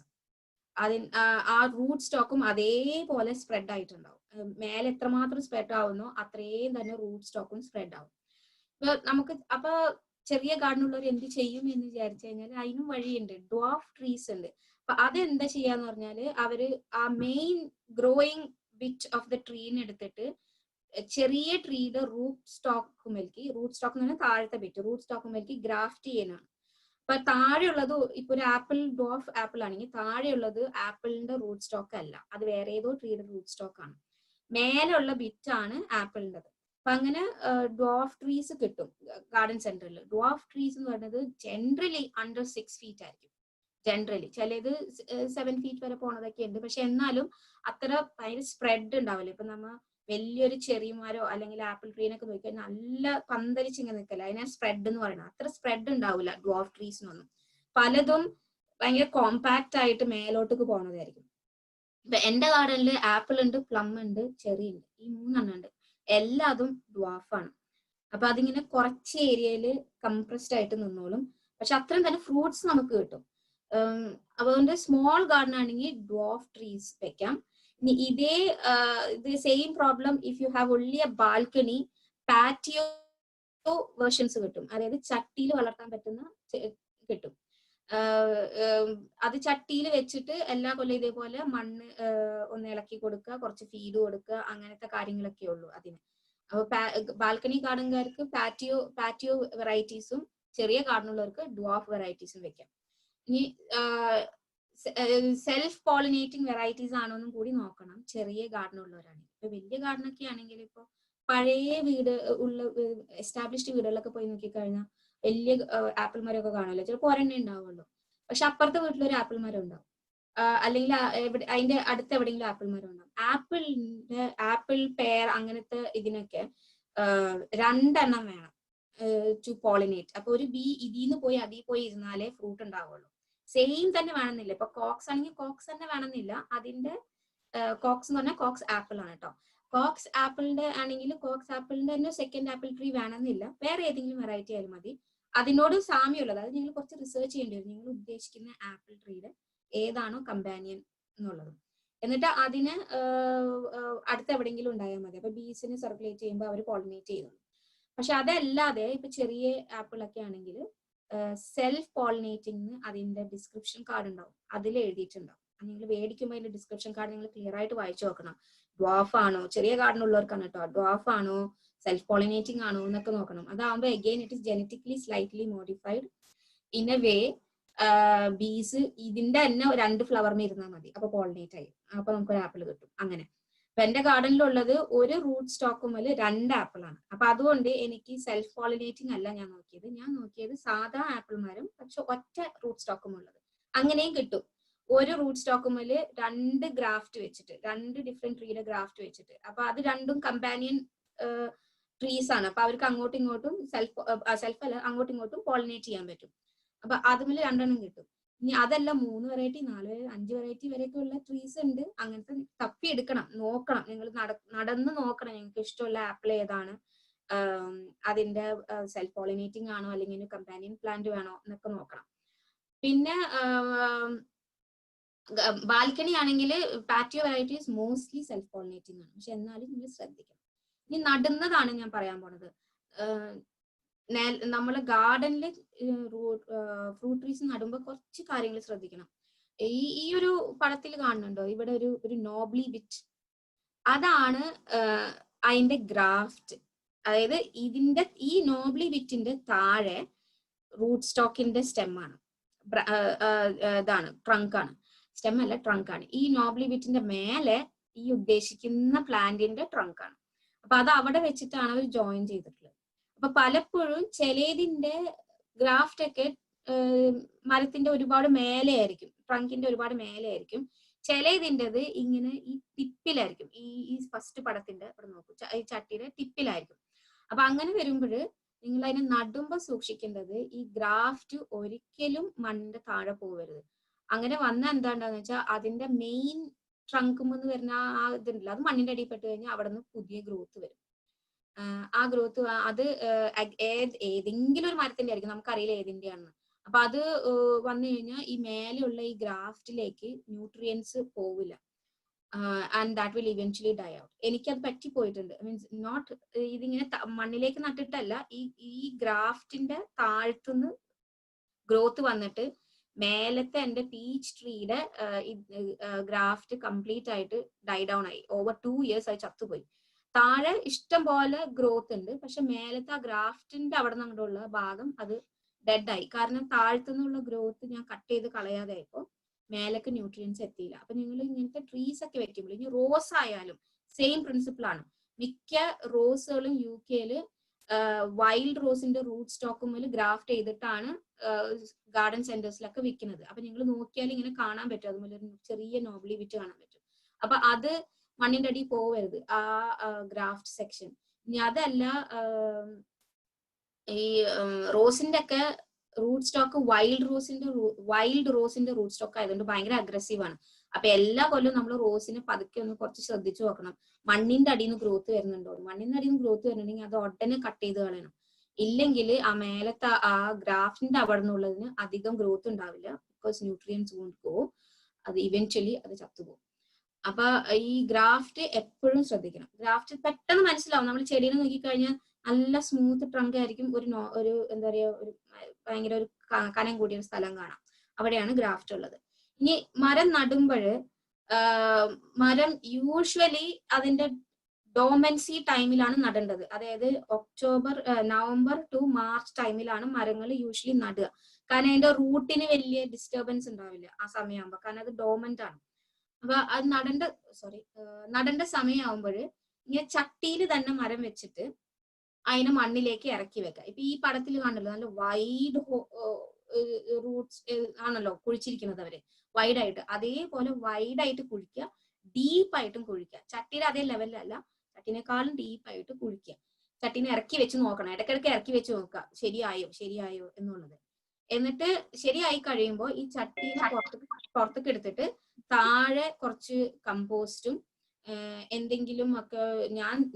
ആ റൂട്ട് സ്റ്റോക്കും അതേപോലെ സ്പ്രെഡ് ആയിട്ടുണ്ടാവും. മേലെ എത്രമാത്രം സ്പ്രെഡ് ആവുന്നോ അത്രയും തന്നെ റൂട്ട് സ്റ്റോക്കും സ്പ്രെഡ് ആവും. അപ്പൊ ചെറിയ ഗാർഡൻ ഉള്ളവർ എന്ത് ചെയ്യും എന്ന് വിചാരിച്ചു കഴിഞ്ഞാൽ അതിനും വഴിയുണ്ട്. ഡ്വാർഫ് ട്രീസ് ഉണ്ട്. അപ്പൊ അതെന്താ ചെയ്യാന്ന് പറഞ്ഞാല് അവര് ആ main growing bit of the ട്രീനെ എടുത്തിട്ട് ചെറിയ ട്രീയുടെ റൂട്ട് സ്റ്റോക്ക് എന്ന് പറഞ്ഞാൽ താഴത്തെ ബിറ്റ് റൂട്ട് സ്റ്റോക്ക് ഗ്രാഫ്റ്റ് ചെയ്യാനാണ്. അപ്പൊ താഴെയുള്ളത് ഇപ്പൊ ഒരു ആപ്പിൾ ഡ്വാർഫ് ആപ്പിൾ ആണെങ്കിൽ താഴെയുള്ളത് ആപ്പിളിന്റെ റൂട്ട് സ്റ്റോക്ക് അല്ല, അത് വേറെ ഏതോ ട്രീയുടെ റൂട്ട് സ്റ്റോക്ക് ആണ്. മേലുള്ള ബിറ്റ് ആണ് ആപ്പിളിൻ്റെത്. അപ്പൊ അങ്ങനെ ഡ്വാർഫ് ട്രീസ് കിട്ടും ഗാർഡൻ സെന്ററിൽ. ഡ്വാർഫ് ട്രീസ് എന്ന് പറയുന്നത് ജനറലി അണ്ടർ 6 feet ആയിരിക്കും. ജനറലി ചിലത് 7 feet വരെ പോണതൊക്കെ ഉണ്ട്. പക്ഷെ എന്നാലും അത്ര ഭയങ്കര സ്പ്രെഡ് ഉണ്ടാവില്ല. ഇപ്പൊ നമ്മ വലിയൊരു ചെറിയമാരോ അല്ലെങ്കിൽ ആപ്പിൾ ട്രീനൊക്കെ നോക്കിയാൽ നല്ല പന്തലിച്ച് ഇങ്ങനെ നിൽക്കല്ല, അതിനാ സ്പ്രെഡ് എന്ന് പറയുന്നത്. അത്ര സ്പ്രെഡ് ഉണ്ടാവില്ല ഡ്വാർഫ് ട്രീസിനൊന്നും. പലതും ഭയങ്കര കോമ്പാക്ട് ആയിട്ട് മേലോട്ടേക്ക് പോണതായിരിക്കും. ഇപ്പൊ എന്റെ ഗാർഡനിൽ ആപ്പിൾ ഉണ്ട്, പ്ലം ഉണ്ട്, ചെറി ഉണ്ട്, ഈ 3 എണ്ണം ഉണ്ട്. എല്ലാതും ഡ്വാർഫാണ്. അപ്പൊ അതിങ്ങനെ കുറച്ച് ഏരിയയിൽ കംപ്രസ്ഡ് ആയിട്ട് നിന്നോളും. പക്ഷെ അത്രയും തന്നെ ഫ്രൂട്ട്സ് നമുക്ക് കിട്ടും. അതുകൊണ്ട് സ്മോൾ ഗാർഡൻ ആണെങ്കിൽ ഡ്വാർഫ് ട്രീസ് വെക്കാം. ഇനി ഇതേ same problem if you have only A balcony, patio versions കിട്ടും. അതായത് ചട്ടിയിൽ വളർത്താൻ പറ്റുന്ന കിട്ടും. അത് ചട്ടിയിൽ വെച്ചിട്ട് എല്ലാ കൊല്ലം ഇതേപോലെ മണ്ണ് ഒന്ന് ഇളക്കി കൊടുക്കുക, കുറച്ച് ഫീഡ് കൊടുക്കുക, അങ്ങനത്തെ കാര്യങ്ങളൊക്കെ ഉള്ളൂ അതിന്. അപ്പൊ ബാൽക്കണി ഗാർഡൻകാർക്ക് പാറ്റിയോ വെറൈറ്റീസും ചെറിയ ഗാർഡനുള്ളവർക്ക് ഡ്വാർഫ് വെറൈറ്റീസും വെക്കാം. ഇനി സെൽഫ് പോളിനേറ്റിംഗ് വെറൈറ്റീസ് ആണോന്നും കൂടി നോക്കണം ചെറിയ ഗാർഡൻ ഉള്ളവരാണെങ്കിൽ. ഇപ്പൊ വലിയ ഗാർഡനൊക്കെ ആണെങ്കിൽ ഇപ്പൊ പഴയ വീട് ഉള്ള എസ്റ്റാബ്ലിഷ്ഡ് വീടുകളിലൊക്കെ പോയി നോക്കിക്കഴിഞ്ഞാൽ വലിയ ആപ്പിൾ മരമൊക്കെ കാണുമല്ലോ, ചിലപ്പോൾ ഒരെണ്ണേ ഉണ്ടാവുള്ളൂ. പക്ഷെ അപ്പുറത്തെ വീട്ടിലൊരു ആപ്പിൾ മരം ഉണ്ടാവും, അല്ലെങ്കിൽ അതിന്റെ അടുത്ത് എവിടെയെങ്കിലും ആപ്പിൾ മരം ഉണ്ടാവും. ആപ്പിൾ പെയർ അങ്ങനത്തെ ഇതിനൊക്കെ 2 എണ്ണം വേണം ടു പോളിനേറ്റ്. അപ്പൊ ഒരു ബി ഇതിന്ന് പോയി അതിൽ പോയി ഇരുന്നാലേ ഫ്രൂട്ട് ഉണ്ടാവുള്ളൂ. സെയിം തന്നെ വേണമെന്നില്ല. ഇപ്പൊ കോക്സ് ആണെങ്കിൽ കോക്സ് തന്നെ വേണമെന്നില്ല. അതിന്റെ കോക്സ് എന്ന് പറഞ്ഞാൽ കോക്സ് ആപ്പിൾ ആണ് കേട്ടോ. കോക്സ് ആപ്പിളിന്റെ ആണെങ്കിൽ കോക്സ് ആപ്പിളിന്റെ തന്നെ സെക്കൻഡ് ആപ്പിൾ ട്രീ വേണമെന്നില്ല, വേറെ ഏതെങ്കിലും വെറൈറ്റി ആയാലും മതി. അതിനോട് സാമ്യമുള്ളത്, അത് നിങ്ങൾ കുറച്ച് റിസർച്ച് ചെയ്യേണ്ടി വരും, നിങ്ങൾ ഉദ്ദേശിക്കുന്ന ആപ്പിൾ ട്രീയുടെ ഏതാണോ കമ്പാനിയൻ എന്നുള്ളത്. എന്നിട്ട് അതിന് അടുത്ത് എവിടെയെങ്കിലും ഉണ്ടായാൽ മതി. അപ്പൊ ബീസിന് സർക്കുലേറ്റ് ചെയ്യുമ്പോൾ അവർ പോളിനേറ്റ് ചെയ്യുന്നു. പക്ഷെ അതല്ലാതെ ഇപ്പൊ ചെറിയ ആപ്പിൾ ഒക്കെ ആണെങ്കിൽ സെൽഫ് പോളിനേറ്റിംഗ് അതിന്റെ ഡിസ്ക്രിപ്ഷൻ കാർഡ് ഉണ്ടാവും, അതിൽ എഴുതിയിട്ടുണ്ടാവും. നിങ്ങൾ മേടിക്കുമ്പോൾ അതിന്റെ ഡിസ്ക്രിപ്ഷൻ കാർഡ് നിങ്ങൾ ക്ലിയർ ആയിട്ട് വായിച്ചു നോക്കണം. ഡ്വാർഫ് ആണോ, ചെറിയ ഗാർഡൻ ഉള്ളവർക്കാണ് കേട്ടോ, ഡ്വാർഫ് ആണോ സെൽഫ് പോളിനേറ്റിംഗ് ആണോ എന്നൊക്കെ നോക്കണം. അതാകുമ്പോൾ again it is genetically slightly modified in a way. Bees ഇതിന്റെ തന്നെ 2 ഫ്ലവറിന് ഇരുന്നാൽ മതി, അപ്പൊ പോളിനേറ്റ് ആയി, അപ്പൊ നമുക്ക് ഒരു ആപ്പിൾ കിട്ടും. അങ്ങനെ അപ്പൊ എന്റെ ഗാർഡനിലുള്ളത് ഒരു റൂട്ട് സ്റ്റോക്കുമല്ല 2 ആപ്പിൾ ആണ്. അപ്പൊ അതുകൊണ്ട് എനിക്ക് സെൽഫ് പോളിനേറ്റിംഗ് അല്ല ഞാൻ നോക്കിയത് സാധാ ആപ്പിൾ മരം, പക്ഷെ ഒറ്റ റൂട്ട് സ്റ്റോക്കും ഉള്ളത്. അങ്ങനെയും കിട്ടും. ഒരു റൂട്ട് സ്റ്റോക്കുമല്ല 2 ഗ്രാഫ്റ്റ് വെച്ചിട്ട്, 2 ഡിഫറെന്റ് ട്രീയുടെ ഗ്രാഫ്റ്റ് വെച്ചിട്ട്. അപ്പൊ അത് രണ്ടും കമ്പാനിയൻ ട്രീസ് ആണ്. അപ്പൊ അവർക്ക് അങ്ങോട്ടും ഇങ്ങോട്ടും സെൽഫ് അല്ല അങ്ങോട്ടും ഇങ്ങോട്ടും പോളിനേറ്റ് ചെയ്യാൻ പറ്റും. അപ്പൊ അതുമില്ല 2 എണ്ണം കിട്ടും. ഇനി അതല്ല 3 വെറൈറ്റി 4 5 വെറൈറ്റി വരെയൊക്കെ ഉള്ള ട്രീസ് ഉണ്ട്. അങ്ങനത്തെ തപ്പി എടുക്കണം, നോക്കണം, നിങ്ങൾ നടന്ന് നോക്കണം നിങ്ങൾക്ക് ഇഷ്ടമുള്ള ആപ്പിൾ ഏതാണ്, അതിന്റെ സെൽഫ് പോളിനേറ്റിംഗ് ആണോ അല്ലെങ്കിൽ കമ്പാനിയൻ പ്ലാന്റ് വേണോ എന്നൊക്കെ നോക്കണം. പിന്നെ ബാൽക്കണി ആണെങ്കിൽ patio varieties mostly self pollinating ആണ്. പക്ഷെ എന്നാലും നിങ്ങൾ ശ്രദ്ധിക്കണം. ഇനി നടുന്നതാണ് ഞാൻ പറയാൻ പോണത്. നമ്മള് ഗാർഡനില് ഫ്രൂട്ട് ട്രീസ് നടുമ്പോൾ കുറച്ച് കാര്യങ്ങൾ ശ്രദ്ധിക്കണം. ഈ ഒരു പടത്തിൽ കാണുന്നുണ്ടോ, ഇവിടെ ഒരു നോബ്ലി ബിറ്റ്, അതാണ് അതിന്റെ ഗ്രാഫ്റ്റ്. അതായത് ഈ നോബ്ലി ബിറ്റിന്റെ താഴെ റൂട്ട് സ്റ്റോക്കിന്റെ സ്റ്റെമ്മാണ്, ഇതാണ് ട്രങ്ക് ആണ്, സ്റ്റെം അല്ല ട്രങ്ക് ആണ്. ഈ നോബ്ലി ബിറ്റിന്റെ മേലെ ഈ ഉദ്ദേശിക്കുന്ന പ്ലാന്റിന്റെ ട്രങ്ക് ആണ്. അപ്പൊ അത് അവിടെ വെച്ചിട്ടാണ് അവർ ജോയിൻ ചെയ്തിട്ടുള്ളത്. അപ്പൊ പലപ്പോഴും ചിലതിന്റെ ഗ്രാഫ്റ്റ് ഒക്കെ മരത്തിന്റെ ഒരുപാട് മേലെ ആയിരിക്കും, ട്രങ്കിന്റെ ഒരുപാട് മേലെ ആയിരിക്കും. ചിലതിൻ്റെത് ഇങ്ങനെ ഈ ടിപ്പിലായിരിക്കും, ഈ ഫസ്റ്റ് പടത്തിന്റെ ഇവിടെ നോക്കൂ, ഈ ചട്ടിയുടെ ടിപ്പിലായിരിക്കും. അപ്പൊ അങ്ങനെ വരുമ്പോൾ നിങ്ങൾ അതിനെ നടുമ്പോ സൂക്ഷിക്കേണ്ടത് ഈ ഗ്രാഫ്റ്റ് ഒരിക്കലും മണ്ണിന്റെ താഴെ പോകരുത്. അങ്ങനെ വന്ന എന്താണ്ടാന്ന് വെച്ചാൽ അതിന്റെ മെയിൻ ട്രങ്കുമെന്ന് വരുന്ന ആ ഇതുണ്ടല്ലോ, അത് മണ്ണിന്റെ അടിയിൽ പെട്ട് കഴിഞ്ഞാൽ അവിടെ നിന്ന് പുതിയ ഗ്രോത്ത് വരും. ആ ഗ്രോത്ത് അത് ഏതെങ്കിലും ഒരു മരത്തിന്റെ ആയിരിക്കും, നമുക്കറിയില്ല ഏതിന്റെയാണെന്ന്. അപ്പൊ അത് വന്നു കഴിഞ്ഞാൽ ഈ മേലെയുള്ള ഈ ഗ്രാഫ്റ്റിലേക്ക് ന്യൂട്രിയൻസ് പോവില്ല. And that will eventually die out. എനിക്കത് പറ്റിപ്പോയിട്ടുണ്ട്. മീൻസ് നോട്ട് ഇതിങ്ങനെ മണ്ണിലേക്ക് നട്ടിട്ടല്ല, ഈ ഗ്രാഫ്റ്റിന്റെ താഴത്തുനിന്ന് ഗ്രോത്ത് വന്നിട്ട് മേലത്തെ എന്റെ പീച്ച് ട്രീയുടെ ഗ്രാഫ്റ്റ് കംപ്ലീറ്റ് ആയിട്ട് ഡൈ ഡൗൺ ആയി. ഓവർ 2 years ആയി ചത്തുപോയി. താഴെ ഇഷ്ടം പോലെ ഗ്രോത്ത് ഉണ്ട്, പക്ഷെ മേലത്തെ ആ ഗ്രാഫ്റ്റിന്റെ അവിടെ നിന്ന് അങ്ങോട്ടുള്ള ഭാഗം അത് ഡെഡ് ആയി. കാരണം താഴത്തുനിന്നുള്ള ഗ്രോത്ത് ഞാൻ കട്ട് ചെയ്ത് കളയാതെ ആയപ്പോ മേലേക്ക് ന്യൂട്രിയൻസ് എത്തിയില്ല. അപ്പൊ നിങ്ങൾ ഇങ്ങനത്തെ ട്രീസ് ഒക്കെ വെക്കുമ്പോൾ, ഇനി റോസ് ആയാലും സെയിം പ്രിൻസിപ്പിൾ ആണ്. മിക്ക റോസുകളും UK-ല് വൈൽഡ് റോസിന്റെ റൂട്ട് സ്റ്റോക്കുമ്പോൾ ഗ്രാഫ്റ്റ് ചെയ്തിട്ടാണ് ഗാർഡൻ സെന്റേഴ്സിലൊക്കെ വിൽക്കുന്നത്. അപ്പൊ നിങ്ങൾ നോക്കിയാൽ ഇങ്ങനെ കാണാൻ പറ്റും, അതുപോലെ ഒരു ചെറിയ നോബ്ലി വിറ്റ് കാണാൻ പറ്റും. അപ്പൊ അത് മണ്ണിന്റെ അടി പോവരുത് ആ ഗ്രാഫ്റ്റ് സെക്ഷൻ. ഇനി അതല്ല, ഈ റോസിന്റെ ഒക്കെ റൂട്ട് സ്റ്റോക്ക് വൈൽഡ് റോസിന്റെ റൂട്ട് സ്റ്റോക്ക് ആയതുകൊണ്ട് ഭയങ്കര അഗ്രസീവ് ആണ്. അപ്പൊ എല്ലാ കൊല്ലവും നമ്മൾ റോസിനെ പതുക്കെ ഒന്ന് കുറച്ച് ശ്രദ്ധിച്ചു നോക്കണം, മണ്ണിന്റെ അടിയിൽ നിന്ന് ഗ്രോത്ത് വരുന്നുണ്ടോ. മണ്ണിന്റെ അടിയിൽ നിന്ന് ഗ്രോത്ത് വരുന്നുണ്ടെങ്കിൽ അത് ഉടനെ കട്ട് ചെയ്ത് കളയണം. ഇല്ലെങ്കിൽ ആ മേലത്തെ ആ ഗ്രാഫ്റ്റിന്റെ അവിടെ നിന്നുള്ളതിന് അധികം ഗ്രോത്ത് ഉണ്ടാവില്ല. ബിക്കോസ് ന്യൂട്രിയൻസ് വോണ്ട് ഗോ, അത് ഇവൻച്വലി അത് ചത്തുപോകും. അപ്പൊ ഈ ഗ്രാഫ്റ്റ് എപ്പോഴും ശ്രദ്ധിക്കണം. ഗ്രാഫ്റ്റ് പെട്ടെന്ന് മനസ്സിലാവും. നമ്മൾ ചെടീനെ നോക്കിക്കഴിഞ്ഞാൽ നല്ല സ്മൂത്ത് ട്രങ്ക് ആയിരിക്കും, ഒരു എന്താ പറയാ, ഒരു ഭയങ്കര ഒരു കനം കൂടിയ ഒരു സ്ഥലം കാണാം, അവിടെയാണ് ഗ്രാഫ്റ്റ് ഉള്ളത്. ഇനി മരം നടുമ്പോൾ മരം യൂഷ്വലി അതിന്റെ ഡോമൻസി ടൈമിലാണ് നടേണ്ടത്. അതായത് നവംബർ ടു മാർച്ച് ടൈമിലാണ് മരങ്ങൾ യൂഷ്വലി നടുക. കാരണം അതിന്റെ റൂട്ടിന് വലിയ ഡിസ്റ്റർബൻസ് ഉണ്ടാവില്ല ആ സമയമാകുമ്പോൾ, കാരണം അത് ഡോമന്റ് ആണ്. അപ്പൊ അത് നടേണ്ട സമയമാകുമ്പോൾ ഇങ്ങനെ ചട്ടിയിൽ തന്നെ മരം വെച്ചിട്ട് അതിനെ മണ്ണിലേക്ക് ഇറക്കി വെക്കുക. ഇപ്പൊ ഈ പടത്തിൽ കാണല്ലോ, നല്ല വൈഡ് റൂട്ട്സ് ആണല്ലോ കുഴിച്ചിരിക്കുന്നത് അവര്, വൈഡായിട്ട്. അതേപോലെ വൈഡായിട്ട് കുഴിക്കുക, ഡീപ്പായിട്ടും കുഴിക്കുക. ചട്ടിയുടെ അതേ ലെവലിലല്ല, ചട്ടിനേക്കാളും ഡീപ്പായിട്ട് കുഴിക്കുക. ചട്ടീനെ ഇറക്കി വെച്ച് നോക്കണം, ഇടയ്ക്കിടയ്ക്ക് ഇറക്കി വെച്ച് നോക്കുക ശരിയായോ എന്നുള്ളത്. എന്നിട്ട് ശരിയായി കഴിയുമ്പോൾ ഈ ചട്ടീനെ പുറത്തേക്ക് എടുത്തിട്ട് താഴെ കുറച്ച് കമ്പോസ്റ്റും എന്തെങ്കിലും ഒക്കെ,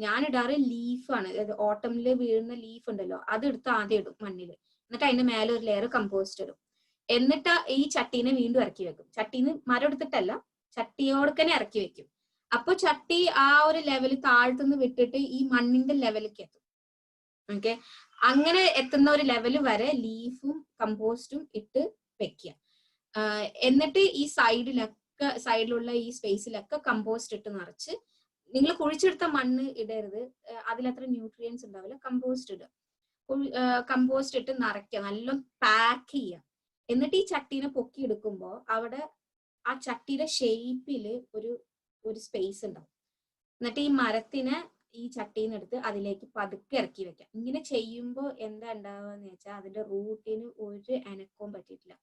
ഞാൻ ഇടാറ് ലീഫാണ്. അതായത് ഓട്ടമില് വീഴുന്ന ലീഫ് ഉണ്ടല്ലോ, അതെടുത്ത് ആദ്യം ഇടും മണ്ണില്. എന്നിട്ട് അതിന്റെ മേലെ ഒരു ലെയർ കമ്പോസ്റ്റ് ഇടും. എന്നിട്ട് ഈ ചട്ടീനെ വീണ്ടും ഇറക്കി വെക്കും. ചട്ടീന്ന് മരം എടുത്തിട്ടല്ല, ചട്ടിയോടക്കനെ ഇറക്കി വെക്കും. അപ്പൊ ചട്ടി ആ ഒരു ലെവല് താഴ്ത്തുനിന്ന് വിട്ടിട്ട് ഈ മണ്ണിന്റെ ലെവലിലേക്ക് എത്തും. ഓക്കെ, അങ്ങനെ എത്തുന്ന ഒരു ലെവല് വരെ ലീഫും കമ്പോസ്റ്റും ഇട്ട് വെക്കുക. എന്നിട്ട് ഈ സൈഡിലുള്ള ഈ സ്പേസിലൊക്കെ കമ്പോസ്റ്റ് ഇട്ട് നിറച്ച്, നിങ്ങൾ കുഴിച്ചെടുത്ത മണ്ണ് ഇടരുത്, അതിലത്ര ന്യൂട്രിയൻസ് ഉണ്ടാവില്ല. കമ്പോസ്റ്റ് ഇട്ട് നിറയ്ക്കുക, നല്ല പാക്ക് ചെയ്യുക. എന്നിട്ട് ഈ ചട്ടീനെ പൊക്കി എടുക്കുമ്പോൾ അവിടെ ആ ചട്ടിയുടെ ഷേപ്പില് ഒരു സ്പേസ് ഉണ്ടാവും. എന്നിട്ട് ഈ മരത്തിനെ ഈ ചട്ടീന്ന് എടുത്ത് അതിലേക്ക് പതുക്കെ ഇറക്കി വെക്കാം. ഇങ്ങനെ ചെയ്യുമ്പോൾ എന്താ ഉണ്ടാവുക വെച്ചാൽ അതിന്റെ റൂട്ടിന് ഒരു അനക്കവും പറ്റിയിട്ടില്ല.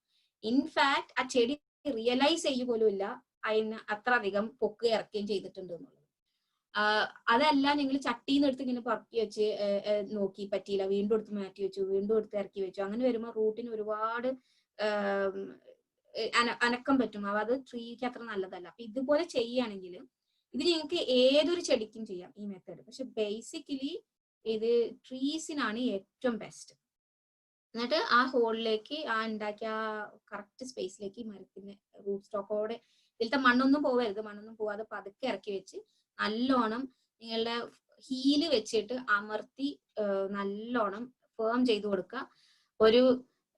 ഇൻഫാക്ട് ആ ചെടി റിയലൈസ് ചെയ്യുക പോലും ഇല്ല അതിന് അത്ര അധികം പൊക്കുക ഇറക്കുകയും ചെയ്തിട്ടുണ്ട് എന്നുള്ളത്. അതല്ല, നിങ്ങൾ ചട്ടീന്ന് എടുത്ത് ഇങ്ങനെ പറക്കി വെച്ച് നോക്കി പറ്റിയില്ല, വീണ്ടും എടുത്ത് മാറ്റി വെച്ചു, വീണ്ടും എടുത്ത് ഇറക്കി വെച്ചു, അങ്ങനെ വരുമ്പോൾ റൂട്ടിന് ഒരുപാട് അനക്കം പറ്റും. അത് ട്രീക്ക് അത്ര നല്ലതല്ല. അപ്പൊ ഇതുപോലെ ചെയ്യുകയാണെങ്കിൽ ഇത് നിങ്ങൾക്ക് ഏതൊരു ചെടിക്കും ചെയ്യാം ഈ മെത്തേഡ്. പക്ഷെ ബേസിക്കലി ഇത് ട്രീസിനാണ് ഏറ്റവും ബെസ്റ്റ്. എന്നിട്ട് ആ ഹോളിലേക്ക് ആ ഉണ്ടാക്കിയ ആ കറക്റ്റ് സ്പേസിലേക്ക് മരത്തിന്റെ റൂട്ട് സ്റ്റോക്കോടെ, ഇതിലത്തെ മണ്ണൊന്നും പോവാതെ പതുക്കെ ഇറക്കി വെച്ച് നല്ലോണം നിങ്ങളുടെ ഹീല് വെച്ചിട്ട് അമർത്തി നല്ലോണം ഫേം ചെയ്ത് കൊടുക്കുക. ഒരു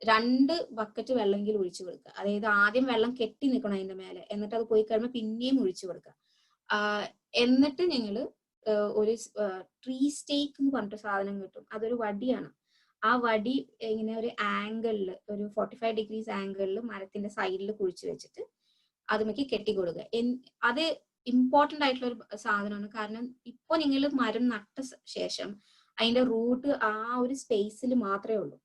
2 ബക്കറ്റ് വെള്ളമെങ്കിലും ഒഴിച്ചു കൊടുക്കുക. അതായത് ആദ്യം വെള്ളം കെട്ടി നിൽക്കണം അതിന്റെ മേലെ, എന്നിട്ട് അത് പോയി കഴിയുമ്പോൾ പിന്നെയും ഒഴിച്ചു കൊടുക്കുക. എന്നിട്ട് നിങ്ങൾ ഒരു ട്രീ സ്റ്റേക്ക് എന്ന് പറഞ്ഞിട്ട് സാധനം കിട്ടും. അതൊരു വടിയാണ്. ആ വടി ഇങ്ങനെ ഒരു ആംഗിളിൽ, ഒരു 45 degrees ആംഗിളിൽ മരത്തിന്റെ സൈഡിൽ കുഴിച്ചു വെച്ചിട്ട് അതുമേക്ക് കെട്ടി കൊടുക്കുക. അത് ഇമ്പോർട്ടന്റ് ആയിട്ടുള്ള ഒരു സാധനമാണ്. കാരണം ഇപ്പൊ നിങ്ങൾ മരം നട്ട ശേഷം അതിന്റെ റൂട്ട് ആ ഒരു സ്പേസിൽ മാത്രമേ ഉള്ളൂ.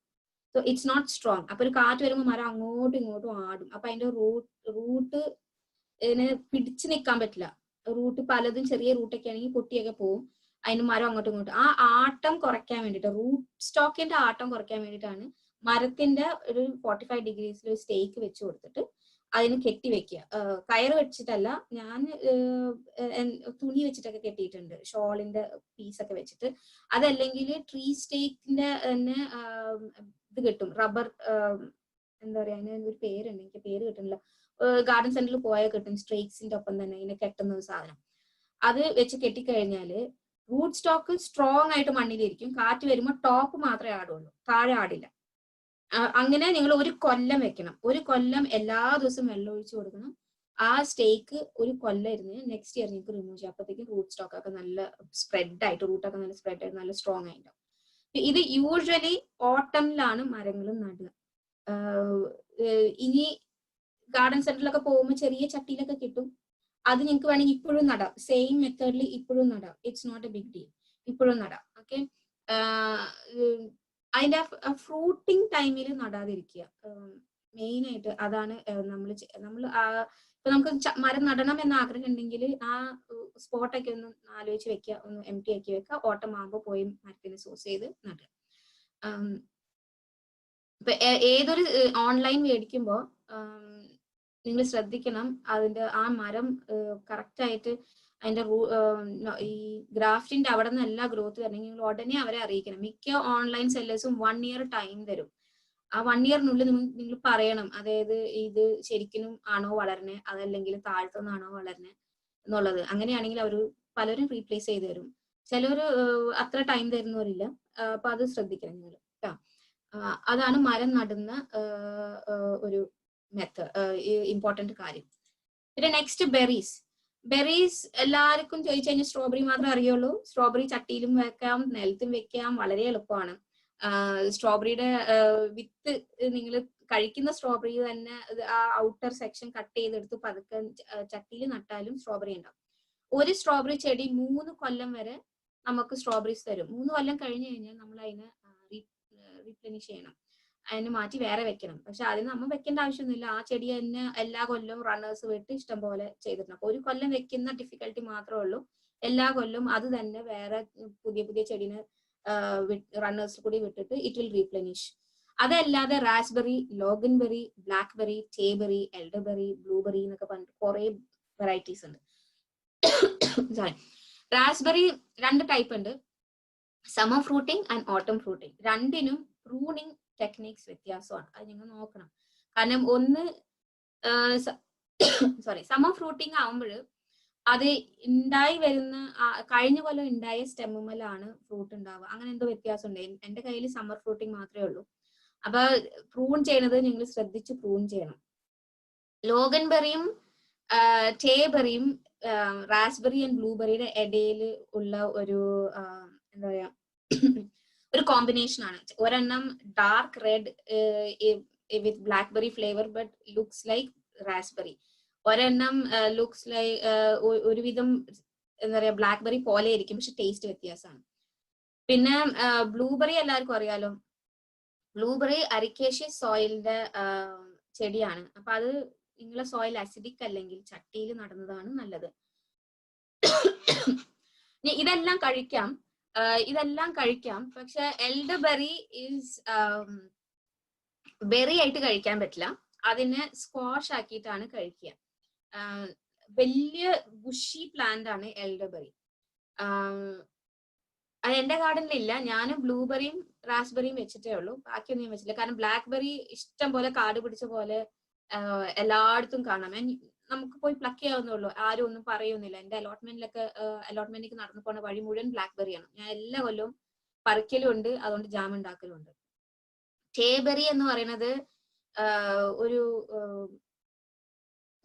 So it's not strong. അപ്പൊ ഒരു കാറ്റ് വരുമ്പോൾ മരം അങ്ങോട്ടും ഇങ്ങോട്ടും ആടും. അപ്പൊ അതിന്റെ റൂട്ട് ഇതിന് പിടിച്ചു നിൽക്കാൻ പറ്റില്ല. റൂട്ട് പലതും ചെറിയ റൂട്ടൊക്കെ ആണെങ്കിൽ പൊട്ടിയൊക്കെ പോവും. അതിന് മരം അങ്ങോട്ടും ഇങ്ങോട്ടും ആ ആട്ടം കുറയ്ക്കാൻ വേണ്ടിയിട്ട്, റൂട്ട് സ്റ്റോക്കിന്റെ ആട്ടം കുറയ്ക്കാൻ വേണ്ടിയിട്ടാണ് മരത്തിന്റെ ഒരു 45 degrees ഒരു സ്റ്റേക്ക് വെച്ച് കൊടുത്തിട്ട് അതിന് കെട്ടി വെക്കുക. കയറ് വെച്ചിട്ടല്ല, ഞാൻ തുണി വെച്ചിട്ടൊക്കെ കെട്ടിയിട്ടുണ്ട്, ഷോളിന്റെ പീസൊക്കെ വെച്ചിട്ട്. അതല്ലെങ്കിൽ ട്രീ സ്റ്റേക്കിന്റെ തന്നെ ഇത് കിട്ടും, റബ്ബർ എന്താ പറയാ, അതിന് ഒരു പേരുണ്ട്, എനിക്ക് പേര് കിട്ടുന്നില്ല. ഗാർഡൻ സെന്ററിൽ പോയാൽ കിട്ടും, സ്ട്രേക്സിന്റെ ഒപ്പം തന്നെ ഇങ്ങനെ കെട്ടുന്ന ഒരു സാധനം. അത് വെച്ച് കെട്ടിക്കഴിഞ്ഞാല് റൂട്ട് സ്റ്റോക്ക് സ്ട്രോങ് ആയിട്ട് മണ്ണിലിരിക്കും. കാറ്റ് വരുമ്പോൾ ടോപ്പ് മാത്രമേ ആടുള്ളൂ, താഴെ ആടില്ല. അങ്ങനെ നിങ്ങൾ ഒരു കൊല്ലം വെക്കണം. ഒരു കൊല്ലം എല്ലാ ദിവസവും വെള്ളം ഒഴിച്ചു കൊടുക്കണം. ആ സ്റ്റേക്ക് ഒരു കൊല്ലം ഇരുന്ന് നെക്സ്റ്റ് ഇയർ നിങ്ങൾക്ക് റിമൂവ് ചെയ്യാം. അപ്പോഴത്തേക്കും റൂട്ട് സ്റ്റോക്ക് ഒക്കെ നല്ല സ്പ്രെഡ് ആയിട്ട്, റൂട്ടൊക്കെ നല്ല സ്പ്രെഡ് ആയിട്ട് നല്ല സ്ട്രോങ് ആയിട്ടുണ്ടാവും. ഇത് യൂഷ്വലി ഓട്ടമിലാണ് മരങ്ങൾ നടുക. ഇനി ഗാർഡൻ സെന്ററിലൊക്കെ പോകുമ്പോൾ ചെറിയ ചട്ടിയിലൊക്കെ കിട്ടും. അത് നിങ്ങൾക്ക് വേണമെങ്കിൽ ഇപ്പോഴും നടാം, സെയിം മെത്തേഡിൽ ഇപ്പോഴും നടാം. It's not a big deal, ഇപ്പോഴും നടാം. ഓക്കെ, അതിന്റെ ഫ്രൂട്ടിങ് ടൈമിൽ നടാതിരിക്കുക. മെയിൻ ആയിട്ട് അതാണ്. നമ്മൾ ഇപ്പൊ നമുക്ക് മരം നടണം എന്ന ആഗ്രഹം ഉണ്ടെങ്കിൽ ആ സ്പോട്ടൊക്കെ ഒന്ന് ആലോചിച്ച് വെക്കുക, ഒന്ന് എം ടി ആക്കി വെക്കുക. ഓട്ടം ആകുമ്പോൾ പോയി മരത്തിന് സോഴ്സ് ചെയ്ത് നടുക. ഇപ്പൊ ഏതൊരു ഓൺലൈൻ മേടിക്കുമ്പോൾ നിങ്ങൾ ശ്രദ്ധിക്കണം, അതിന്റെ ആ മരം കറക്റ്റ് ആയിട്ട് അതിന്റെ ഈ ഗ്രാഫ്റ്റിന്റെ അവിടെ നിന്നല്ല ഗ്രോത്ത് വരണമെങ്കിൽ നിങ്ങൾ ഉടനെ അവരെ അറിയിക്കണം. മിക്ക ഓൺലൈൻ സെല്ലേഴ്സും 1 ഇയർ ടൈം തരും. ആ 1 ഇയറിനുള്ളിൽ നിങ്ങൾ പറയണം, അതായത് ഇത് ശരിക്കും ആണോ വളരണേ, അതല്ലെങ്കിൽ താഴ്ത്തുനിന്നാണോ വളരണേ എന്നുള്ളത്. അങ്ങനെയാണെങ്കിൽ അവർ പലരും റീപ്ലേസ് ചെയ്ത് തരും. ചിലർ അത്ര ടൈം തരുന്നവരില്ല. അപ്പൊ അത് ശ്രദ്ധിക്കണം നിങ്ങൾ. അതാണ് മരം നടുന്ന ഒരു ഇമ്പോർട്ടന്റ് കാര്യം. പിന്നെ നെക്സ്റ്റ് ബെറീസ് എല്ലാവർക്കും ചോദിച്ചു കഴിഞ്ഞാൽ സ്ട്രോബെറി മാത്രമേ അറിയുള്ളൂ. സ്ട്രോബെറി ചട്ടിയിലും വെക്കാം, നിലത്തും വെക്കാം, വളരെ എളുപ്പമാണ്. സ്ട്രോബെറിയുടെ വിത്ത് നിങ്ങൾ കഴിക്കുന്ന സ്ട്രോബെറി തന്നെ ആ ഔട്ടർ സെക്ഷൻ കട്ട് ചെയ്തെടുത്ത് പതുക്കെ ചട്ടിയിൽ നട്ടാലും സ്ട്രോബെറി ഉണ്ടാവും. ഒരു സ്ട്രോബെറി ചെടി 3 കൊല്ലം വരെ നമുക്ക് സ്ട്രോബെറീസ് തരും. 3 കൊല്ലം കഴിഞ്ഞു കഴിഞ്ഞാൽ നമ്മൾ അതിനെ റീപ്ലെനിഷ് ചെയ്യണം, അതിന് മാറ്റി വേറെ വെക്കണം. പക്ഷെ അതിന് നമ്മൾ വെക്കേണ്ട ആവശ്യമൊന്നുമില്ല. ആ ചെടി തന്നെ എല്ലാ കൊല്ലവും റണ്ണേഴ്സ് വിട്ട് ഇഷ്ടം പോലെ ചെയ്തിട്ടുണ്ട്. അപ്പൊ ഒരു കൊല്ലം വെക്കുന്ന ഡിഫിക്കൽട്ടി മാത്രമേ ഉള്ളൂ. എല്ലാ കൊല്ലവും അത് തന്നെ വേറെ പുതിയ പുതിയ ചെടീനെ റണ്ണേഴ്സ് കൂടി വിട്ടിട്ട് ഇറ്റ് വിൽ റീപ്ലെനിഷ്. അതല്ലാതെ raspberry, loganberry, blackberry, tayberry, elderberry, blueberry എന്നൊക്കെ പറഞ്ഞിട്ട് കുറെ വെറൈറ്റീസ് ഉണ്ട്. സോറി, റാസ്ബെറി 2 ടൈപ്പ് ഉണ്ട്, summer fruiting and autumn fruiting. രണ്ടിനും പ്രൂണിങ് ടെക്നിക്സ് വ്യത്യാസമാണ്, അത് നിങ്ങൾ നോക്കണം. കാരണം ഒന്ന് സമ്മർ ഫ്രൂട്ടിങ് ആവുമ്പോൾ അത് ഉണ്ടായി വരുന്ന കഴിഞ്ഞ കൊല്ലം ഉണ്ടായ സ്റ്റെമ്മുമലാണ് ഫ്രൂട്ട് ഉണ്ടാവുക. അങ്ങനെ എന്തോ വ്യത്യാസം ഉണ്ട്. എന്റെ കയ്യിൽ സമ്മർ ഫ്രൂട്ടിങ് മാത്രമേ ഉള്ളൂ. അപ്പൊ പ്രൂൺ ചെയ്യണത് നിങ്ങൾ ശ്രദ്ധിച്ച് പ്രൂൺ ചെയ്യണം. ലോഗൻബെറിയും ടേബെറിയും റാസ്ബെറി ആൻഡ് ബ്ലൂബെറിയുടെ ഇടയിൽ ഉള്ള ഒരു എന്താ പറയാ ഒരു കോമ്പിനേഷൻ ആണ്. ഒരെണ്ണം dark read with blackberry flavour but looks like raspberry. ഒരെണ്ണം ലുക്സ് ലൈക്ക് ഒരുവിധം എന്താ പറയാ ബ്ലാക്ക്ബെറി പോലെ ആയിരിക്കും, പക്ഷെ ടേസ്റ്റ് വ്യത്യാസമാണ്. പിന്നെ ബ്ലൂബെറി എല്ലാവർക്കും അറിയാലോ. ബ്ലൂബെറി അരിക്കേഷ്യസ് സോയിലിന്റെ ചെടിയാണ്. അപ്പൊ അത് നിങ്ങളെ സോയിൽ അസിഡിക് അല്ലെങ്കിൽ ചട്ടിയിൽ നടുന്നതാണ് നല്ലത്. ഇതെല്ലാം കഴിക്കാം, പക്ഷെ എൽഡർബെറി ഈസ് ബെറി ആയിട്ട് കഴിക്കാൻ പറ്റില്ല. അതിനെ സ്ക്വാഷ് ആക്കിയിട്ടാണ് കഴിക്കുക. വലിയ ബുഷി പ്ലാന്റ് ആണ് എൽഡർബെറി. അത് എന്റെ ഗാർഡനിലില്ല. ഞാൻ ബ്ലൂബെറിയും റാസ്ബെറിയും വെച്ചിട്ടേ ഉള്ളൂ, ബാക്കിയൊന്നും ഞാൻ വെച്ചില്ല. കാരണം ബ്ലാക്ക്ബെറി ഇഷ്ടം പോലെ കാട് പിടിച്ച പോലെ എല്ലായിടത്തും കാണാം. നമുക്ക് പോയി പ്ലക്ക് ചെയ്യാവുന്നുള്ളൂ, ആരും ഒന്നും പറയുന്നില്ല. എന്റെ അലോട്ട്മെന്റിലേക്ക് നടന്നു പോണ വഴി മുഴുവൻ ബ്ലാക്ക്ബെറിയാണ്. ഞാൻ എല്ലാ കൊല്ലവും പറിക്കലും ഉണ്ട്, അതുകൊണ്ട് ജാം ഉണ്ടാക്കലും ഉണ്ട്. ടേബെറി എന്ന് പറയുന്നത് ഒരു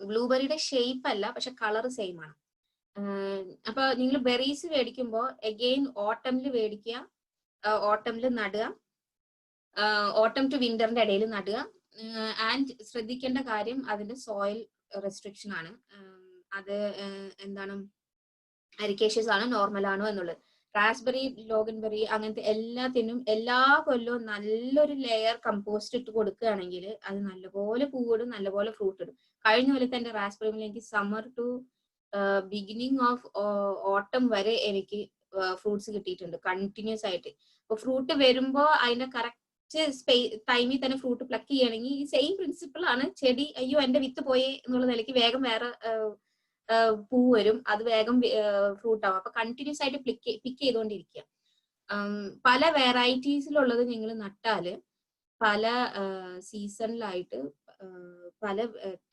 ബ്ലൂബെറിയുടെ ഷേപ്പ് അല്ല, പക്ഷെ കളർ സെയിം ആണ്. അപ്പൊ നിങ്ങൾ ബെറീസ് മേടിക്കുമ്പോ എഗെയിൻ ഓട്ടമില് മേടിക്കുക, ഓട്ടമില് നടുക, ഓട്ടം ടു വിന്ററിന്റെ ഇടയിൽ നടുക. ആൻഡ് ശ്രദ്ധിക്കേണ്ട കാര്യം അതിന്റെ സോയിൽ റെസ്ട്രിക്ഷൻ ആണ്. അത് എന്താണ് അരിക്കേഷ്യസ് ആണോ നോർമൽ ആണോ എന്നുള്ളത്. റാസ്ബെറി, ലോഗൻബെറി അങ്ങനത്തെ എല്ലാത്തിനും എല്ലാ കൊല്ലവും നല്ലൊരു ലെയർ കമ്പോസ്റ്റ് ഇട്ട് കൊടുക്കുകയാണെങ്കിൽ അത് നല്ലപോലെ പൂവിടും, നല്ലപോലെ ഫ്രൂട്ട് ഇടും. കഴിഞ്ഞ കൊല്ലത്തെ എന്റെ റാസ്ബെറിയിൽ എനിക്ക് സമ്മർ ടു ബിഗിനിങ് ഓഫ് ഓട്ടം വരെ എനിക്ക് ഫ്രൂട്ട്സ് കിട്ടിയിട്ടുണ്ട് കണ്ടിന്യൂസ് ആയിട്ട്. അപ്പൊ ഫ്രൂട്ട് വരുമ്പോ അതിന്റെ കറക്റ്റ് ടൈമിൽ തന്നെ ഫ്രൂട്ട് പ്ലക്ക് ചെയ്യണമെങ്കിൽ ഈ സെയിം പ്രിൻസിപ്പിൾ ആണ്. ചെടി അയ്യോ എന്റെ വിത്ത് പോയേ എന്നുള്ള നിലയ്ക്ക് വേഗം വേറെ പൂ വരും, അത് വേഗം ഫ്രൂട്ട് ആവും. അപ്പൊ കണ്ടിന്യൂസ് ആയിട്ട് പിക്ക് ചെയ്തുകൊണ്ടിരിക്കുക. പല വെറൈറ്റീസിലുള്ളത് നിങ്ങൾ നട്ടാല് പല സീസണിലായിട്ട് പല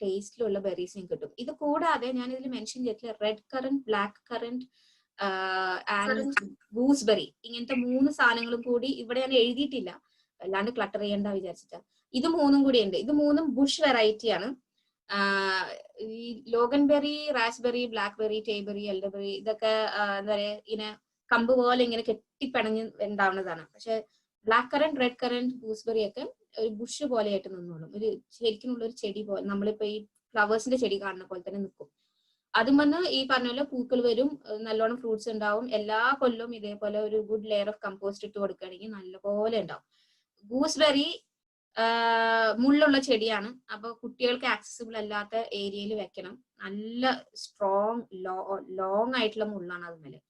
ടേസ്റ്റിലുള്ള ബെറീസും കിട്ടും. ഇത് കൂടാതെ ഞാൻ ഇതിൽ മെൻഷൻ ചെയ്തിട്ടില്ല, red current, black currant and gooseberry, ഇങ്ങനത്തെ 3 സാധനങ്ങളും കൂടി ഇവിടെ ഞാൻ എഴുതിയിട്ടില്ല, അല്ലാണ്ട് ക്ലട്ടർ ചെയ്യണ്ട വിചാരിച്ചിട്ടാ. ഇത് 3ഉം കൂടി ഉണ്ട്. ഇത് 3ഉം ബുഷ് വെറൈറ്റി ആണ്. ഈ ലോഗൻബെറി, റാസ്ബെറി, ബ്ലാക്ക്ബെറി, ടേബെറി, എൽഡർബെറി ഇതൊക്കെ എന്താ പറയാ ഇങ്ങനെ കമ്പ് പോലെ ഇങ്ങനെ കെട്ടിപ്പണഞ്ഞ് ഉണ്ടാവുന്നതാണ്. പക്ഷെ black currant, red current, gooseberry ഒക്കെ ഒരു ബുഷ് പോലെ ആയിട്ട് നിന്നോളും. ഒരു ശരിക്കുള്ള ഒരു ചെടി പോലെ, നമ്മളിപ്പോ ഈ ഫ്ലവേഴ്സിന്റെ ചെടി കാണുന്ന പോലെ തന്നെ നിൽക്കും. അതും വന്ന് ഈ പറഞ്ഞ പോലെ പൂക്കൾ വരും, നല്ലോണം ഫ്രൂട്ട്സ് ഉണ്ടാവും. എല്ലാ കൊല്ലവും ഇതേപോലെ ഒരു ഗുഡ് ലെയർ ഓഫ് കമ്പോസ്റ്റ് ഇട്ട് കൊടുക്കുകയാണെങ്കിൽ നല്ലപോലെ ഉണ്ടാവും. ഗൂസ്ബെറി മുള്ളുള്ള ചെടിയാണ്, അപ്പൊ കുട്ടികൾക്ക് ആക്സസിബിൾ അല്ലാത്ത ഏരിയയിൽ വെക്കണം. നല്ല സ്ട്രോങ് ലോങ് ആയിട്ടുള്ള മുള്ളാണ് അതുമേല്.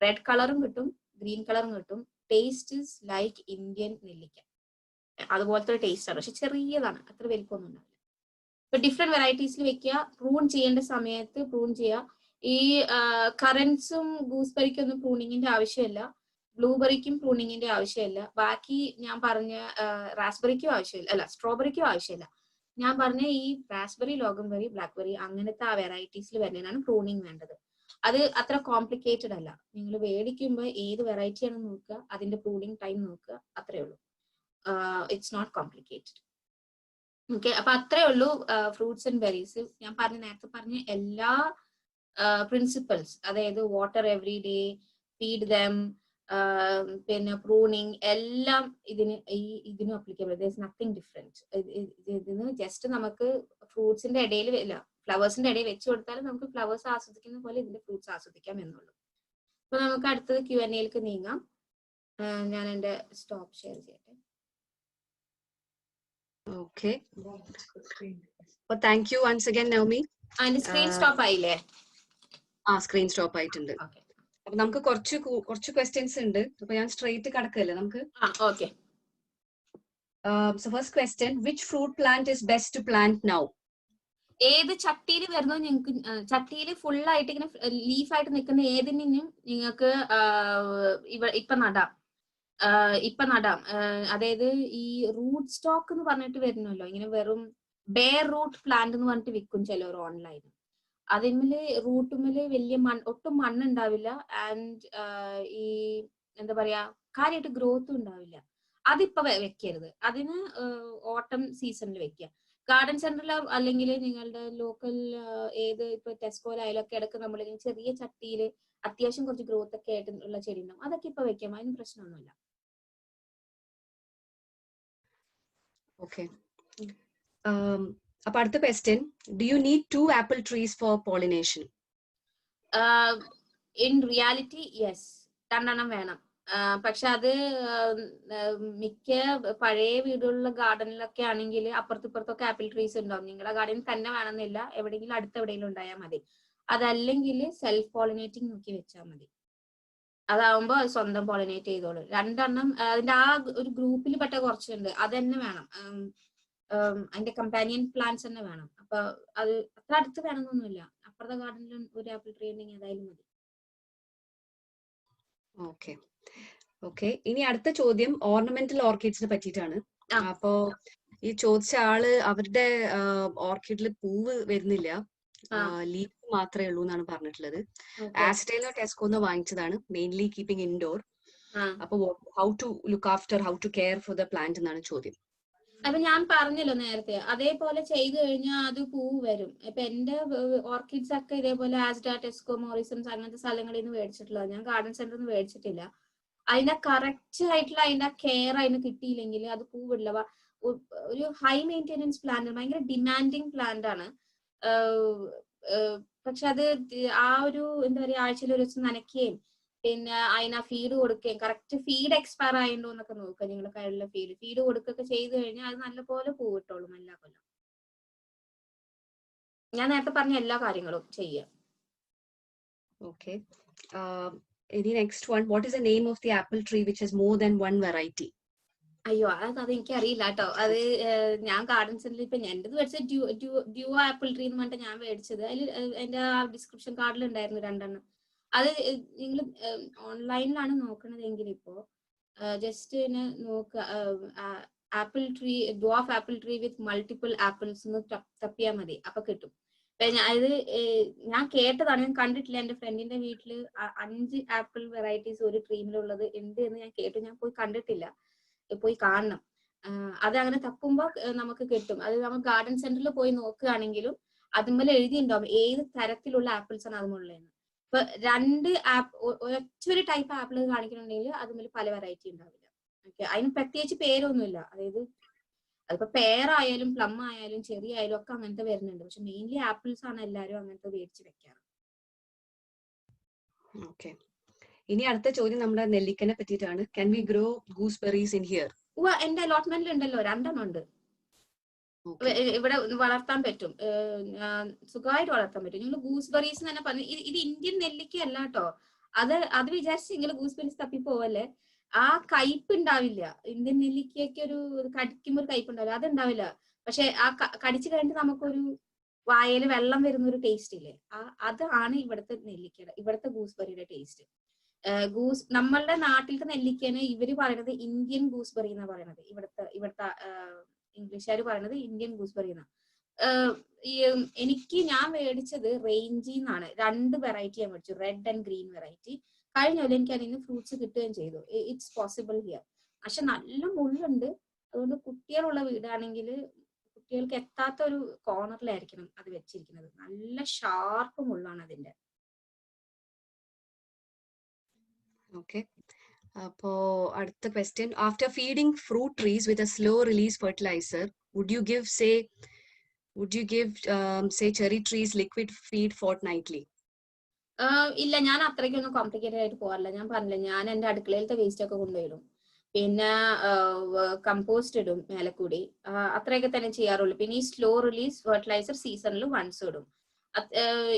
റെഡ് കളറും കിട്ടും, ഗ്രീൻ കളറും കിട്ടും. ടേസ്റ്റ് ഇസ് ലൈക്ക് ഇന്ത്യൻ നെല്ലിക്ക, അതുപോലത്തെ ഒരു ടേസ്റ്റ് ആണ്. പക്ഷെ ചെറിയതാണ്, അത്ര വലിപ്പമൊന്നും ഉണ്ടാവില്ല. ഇപ്പൊ ഡിഫറെന്റ് വെറൈറ്റീസിൽ വെക്കുക. പ്രൂൺ ചെയ്യേണ്ട സമയത്ത് പ്രൂൺ ചെയ്യുക. ഈ കറൻസും ഗൂസ്ബെറിക്കൊന്നും പ്രൂണിങ്ങിന്റെ ആവശ്യമില്ല, ബ്ലൂബെറിക്കും പ്രൂണിങ്ങിന്റെ ആവശ്യമില്ല. ബാക്കി ഞാൻ പറഞ്ഞ റാസ്ബെറിക്കും ആവശ്യമില്ല, അല്ല സ്ട്രോബെറിക്കും ആവശ്യമില്ല. ഞാൻ പറഞ്ഞ ഈ റാസ്ബെറി, ലോഗൻബെറി, ബ്ലാക്ക്ബെറി അങ്ങനത്തെ ആ വെറൈറ്റീസിൽ വരുന്നതിനാണ് പ്രൂണിങ് വേണ്ടത്. അത് അത്ര കോംപ്ലിക്കേറ്റഡ് അല്ല. നിങ്ങൾ മേടിക്കുമ്പോൾ ഏത് വെറൈറ്റി ആണെന്ന് നോക്കുക, അതിന്റെ പ്രൂണിങ് ടൈം നോക്കുക, അത്രേ ഉള്ളൂ. It's not complicated. ഓക്കെ, അപ്പൊ അത്രേ ഉള്ളൂ ഫ്രൂട്ട്സ് ആൻഡ് ബെറീസ്. ഞാൻ നേരത്തെ പറഞ്ഞ എല്ലാ പ്രിൻസിപ്പൽസ്, അതായത് water every day, feed dum, പിന്നെ പ്രൂണിങ്, എല്ലാം ഇതിനും applicable. There is nothing different. ഇതിന് ജസ്റ്റ് നമുക്ക് ഫ്രൂട്ട്സിന്റെ ഇടയിൽ, ഫ്ലവേഴ്സിന്റെ ഇടയിൽ വെച്ച് കൊടുത്താലും നമുക്ക് ഫ്ലവേഴ്സ് ആസ്വദിക്കുന്ന പോലെ ഇതിന്റെ ഫ്രൂട്ട്സ് ആസ്വദിക്കാം എന്നുള്ളൂ. അപ്പൊ നമുക്ക് അടുത്തത് Q&A നീങ്ങാം. ഞാൻ എന്റെ സ്റ്റോപ്പ് ഷെയർ ചെയ്യട്ടെ. Okay. Well, thank you once again, Naomi. അതിന്റെ സ്ക്രീൻ സ്റ്റോപ്പ് ആയില്ലേ? സ്ക്രീൻ സ്റ്റോപ്പ് ആയിട്ടുണ്ട്. അപ്പൊ നമുക്ക് കുറച്ച് ക്വസ്റ്റ്യൻസ് ഉണ്ട്. അപ്പൊ ഞാൻ സ്ട്രേറ്റ് കടക്കല്ലേ നമുക്ക്? Okay. So first question, which fruit plant is best to plant now? ഏത് ചട്ടിയിൽ വരുന്നോ നിങ്ങൾക്ക്, ചട്ടിയിൽ ഫുൾ ആയിട്ട് ഇങ്ങനെ ലീഫായിട്ട് നിൽക്കുന്ന ഏതിനും നിങ്ങൾക്ക് ഇപ്പൊ നടാം. അതായത് ഈ റൂട്ട് സ്റ്റോക്ക് എന്ന് പറഞ്ഞിട്ട് വരുന്നല്ലോ, ഇങ്ങനെ വെറും ബെയർ റൂട്ട് പ്ലാന്റ് എന്ന് പറഞ്ഞിട്ട് വിൽക്കും ചിലർ ഓൺലൈനിൽ. അതിന്മേല് റൂട്ടുമേല് വലിയ ഒട്ടും മണ്ണുണ്ടാവില്ല, ആൻഡ് ഈ എന്താ പറയാ കാര്യമായിട്ട് ഗ്രോത്തും ഉണ്ടാവില്ല. അതിപ്പോ വെക്കരുത്, അതിന് ഓട്ടം സീസണിൽ വെക്കുക. ഗാർഡൻ സെന്ററിൽ അല്ലെങ്കിൽ നിങ്ങളുടെ ലോക്കൽ ഏത് ഇപ്പൊ ടെസ്കോയിലായാലും ഒക്കെ ഇടയ്ക്ക് നമ്മൾ ചെറിയ ചട്ടിയിൽ അത്യാവശ്യം കുറച്ച് ഗ്രോത്ത് ഒക്കെ ആയിട്ടുള്ള ചെടി ഉണ്ടാവും, അതൊക്കെ ഇപ്പൊ വെക്കാം, അതിന് പ്രശ്നമൊന്നുമില്ല. Okay. അപ്പൊ അടുത്ത question, do you need 2 apple trees for pollination? In reality, yes, 2 വേണം. പക്ഷെ അത് മിക്ക പഴയ വീടുകളിലെ ഗാർഡനിലൊക്കെ ആണെങ്കിൽ അപ്പുറത്തിപ്പുറത്തൊക്കെ ആപ്പിൾ ട്രീസ് ഉണ്ടാവും. നിങ്ങളുടെ ഗാർഡനിൽ തന്നെ വേണമെന്നില്ല, എവിടെയെങ്കിലും എവിടെയെങ്കിലും ഉണ്ടായാൽ മതി. അതല്ലെങ്കിൽ സെൽഫ് പോളിനേറ്റിംഗ് നോക്കി വെച്ചാൽ മതി. അതാവുമ്പോ അത് സ്വന്തം പോളിനേറ്റ് ചെയ്തോളൂ. 2 അതിന്റെ ആ ഒരു ഗ്രൂപ്പിൽ പെട്ട കുറച്ചുണ്ട്, അത് തന്നെ വേണം. അതിന്റെ കമ്പാനിയൻ പ്ലാന്റ്സ് തന്നെ വേണം. അപ്പൊ അത് അത്ര അടുത്ത് വേണമെന്നൊന്നുമില്ല, അപ്പുറത്തെ ഗാർഡനിലും ഒരു ആപ്പിൾ ട്രീ ഉണ്ടെങ്കിൽ അതായാലും മതി. ഓക്കെ, ഇനി അടുത്ത ചോദ്യം ഓർണമെന്റൽ ഓർക്കിഡ്സിനെ പറ്റിയിട്ടാണ്. അപ്പോ ഈ ചോദിച്ച ആള് അവരുടെ ഓർക്കിഡിൽ പൂവ് വരുന്നില്ല, ലീഫ് മാത്രമേ ഉള്ളൂ എന്നാണ് പറഞ്ഞിട്ടുള്ളത്. ആസ്റ്റേലോ ടെസ്കോന്ന് വാങ്ങിച്ചതാണ്, മെയിൻലി കീപ്പിംഗ് ഇൻഡോർ. അപ്പൊ how to look after, how to care for the plant എന്നാണ് ചോദ്യം. അപ്പൊ ഞാൻ പറഞ്ഞല്ലോ നേരത്തെ, അതേപോലെ ചെയ്തു കഴിഞ്ഞാൽ അത് പൂവ് വരും. ഇപ്പൊ എന്റെ ഓർക്കിഡ്സ് ഒക്കെ ഇതേപോലെ ആസ്ഡ, ടെസ്കോ, മോറിസൺസ് അങ്ങനത്തെ സ്ഥലങ്ങളിൽ നിന്ന് മേടിച്ചിട്ടുള്ളത്, ഞാൻ ഗാർഡൻ സെന്ററിൽ നിന്ന് മേടിച്ചിട്ടില്ല. അതിന്റെ കറക്റ്റ് ആയിട്ടുള്ള അതിന്റെ കെയർ അതിന് കിട്ടിയില്ലെങ്കിൽ അത് പൂവില്ല. ഒരു ഹൈ മെയിൻ്റെനൻസ് പ്ലാന്റ്, ഭയങ്കര ഡിമാൻഡിങ് പ്ലാന്റ് ആണ്. പക്ഷെ അത് ആ ഒരു എന്താ പറയാ ആഴ്ചയിൽ ഒരു ദിവസം നനയ്ക്കുകയും പിന്നെ അതിനാ ഫീഡ് കൊടുക്കുകയും കറക്റ്റ് ഫീഡ് എക്സ്പയർ ആയിട്ടുണ്ടോ എന്നൊക്കെ നോക്കുക. നിങ്ങളുടെ കയ്യിലുള്ള ഫീഡ് കൊടുക്കുകയൊക്കെ ചെയ്ത് കഴിഞ്ഞാൽ അത് നല്ലപോലെ പൂവിട്ടോളും എല്ലാ കൊല്ലം. ഞാൻ നേരത്തെ പറഞ്ഞ എല്ലാ കാര്യങ്ങളും ചെയ്യുക. ഓക്കെ, ഇനി next one, what is the name of the apple tree which has more than 1 variety? അയ്യോ, അത് എനിക്ക് അറിയില്ല കേട്ടോ. അത് ഞാൻ ഗാർഡൻ സെന്ററിൽ ഇപ്പൊ എന്റേത് മേടിച്ചത് ഡ്യൂ ആപ്പിൾ ട്രീ എന്ന് പറഞ്ഞിട്ട് ഞാൻ മേടിച്ചത്. അതിൽ എന്റെ ആ ഡിസ്ക്രിപ്ഷൻ കാർഡിൽ ഉണ്ടായിരുന്നു 2. അത് നിങ്ങൾ ഓൺലൈനിലാണ് നോക്കണതെങ്കിൽ ഇപ്പോ ജസ്റ്റ് നോക്കുക, apple tree, dwarf apple tree with multiple apples എന്ന് തപ്പിയാൽ മതി, അപ്പൊ കിട്ടും. ഞാൻ കേട്ടതാണ്, ഞാൻ കണ്ടിട്ടില്ല. എന്റെ ഫ്രണ്ടിന്റെ വീട്ടില് 5 ആപ്പിൾ വെറൈറ്റീസ് ഒരു ട്രീമിലുള്ളത് ഉണ്ട് എന്ന് ഞാൻ കേട്ടു. ഞാൻ പോയി കണ്ടിട്ടില്ല, പോയി കാണണം. അത് അങ്ങനെ തപ്പുമ്പോ നമുക്ക് കിട്ടും. അത് നമ്മൾ ഗാർഡൻ സെന്ററിൽ പോയി നോക്കുകയാണെങ്കിലും അതുപോലെ എഴുതിയിട്ടുണ്ടാവും ഏത് തരത്തിലുള്ള ആപ്പിൾസ് ആണ് അതുമുള്ളതെന്ന്. ഇപ്പൊ 2 ഒറ്റൊരു ടൈപ്പ് ആപ്പിൾ കാണിക്കണമെങ്കിൽ അതുപോലെ പല വെറൈറ്റി ഉണ്ടാവില്ല. ഓക്കെ, അതിന് പ്രത്യേകിച്ച് പേരൊന്നുമില്ല. അതായത് അതിപ്പോ പേരായാലും പ്ലം ആയാലും ചെറി ആയാലും ഒക്കെ അങ്ങനത്തെ വരുന്നുണ്ട്. പക്ഷെ മെയിൻലി ആപ്പിൾസ് ആണ് എല്ലാവരും അങ്ങനത്തെ മേടിച്ച് വെക്കാറ്. ഓക്കെ, ഇനി അടുത്ത ചോദ്യം നമ്മുടെ നെല്ലിക്കനെ പറ്റിയിട്ടാണ്. Can we grow gooseberries in here? എന്റെ അലോട്ട്മെന്റിൽ ഉണ്ടല്ലോ, 2 ഉണ്ട്. ഇവിടെ വളർത്താൻ പറ്റും, സുഖമായിട്ട് വളർത്താൻ പറ്റും. നിങ്ങൾ ഗൂസ്ബെറീസ് തന്നെ പറഞ്ഞു. ഇത് ഇന്ത്യൻ നെല്ലിക്ക അല്ല കേട്ടോ. അത് വിചാരിച്ച് നിങ്ങൾ ഗൂസ്ബെറീസ് തപ്പിപ്പോവല്ലേ. ആ കയ്പ് ഉണ്ടാവില്ല. ഇന്ത്യൻ നെല്ലിക്കയ്ക്ക് ഒരു കടിക്കുമ്പോൾ ഒരു കയ്പ് ഉണ്ടാവില്ല, അത് ഉണ്ടാവില്ല. പക്ഷെ ആ കടിച്ചു കഴിഞ്ഞിട്ട് നമുക്കൊരു വായയിൽ വെള്ളം വരുന്ന ഒരു ടേസ്റ്റ് ഇല്ലേ, അതാണ് ഇവിടുത്തെ നെല്ലിക്കയുടെ, ഇവിടുത്തെ ഗൂസ്ബെറിയുടെ ടേസ്റ്റ്. നമ്മളുടെ നാട്ടിലത്തെ നെല്ലിക്കന് ഇവര് പറയണത് ഇന്ത്യൻ ഗൂസ്ബെറി എന്നാ പറയണത്. ഇവിടുത്തെ ഇംഗ്ലീഷുകാർ പറയുന്നത് ഇന്ത്യൻ ഗൂസ്ബെറി എന്നാ. ഞാൻ മേടിച്ചത് റേഞ്ചിന്നാണ്. 2 വെറൈറ്റി ഞാൻ മേടിച്ചു, റെഡ് ആൻഡ് ഗ്രീൻ വെറൈറ്റി. കഴിഞ്ഞ കൊല്ലം എനിക്ക് അതിന് ഫ്രൂട്ട്സ് കിട്ടുകയും ചെയ്തു. It's possible here. പക്ഷെ നല്ല മുള്ളുണ്ട്. അതുകൊണ്ട് കുട്ടികളുള്ള വീടാണെങ്കിൽ കുട്ടികൾക്ക് എത്താത്ത ഒരു കോർണറിലായിരിക്കണം അത് വെച്ചിരിക്കുന്നത്. നല്ല ഷാർപ്പ് മുള്ളാണ് അതിന്റെ. ഓക്കെ, അപ്പോ അടുത്ത question. After feeding fruit trees with a slow release fertiliser, would you give cherry trees liquid feed fortnightly? ഇല്ല, ഞാൻ അത്രയ്ക്കൊന്നും കോംപ്ലിക്കേറ്റഡ് ആയിട്ട് പോകാറില്ല. ഞാൻ പറഞ്ഞില്ല, ഞാൻ എന്റെ അടുക്കളയിലത്തെ വേസ്റ്റ് ഒക്കെ കൊണ്ടുവരും, പിന്നെ കമ്പോസ്റ്റ് ഇടും മേലക്കൂടി, അത്രയൊക്കെ തന്നെ ചെയ്യാറുള്ളൂ. പിന്നെ ഈ സ്ലോ റിലീസ് ഫെർട്ടിലൈസർ സീസണിൽ വൺസ് ഇടും.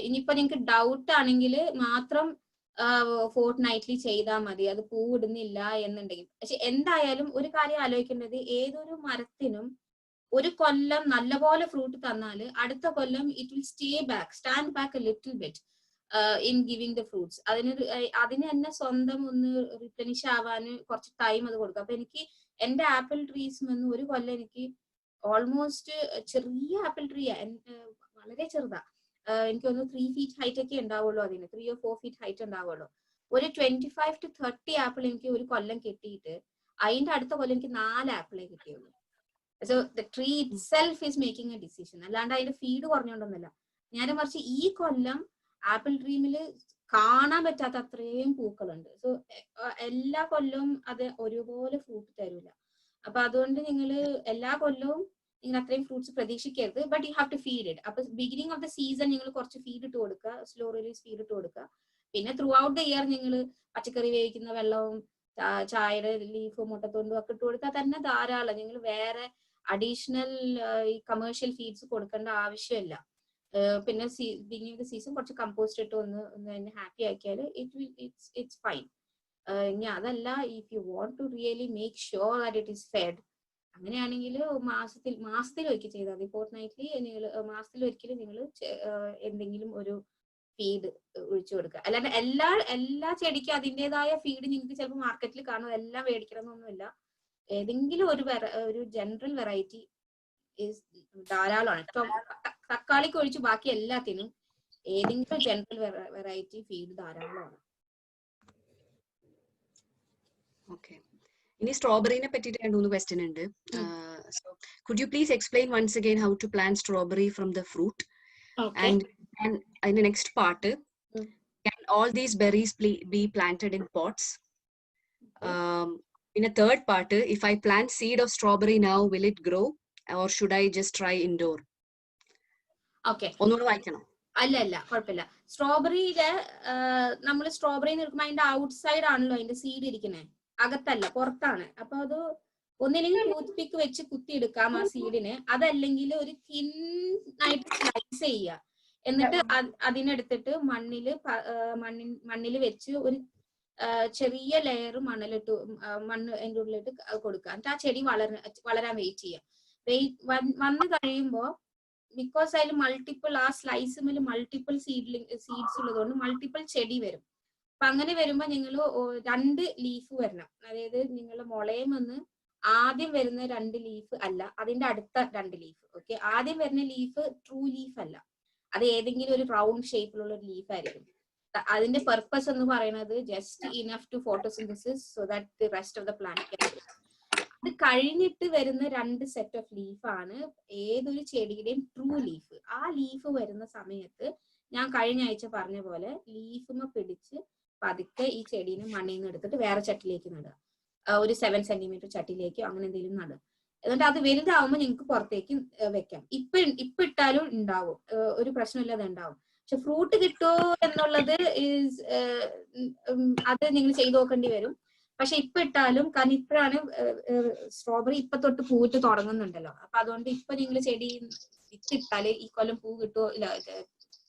ഇനിയിപ്പോ നിങ്ങൾക്ക് ഡൗട്ട് ആണെങ്കിൽ മാത്രം ഫോർട്ട്നൈറ്റ്ലി ചെയ്താൽ മതി, അത് പൂവിടുന്നില്ല എന്നുണ്ടെങ്കിൽ. പക്ഷെ എന്തായാലും ഒരു കാര്യം ആലോചിക്കേണ്ടത്, ഏതൊരു മരത്തിനും ഒരു കൊല്ലം നല്ലപോലെ ഫ്രൂട്ട് തന്നാല് അടുത്ത കൊല്ലം it will stand back a little bit in giving the fruits. അതിന് തന്നെ സ്വന്തം ഒന്ന് റിപ്ലനിഷ് ആവാന് കുറച്ച് ടൈം അത് കൊടുക്കും. അപ്പൊ എനിക്ക് എന്റെ ആപ്പിൾ ട്രീസ് വന്ന് ഒരു കൊല്ലം എനിക്ക് ഓൾമോസ്റ്റ്, ചെറിയ ആപ്പിൾ ട്രീ വളരെ ചെറുതാ, എനിക്ക് ഒന്ന് 3 feet ഹൈറ്റ് ഒക്കെ ഉണ്ടാവുള്ളൂ. അതിന് 3 or 4 feet ഹൈറ്റ് ഉണ്ടാവുള്ളൂ. ഒരു 25 to 30 ആപ്പിൾ എനിക്ക് ഒരു കൊല്ലം കിട്ടിയിട്ട് അതിന്റെ അടുത്ത കൊല്ലം എനിക്ക് 4 ആപ്പിളേ കിട്ടിയുള്ളൂ. So the tree it self is making A decision, അല്ലാണ്ട് അതിന്റെ ഫീഡ് കുറഞ്ഞുകൊണ്ടൊന്നുമില്ല. നേരെ മറിച്ച് ഈ കൊല്ലം ആപ്പിൾ ട്രീമില് കാണാൻ പറ്റാത്ത അത്രയും പൂക്കളുണ്ട്. സോ എല്ലാ കൊല്ലവും അത് ഒരുപോലെ ഫ്രൂട്ട് തരൂല. അപ്പൊ അതുകൊണ്ട് നിങ്ങൾ എല്ലാ കൊല്ലവും നിങ്ങൾ അത്രയും ഫ്രൂട്ട്സ് പ്രതീക്ഷിക്കരുത്. But you have to feed it. അപ്പൊ ബിഗിനിങ് ഓഫ് ദ സീസൺ നിങ്ങൾ കുറച്ച് ഫീഡ് ഇട്ട് കൊടുക്കുക, സ്ലോ റിലീസ് ഫീഡ് ഇട്ട് കൊടുക്കുക. പിന്നെ ത്രൂ ഔട്ട് ദ ഇയർ നിങ്ങൾ പച്ചക്കറി വേവിക്കുന്ന വെള്ളവും ചായയുടെ ലീഫും മുട്ടത്തൊണ്ടും ഒക്കെ ഇട്ട് കൊടുത്താൽ തന്നെ ധാരാളം. നിങ്ങൾ വേറെ അഡീഷണൽ ഈ കമേഴ്ഷ്യൽ ഫീഡ്സ് കൊടുക്കേണ്ട ആവശ്യമില്ല. പിന്നെ ബിഗിനിങ് ഓഫ് ദ സീസൺ കുറച്ച് കമ്പോസ്റ്റ് ഇട്ട് ഒന്ന് ഹാപ്പി ആക്കിയാൽ ഇറ്റ്സ് ഫൈൻ. ഇനി അതല്ല, if you want to really make sure that it is fed, അങ്ങനെയാണെങ്കിൽ മാസത്തിൽ ഒരിക്കൽ ചെയ്താൽ മതി. ഫോർട്ട്നൈറ്റ്ലി നിങ്ങൾ മാസത്തിൽ ഒരിക്കലും നിങ്ങൾ എന്തെങ്കിലും ഒരു ഫീഡ് ഒഴിച്ചു കൊടുക്കുക. അല്ലാണ്ട് എല്ലാ ചെടിക്കും അതിൻ്റെതായ ഫീഡ് നിങ്ങൾക്ക് ചിലപ്പോൾ മാർക്കറ്റിൽ കാണും, എല്ലാം മേടിക്കണം എന്നൊന്നുമില്ല. ഏതെങ്കിലും ഒരു ജനറൽ വെറൈറ്റി ധാരാളമാണ്. തക്കാളിക്ക് ഒഴിച്ച് ബാക്കി എല്ലാത്തിനും ഏതെങ്കിലും ജനറൽ വെറൈറ്റി ഫീഡ് ധാരാളമാണ്. ഓക്കെ, ഇനി സ്ട്രോബെറിനെ പറ്റിയിട്ട് 2-3 ക്വസ്റ്റ്യൻ ഉണ്ട്. So could you please explain once again how to plant strawberry from the fruit? Okay. And in the next part, can all these berries be planted in pots? In a third part, if I plant seed of strawberry now, will it grow or should I just try indoor? Okay. ഒന്നുകൂടെ വായിക്കണം. അല്ല കുഴപ്പമില്ല. സ്ട്രോബെറിയില് നമ്മൾ strawberry എടുക്കുമ്പോൾ അതിന്റെ out side ആണല്ലോ അതിന്റെ seed ഇരിക്കുന്നത്, അകത്തല്ല, പുറത്താണ്. അപ്പൊ അത് ഒന്നില്ലെങ്കിൽ ടൂത്ത് പിക്ക് വെച്ച് കുത്തിയെടുക്കാം ആ സീഡിന്, അതല്ലെങ്കിൽ ഒരു തിൻ ആയിട്ട് സ്ലൈസ് ചെയ്യുക. എന്നിട്ട് അതിനെടുത്തിട്ട് മണ്ണിൽ വെച്ച് ഒരു ചെറിയ ലെയർ മണ്ണ് അതിൻ്റെ ഉള്ളിലിട്ട് കൊടുക്കുക. എന്നിട്ട് ആ ചെടി വളരാൻ വെയിറ്റ് ചെയ്യുക. വന്ന് കഴിയുമ്പോൾ ബിക്കോസ് അതിൽ മൾട്ടിപ്പിൾ ആ സ്ലൈസുമിൽ മൾട്ടിപ്പിൾ സീഡ്സ് ഉള്ളതുകൊണ്ട് മൾട്ടിപ്പിൾ ചെടി വരും. അപ്പൊ അങ്ങനെ വരുമ്പോ നിങ്ങൾ 2 ലീഫ് വരണം. അതായത് നിങ്ങൾ മുളയും ഒന്ന് ആദ്യം വരുന്ന 2 ലീഫ് അല്ല, അതിന്റെ അടുത്ത 2 ലീഫ്. ഓക്കെ, ആദ്യം വരുന്ന ലീഫ് ട്രൂ ലീഫ് അല്ല, അത് ഏതെങ്കിലും ഒരു റൗണ്ട് ഷേപ്പിലുള്ള ഒരു ലീഫ് ആയിരിക്കും. അതിന്റെ പർപ്പസ് എന്ന് പറയുന്നത് just enough to photosynthesis so that the rest of the plant. അത് കഴിഞ്ഞിട്ട് വരുന്ന 2 സെറ്റ് ഓഫ് ലീഫാണ് ഏതൊരു ചെടിയുടെയും ട്രൂ ലീഫ്. ആ ലീഫ് വരുന്ന സമയത്ത് ഞാൻ കഴിഞ്ഞ ആഴ്ച പറഞ്ഞ പോലെ ലീഫുമ പിടിച്ച് പതുക്കെ ഈ ചെടീനെ മണ്ണിൽ നിന്ന് എടുത്തിട്ട് വേറെ ചട്ടിലേക്ക് നടുക. ഒരു 7 സെന്റിമീറ്റർ ചട്ടിയിലേക്ക് അങ്ങനെ എന്തെങ്കിലും നടുക. എന്നിട്ട് അത് വലുതാവുമ്പോൾ നിങ്ങൾക്ക് പുറത്തേക്ക് വെക്കാം. ഇപ്പൊ ഇട്ടാലും ഉണ്ടാവും, ഒരു പ്രശ്നമില്ലാതെ ഉണ്ടാവും. പക്ഷെ ഫ്രൂട്ട് കിട്ടുമോ എന്നുള്ളത് അത് നിങ്ങൾ ചെയ്ത് നോക്കേണ്ടി വരും. പക്ഷെ ഇപ്പൊ ഇട്ടാലും, കാരണം ഇപ്പോഴാണ് സ്ട്രോബെറി ഇപ്പൊ തൊട്ട് പൂവിട്ട് തുടങ്ങുന്നുണ്ടല്ലോ, അപ്പൊ അതുകൊണ്ട് ഇപ്പൊ നിങ്ങൾ ചെടി വിത്തിട്ടാല് ഈ കൊല്ലം പൂ കിട്ടുമോ ഇല്ല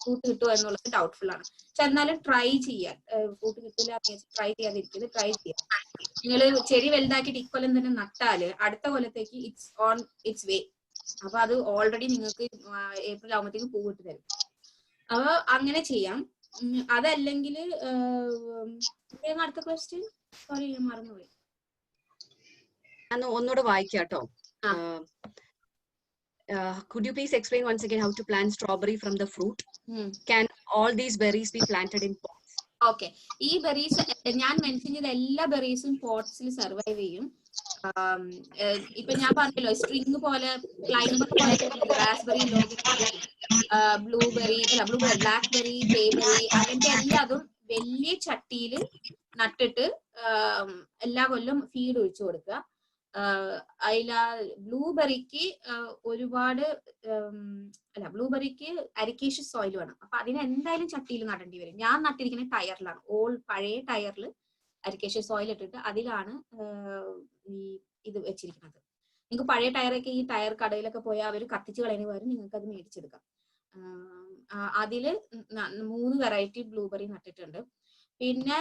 ഫ്രൂട്ട് കിട്ടുമോ എന്നുള്ളത് ഡൗട്ട്ഫുൾ ആണ്. പക്ഷെ എന്നാലും ട്രൈ ചെയ്യാം. ഫ്രൂട്ട് കിട്ടില്ല ട്രൈ ചെയ്യാതിരിക്കുന്നത്, ട്രൈ ചെയ്യാം. നിങ്ങൾ ചെടി വലുതാക്കിയിട്ട് ഇക്കൊല്ലം തന്നെ നട്ടാല് അടുത്ത കൊല്ലത്തേക്ക് ഇറ്റ്സ് ഓൺ ഇറ്റ്സ് വേ. അപ്പൊ അത് ഓൾറെഡി നിങ്ങൾക്ക് ഏപ്രിൽ ആകുമ്പോഴത്തേക്ക് പൂ കിട്ടി തരും. അപ്പൊ അങ്ങനെ ചെയ്യാം. അതല്ലെങ്കിൽ അടുത്ത ക്വസ്റ്റ്യൻ, സോറി ഞാൻ മറന്നുപോയി. ഒന്നുകൂടെ വായിക്കാട്ടോ. Could you please explain once again how to plant strawberry from the fruit? Can all these berries be planted in pots? Okay, ഈ ബെറീസ് ഞാൻ മെൻഷൻ ചെയ്ത എല്ലാ ബെറീസും പോട്ട്സിൽ സർവൈവ് ചെയ്യും. ഇപ്പൊ ഞാൻ പറഞ്ഞല്ലോ സ്ട്രിങ് പോലെ, ക്ലൈംബർ പോലെ, റാസ്ബെറി, ബ്ലൂബെറി ബ്ലാക്ക്ബെറി, പേബെറി, അങ്ങനത്തെ എല്ലാതും വലിയ ചട്ടിയിൽ നട്ടിട്ട് എല്ലാ കൊല്ലം ഫീഡ് ഒഴിച്ചു കൊടുക്കുക. ബ്ലൂബെറിക്ക് ഒരുപാട് ബ്ലൂബെറിക്ക് അരിക്കേഷ്യസ് സോയിൽ വേണം. അപ്പൊ അതിന് എന്തായാലും ചട്ടിയിൽ നടേണ്ടി വരും. ഞാൻ നട്ടിരിക്കുന്ന ടയറിലാണ്, പഴയ ടയറിൽ അരിക്കേഷ്യസ് സോയിൽ ഇട്ടിട്ട് അതിലാണ് ഈ ഇത് വെച്ചിരിക്കുന്നത്. നിങ്ങൾക്ക് പഴയ ടയറൊക്കെ ഈ ടയർ കടയിലൊക്കെ പോയാൽ അവർ കത്തിച്ച് കളയുന്ന പകരം നിങ്ങൾക്ക് അത് മേടിച്ചെടുക്കാം. അതില് 3 വെറൈറ്റി ബ്ലൂബെറി നട്ടിട്ടുണ്ട്. പിന്നെ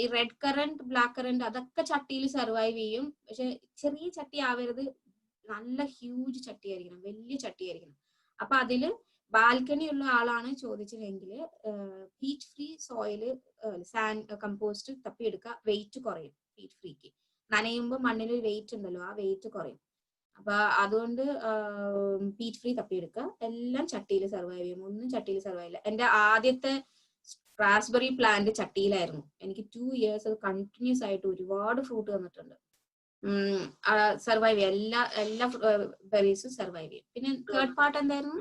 ഈ റെഡ് കറന്റ്, ബ്ലാക്ക് കറന്റ് അതൊക്കെ ചട്ടിയിൽ സർവൈവ് ചെയ്യും. പക്ഷെ ചെറിയ ചട്ടി ആവരുത്, നല്ല ഹ്യൂജ് ചട്ടി ആയിരിക്കണം, വലിയ ചട്ടി ആയിരിക്കണം. അപ്പൊ അതില് ബാൽക്കണി ഉള്ള ആളാണ് ചോദിച്ചതെങ്കിൽ peat free soil, sand compost തപ്പിയെടുക്കുക. വെയിറ്റ് കുറയും പീറ്റ് ഫ്രീക്ക്. നനയുമ്പോൾ മണ്ണിൽ വെയിറ്റ് ഉണ്ടല്ലോ, ആ വെയിറ്റ് കുറയും. അപ്പൊ അതുകൊണ്ട് പീറ്റ് ഫ്രീ തപ്പിയെടുക്കുക. എല്ലാം ചട്ടിയിൽ സർവൈവ് ചെയ്യും, ഒന്നും ചട്ടിയിൽ സർവൈവ് ചെയ്യില്ല. എന്റെ ആദ്യത്തെ റാസ്ബെറി പ്ലാന്റ് ചട്ടിയിലായിരുന്നു. എനിക്ക് 2 years അത് കണ്ടിന്യൂസ് ആയിട്ട് ഒരുപാട് ഫ്രൂട്ട് തന്നിട്ടുണ്ട്. സർവൈവ് ചെയ്യും, എല്ലാ ബെറീസും സർവൈവ് ചെയ്യും. പിന്നെ തേർഡ് പാർട്ട് എന്തായിരുന്നു?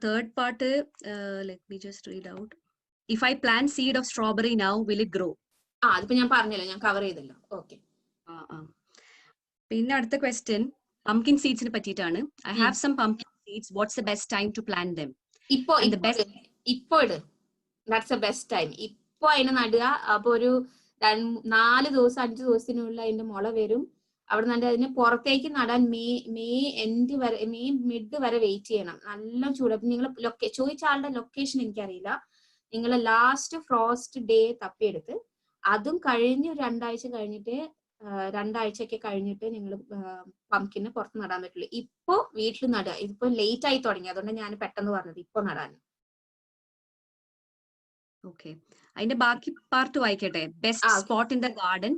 Third part, let me just read out. If I plant seed of strawberry now, will it grow? അതിപ്പോ ഞാൻ പറഞ്ഞല്ലോ, ഞാൻ കവർ ചെയ്തല്ലോ. ഓക്കെ. പിന്നെ അടുത്ത ക്വസ്റ്റ്യൻ pumpkin seeds നെ പറ്റിയിട്ടാണ്. I have some pumpkin seeds. What's the best time to plant them? ഇപ്പൊ ഇട്, ദാറ്റ്സ് ദ ബെസ്റ്റ് ടൈം. ഇപ്പൊ അതിനെ നടുക. അപ്പൊ ഒരു 4 ദിവസം 5 ദിവസത്തിനുള്ള അതിന്റെ മുള വരും. അവിടെ നിന്ന് അതിനെ പുറത്തേക്ക് നടാൻ മെയ് എൻഡ് വരെ, മെയ് മിഡ് വരെ വെയിറ്റ് ചെയ്യണം. നല്ല ചൂട്. നിങ്ങൾ ചോദിച്ച ആളുടെ ലൊക്കേഷൻ എനിക്കറിയില്ല. നിങ്ങൾ ലാസ്റ്റ് ഫ്രോസ്റ്റ് ഡേ തപ്പിയെടുത്ത് അതും കഴിഞ്ഞ് 2 ആഴ്ച കഴിഞ്ഞിട്ട് 2 ആഴ്ചയൊക്കെ കഴിഞ്ഞിട്ട് നിങ്ങൾ പംകിനെ പുറത്ത് നടാൻ പറ്റുള്ളൂ. ഇപ്പൊ വീട്ടിൽ നടുക. ഇതിപ്പോ ലേറ്റ് ആയി തുടങ്ങി, അതുകൊണ്ട് ഞാൻ പെട്ടെന്ന് പറഞ്ഞത് ഇപ്പൊ നടാൻ. Okay, അതിന്റെ ബാക്കി പാർട്ട് വായിക്കട്ടെ. Best spot in the garden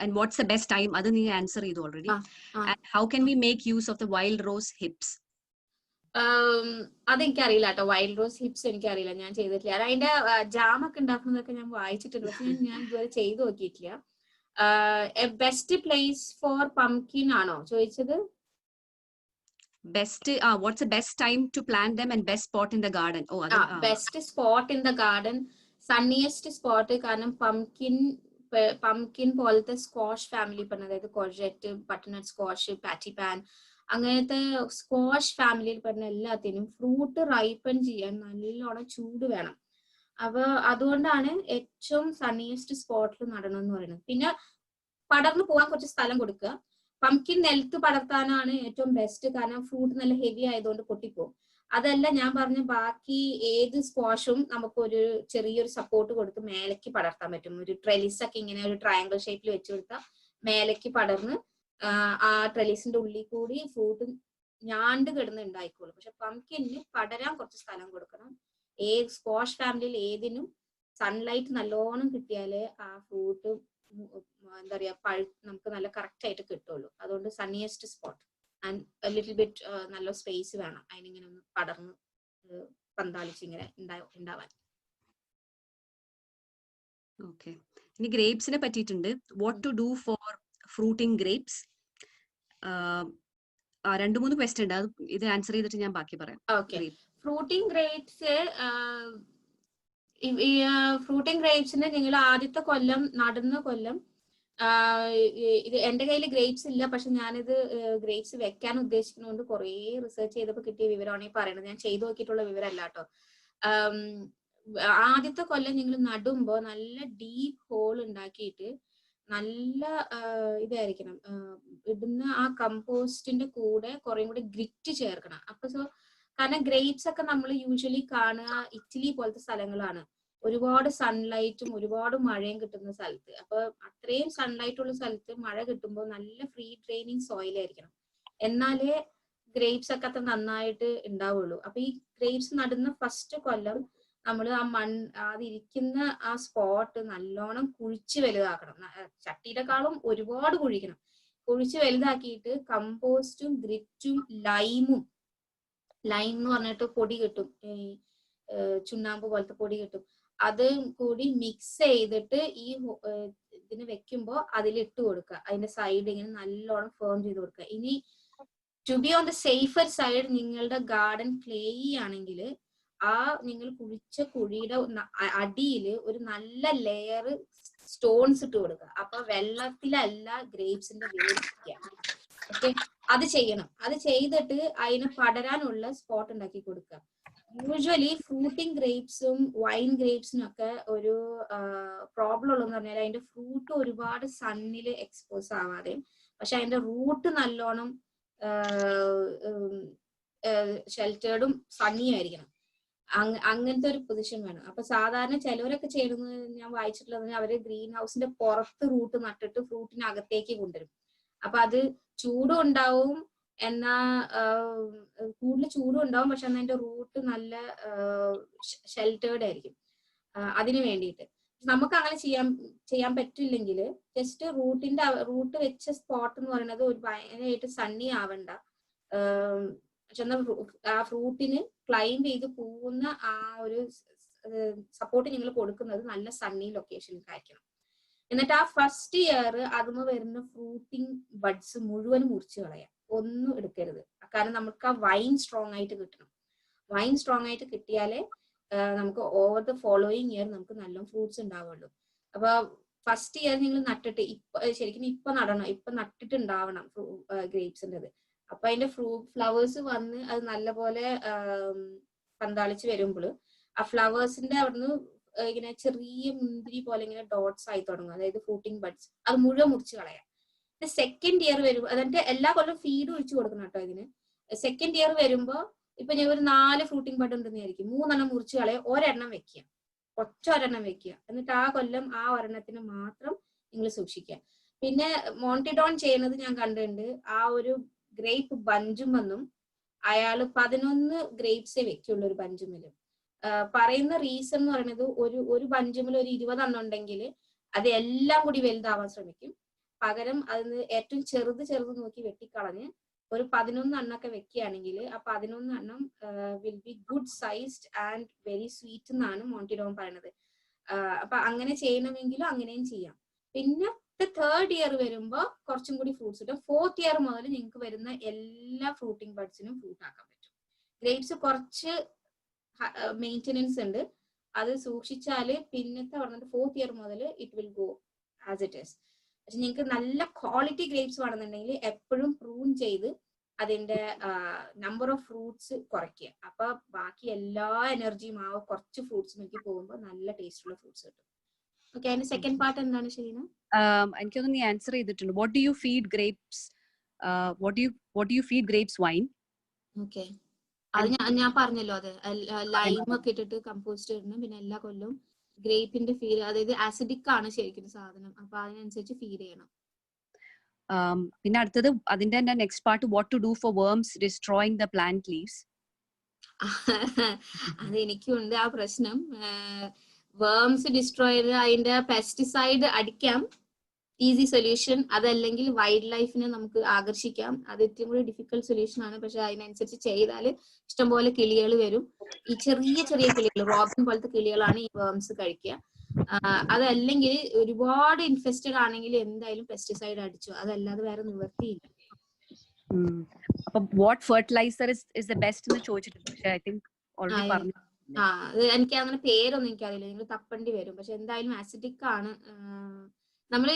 and what's the best time? അത് നീ ആൻസർ ചെയ്തു already. And how can we make use of the wild rose hips? അതെനിക്കറിയില്ല കേട്ടോ. വൈൽഡ് റോസ് ഹിപ്സ് എനിക്കറിയില്ല, ഞാൻ ചെയ്തിട്ടില്ല. അതിന്റെ ജാമൊക്കെ ഉണ്ടാക്കുന്നതൊക്കെ ഞാൻ വായിച്ചിട്ടുണ്ട്, പക്ഷെ ഞാൻ ഇതുവരെ ചെയ്തു നോക്കിയിട്ടില്ല. ബെസ്റ്റ് പ്ലേസ് ഫോർ പംകിൻ ആണോ ചോദിച്ചത്? Best, what's the best time to plant them and best spot in the garden? Best spot in the garden, sunniest spot. കാരണം പംകിൻ പോലത്തെ സ്ക്വാഷ് ഫാമിലി പെടുന്ന, അതായത് കൊർജറ്റ്, ബട്ടർനട്ട് സ്ക്വാഷ്, പാറ്റിപാൻ, അങ്ങനത്തെ സ്ക്വാഷ് ഫാമിലിയിൽ പെടുന്ന എല്ലാത്തിനും ഫ്രൂട്ട് റൈപ്പൻ ചെയ്യാൻ നല്ലോണം ചൂട് വേണം. അപ്പൊ അതുകൊണ്ടാണ് ഏറ്റവും സണ്ണിയസ്റ്റ് സ്പോട്ടിൽ നടണം എന്ന് പറയുന്നത്. പിന്നെ പടർന്നു പോകാൻ കുറച്ച് സ്ഥലം കൊടുക്കുക. പംകിൻ നിലത്ത് പടർത്താനാണ് ഏറ്റവും ബെസ്റ്റ്, കാരണം ഫ്രൂട്ട് നല്ല ഹെവി ആയതുകൊണ്ട് പൊട്ടിപ്പോകും. അതല്ല, ഞാൻ പറഞ്ഞ ബാക്കി ഏത് സ്ക്വാഷും നമുക്കൊരു ചെറിയൊരു സപ്പോർട്ട് കൊടുത്ത് മേലേക്ക് പടർത്താൻ പറ്റും. ഒരു ട്രെലിസ് ഒക്കെ ഇങ്ങനെ ഒരു ട്രയാങ്കിൾ ഷേപ്പിൽ വെച്ച് കൊടുത്താൽ മേലേക്ക് പടർന്ന് ആ ട്രെലിസിന്റെ ഉള്ളിൽ കൂടി ഫ്രൂട്ട് ഞാണ്ട് കിടന്ന് ഉണ്ടായിക്കോളും. പക്ഷെ പംകിന് പടരാൻ കുറച്ച് സ്ഥലം കൊടുക്കണം. സ്ക്വാഷ് ഫാമിലിയിൽ ഏതിനും സൺലൈറ്റ് നല്ലോണം കിട്ടിയാലേ ആ ഫ്രൂട്ട് എന്താ പറയാ നമുക്ക് നല്ല കറക്റ്റ് ആയിട്ട് കിട്ടുള്ളൂ. അതുകൊണ്ട് സണ്ണിയസ്റ്റ് സ്പോട്ട് ആൻഡ് ലിറ്റിൽ ബിറ്റ് നല്ല സ്പേസ് വേണം അതിനിങ്ങനെ ഒന്ന് പടർന്ന് പന്താളിച്ച് ഇങ്ങനെ ഉണ്ടാവാൻ. ഓക്കെ, ഇനി ഗ്രേപ്സിനെ പറ്റിയിട്ടുണ്ട്. What to do for fruiting grapes. 2-3 question ഉണ്ട്, അത് ഇത് ആൻസർ ചെയ്തിട്ട് ഞാൻ ബാക്കി പറയാം. ഓക്കെ, ഫ്രൂട്ടിംഗ് ഗ്രേപ്സ് ഫ്രൂട്ടിംഗ് ഗ്രേപ്സിന് നിങ്ങൾ ആദ്യത്തെ കൊല്ലം നടുന്ന കൊല്ലം ഇത് എന്റെ കയ്യിൽ ഗ്രേപ്സ് ഇല്ല, പക്ഷെ ഞാനിത് ഗ്രേപ്സ് വെക്കാൻ ഉദ്ദേശിക്കുന്നതുകൊണ്ട് കുറേ റിസർച്ച് ചെയ്തപ്പോൾ കിട്ടിയ വിവരമാണ് ഈ പറയുന്നത്. ഞാൻ ചെയ്തു നോക്കിയിട്ടുള്ള വിവരമല്ല കേട്ടോ. ആദ്യത്തെ കൊല്ലം നിങ്ങൾ നടുമ്പോ നല്ല ഡീപ്പ് ഹോൾ ഉണ്ടാക്കിയിട്ട് നല്ല ഇതായിരിക്കണം, ഇടുന്ന ആ കമ്പോസ്റ്റിന്റെ കൂടെ കുറേ കൂടി ഗ്രിറ്റ് ചേർക്കണം. അപ്പൊ കാരണം ഗ്രേപ്സ് ഒക്കെ നമ്മൾ യൂഷ്വലി കാണുക ഇറ്റലി പോലത്തെ സ്ഥലങ്ങളാണ്, ഒരുപാട് സൺലൈറ്റും ഒരുപാട് മഴയും കിട്ടുന്ന സ്ഥലത്ത്. അപ്പൊ അത്രയും സൺലൈറ്റ് ഉള്ള സ്ഥലത്ത് മഴ കിട്ടുമ്പോൾ നല്ല ഫ്രീ ഡ്രെയിനിങ് സോയിൽ ആയിരിക്കണം, എന്നാലേ ഗ്രേപ്സ് ഒക്കെ അത്ര നന്നായിട്ട് ഉണ്ടാവുള്ളൂ. അപ്പൊ ഈ ഗ്രേപ്സ് നടുന്ന ഫസ്റ്റ് കൊല്ലം നമ്മൾ ആ അതിരിക്കുന്ന ആ സ്പോട്ട് നല്ലോണം കുഴിച്ച് വലുതാക്കണം. ചട്ടിയിലെക്കാളും ഒരുപാട് കുഴിക്കണം. കുഴിച്ച് വലുതാക്കിയിട്ട് കമ്പോസ്റ്റും ഗ്രിറ്റും ലൈം എന്ന് പറഞ്ഞിട്ട് പൊടി കിട്ടും, ചുണ്ണാമ്പ് പോലത്തെ പൊടി കിട്ടും, അത് കൂടി മിക്സ് ചെയ്തിട്ട് ഈ ഇതിന് വെക്കുമ്പോ അതിലിട്ട് കൊടുക്കുക. അതിന്റെ സൈഡ് ഇങ്ങനെ നല്ലോണം ഫേം ചെയ്ത് കൊടുക്കുക. ഇനി to be on the safer side നിങ്ങളുടെ ഗാർഡൻ ക്ലേ ആണെങ്കിൽ ആ നിങ്ങൾ കുഴിച്ച കുഴിയുടെ അടിയിൽ ഒരു നല്ല ലെയർ സ്റ്റോൺസ് ഇട്ട് കൊടുക്കുക. അപ്പൊ വെള്ളത്തിലല്ല ഗ്രേപ്സിന്റെ വേരിക്കുക. ഓക്കെ, അത് ചെയ്യണം. അത് ചെയ്തിട്ട് അതിന് പടരാനുള്ള സ്പോട്ട് ഉണ്ടാക്കി കൊടുക്കുക. യൂഷ്വലി ഫ്രൂട്ടിംഗ് ഗ്രേപ്സും വൈൻ ഗ്രേപ്സിനും ഒക്കെ ഒരു പ്രോബ്ലം ഉള്ളതെന്ന് പറഞ്ഞാൽ അതിന്റെ ഫ്രൂട്ട് ഒരുപാട് സണ്ണിൽ എക്സ്പോസ് ആവാതെ, പക്ഷെ അതിന്റെ റൂട്ട് നല്ലോണം ഷെൽറ്റേർഡും സണ്ണിയും ആയിരിക്കണം. അങ്ങനത്തെ ഒരു പൊസിഷൻ വേണം. അപ്പൊ സാധാരണ ചിലവരൊക്കെ ചെയ്യുന്നത് ഞാൻ വായിച്ചിട്ടുള്ളത്, അവര് ഗ്രീൻ ഹൗസിന്റെ പുറത്ത് റൂട്ട് നട്ടിട്ട് ഫ്രൂട്ടിനകത്തേക്ക് കൊണ്ടുവരും. അപ്പൊ അത് ചൂടും ഉണ്ടാവും, എന്നാ കൂടുതൽ ചൂടും ഉണ്ടാവും, പക്ഷെ എന്നാ അതിന്റെ റൂട്ട് നല്ല ഷെൽറ്റേർഡ് ആയിരിക്കും. അതിന് വേണ്ടിയിട്ട് നമുക്ക് അങ്ങനെ ചെയ്യാൻ പറ്റില്ലെങ്കിൽ ജസ്റ്റ് റൂട്ട് വെച്ച സ്പോട്ട് എന്ന് പറയുന്നത് ഒരു ഭയങ്കരമായിട്ട് സണ്ണി ആവണ്ട, പക്ഷെ എന്നാൽ ആ ഫ്രൂട്ടിന് ക്ലൈംബ് ചെയ്ത് പോകുന്ന ആ ഒരു സപ്പോർട്ട് നിങ്ങൾ കൊടുക്കുന്നത് നല്ല സണ്ണി ലൊക്കേഷനിലായിരിക്കണം. എന്നിട്ട് ആ ഫസ്റ്റ് ഇയർ അതുമ്പോ വരുന്ന ഫ്രൂട്ടിംഗ് ബഡ്സ് മുഴുവൻ മുറിച്ച് കളയാം, ഒന്നും എടുക്കരുത്. കാരണം നമുക്ക് ആ വൈൻ സ്ട്രോങ് ആയിട്ട് കിട്ടണം. വൈൻ സ്ട്രോങ് ആയിട്ട് കിട്ടിയാലേ നമുക്ക് ഓവർ ദ ഫോളോയിങ് ഇയർ നമുക്ക് നല്ല ഫ്രൂട്ട്സ് ഉണ്ടാവുള്ളൂ. അപ്പൊ ഫസ്റ്റ് ഇയർ നിങ്ങൾ നട്ടിട്ട് ശരിക്കും ഇപ്പൊ നടണം, ഇപ്പൊ നട്ടിട്ടുണ്ടാവണം ഗ്രേപ്സിൻ്റെത്. അപ്പൊ അതിന്റെ ഫ്ലവേഴ്സ് വന്ന് അത് നല്ലപോലെ പന്താളിച്ച് വരുമ്പോൾ ആ ഫ്ലവേഴ്സിന്റെ അവിടുന്ന് ഇങ്ങനെ ചെറിയ മുന്തിരി പോലെ ഇങ്ങനെ ഡോട്ട്സ് ആയി തുടങ്ങും, അതായത് ഫ്രൂട്ടിംഗ് ബഡ്സ്. അത് മുഴുവൻ മുറിച്ച് കളയാം. സെക്കൻഡ് ഇയർ വരുമ്പോ അതിന്റെ എല്ലാ കൊല്ലം ഫീഡ് ഒഴിച്ചു കൊടുക്കണം കേട്ടോ ഇതിന്. സെക്കൻഡ് ഇയർ വരുമ്പോ ഇപ്പൊ ഞാൻ ഒരു 4 ഫ്രൂട്ടിംഗ് ബഡ് ഉണ്ടെന്നായിരിക്കും, 3 മുറിച്ച് കളയാം, ഒരെണ്ണം വെക്കുക, ഒരെണ്ണം വെക്കുക. എന്നിട്ട് ആ കൊല്ലം ആ ഒരെണ്ണത്തിന് മാത്രം നിങ്ങൾ സൂക്ഷിക്കുക. പിന്നെ മോണ്ടിഡോൺ ചെയ്യുന്നത് ഞാൻ കണ്ടിട്ടുണ്ട്. ആ ഒരു ഗ്രേപ്പ് ബഞ്ചുമെന്നും അയാള് 11 ഗ്രേപ്സേ വെക്കുള്ളൂ ഒരു ബഞ്ചുമില്. പറയുന്ന റീസൺ എന്ന് പറയുന്നത് ഒരു ബഞ്ചുമിൽ ഒരു 20 എണ്ണം ഉണ്ടെങ്കിൽ അത് എല്ലാം കൂടി വലുതാവാൻ ശ്രമിക്കും. പകരം അതിന് ഏറ്റവും ചെറുത് നോക്കി വെട്ടിക്കളഞ്ഞ് ഒരു 11 എണ്ണൊക്കെ വെക്കുകയാണെങ്കിൽ ആ 11 എണ്ണം will be good sized and very sweet എന്നാണ് മോണ്ടിഡോൺ പറയുന്നത്. അപ്പൊ അങ്ങനെ ചെയ്യണമെങ്കിലും അങ്ങനെയും ചെയ്യാം. പിന്നെ തേർഡ് ഇയർ വരുമ്പോൾ കുറച്ചും കൂടി ഫ്രൂട്ട്സ് കിട്ടും. ഫോർത്ത് ഇയർ മുതൽ നിങ്ങൾക്ക് വരുന്ന എല്ലാ ഫ്രൂട്ടിംഗ് ബഡ്സിനും ഫ്രൂട്ട് ആക്കാൻ പറ്റും. ഗ്രേപ്സ് കുറച്ച് മെയിൻ്റെനൻസ് ഉണ്ട്, അത് സൂക്ഷിച്ചാല് പിന്നത്തെ പറഞ്ഞത് ഫോർത്ത് ഇയർ മുതൽ it will go as it is. പക്ഷെ നിങ്ങൾക്ക് നല്ല ക്വാളിറ്റി ഗ്രേപ്സ് വേണമെന്നുണ്ടെങ്കിൽ എപ്പോഴും പ്രൂൺ ചെയ്ത് അതിന്റെ നമ്പർ ഓഫ് ഫ്രൂട്ട്സ് കുറയ്ക്കുക. അപ്പൊ ബാക്കി എല്ലാ എനർജിയും ആ കുറച്ച് ഫ്രൂട്ട്സിലേക്ക് പോകുമ്പോൾ നല്ല ടേസ്റ്റുള്ള ഫ്രൂട്ട്സ് കിട്ടും. ഓക്കെ, അതിന്റെ സെക്കൻഡ് പാർട്ട് എന്താണ് ചെയ്യുന്നത്? എനിക്കൊന്ന് നീ ആൻസർ ചെയ്തിട്ടുണ്ട്. What do you feed grapes, what do you feed grapes wine? Okay, അത് ഞാൻ പറഞ്ഞല്ലോ, അത് ലൈം ഒക്കെ ഇട്ടിട്ട് കമ്പോസ്റ്റ് ഇടണം. പിന്നെ എല്ലാ കൊല്ലവും ഗ്രേപ്പിന്റെ ഫീഡ്, അതായത് ആസിഡിക് ആണ് ശരിക്കും സാധനം, അപ്പൊ അതിനനുസരിച്ച് ഫീഡ് ചെയ്യണം. പിന്നെ അടുത്തത് അതിന്റെ തന്നെ next part, what to do for worms destroying the plant leaves. അത് എനിക്കുണ്ട് ആ പ്രശ്നം. വേംസ് ഡിസ്ട്രോയർ അതിന്റെ പെസ്റ്റിസൈഡ് അടിക്കാം, ഈസി സൊല്യൂഷൻ. അതല്ലെങ്കിൽ വൈൽഡ് ലൈഫിനെ നമുക്ക് ആകർഷിക്കാം. അത് ഏറ്റവും കൂടി ഡിഫിക്കൽട്ട് സൊല്യൂഷൻ ആണ്. പക്ഷെ അതിനനുസരിച്ച് ചെയ്താൽ ഇഷ്ടംപോലെ കിളികൾ വരും. ഈ ചെറിയ ചെറിയ കിളികൾ, റോബിൻ പോലത്തെ കിളികളാണ് ഈ വേംസ് കഴിക്കുക. അതല്ലെങ്കിൽ ഒരുപാട് ഇൻഫെസ്റ്റഡ് ആണെങ്കിൽ എന്തായാലും പെസ്റ്റിസൈഡ് അടിച്ചു, അതല്ലാതെ വേറെ നിവർത്തിയില്ല. അപ്പൊ what fertiliser is the best എന്ന് ചോദിച്ചിട്ടുണ്ട്. പക്ഷെ ഐ തിങ്ക് ഓൾറെഡി പറഞ്ഞു. അത് എനിക്ക് അങ്ങനെ പേരൊന്നും എനിക്കറിയില്ല, നിങ്ങൾ തപ്പേണ്ടി വരും. പക്ഷെ എന്തായാലും ആസിഡിക് ആണ്. നമ്മൾ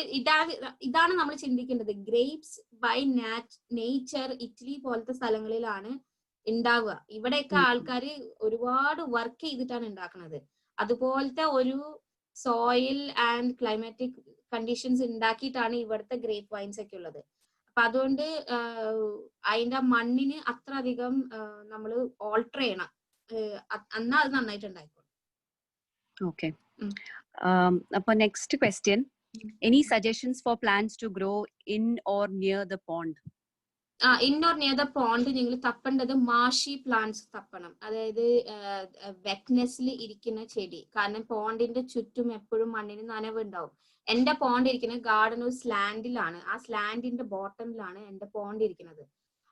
ഇതാണ് നമ്മൾ ചിന്തിക്കേണ്ടത്. ഗ്രേപ്സ് ബൈ നേച്ചർ ഇറ്റലി പോലത്തെ സ്ഥലങ്ങളിലാണ് ഉണ്ടാവുക. ഇവിടെയൊക്കെ ആൾക്കാർ ഒരുപാട് വർക്ക് ചെയ്തിട്ടാണ് ഉണ്ടാക്കുന്നത്. അതുപോലത്തെ ഒരു സോയിൽ ആൻഡ് ക്ലൈമാറ്റിക് കണ്ടീഷൻസ് ഉണ്ടാക്കിയിട്ടാണ് ഇവിടുത്തെ ഗ്രേപ്പ് വൈൻസ് ഒക്കെ ഉള്ളത്. അപ്പൊ അതുകൊണ്ട് അതിന്റെ മണ്ണിന് അത്ര അധികം നമ്മൾ ഓൾട്ടർ ചെയ്യണം, എന്നാ അത് നന്നായിട്ട് ഉണ്ടായിക്കോളും. ഓക്കെ. അപ്പൊ next question, any suggestions for plants to grow in or near the pond? In or near the pond നിങ്ങൾ തപ്പേണ്ടത് മാഷി പ്ലാന്റ്സ് തപ്പണം. അതായത് വെറ്റ്നെസ്സിൽ ഇരിക്കുന്ന ചെടി. കാരണം പോണ്ടിന്റെ ചുറ്റും എപ്പോഴും മണ്ണിന് നനവ് ഉണ്ടാവും. എന്റെ പോണ്ട് ഇരിക്കുന്ന ഗാർഡൻ ഒരു സ്ലാൻഡിലാണ്. ആ സ്ലാൻഡിന്റെ ബോട്ടമിലാണ് എന്റെ പോണ്ട് ഇരിക്കുന്നത്.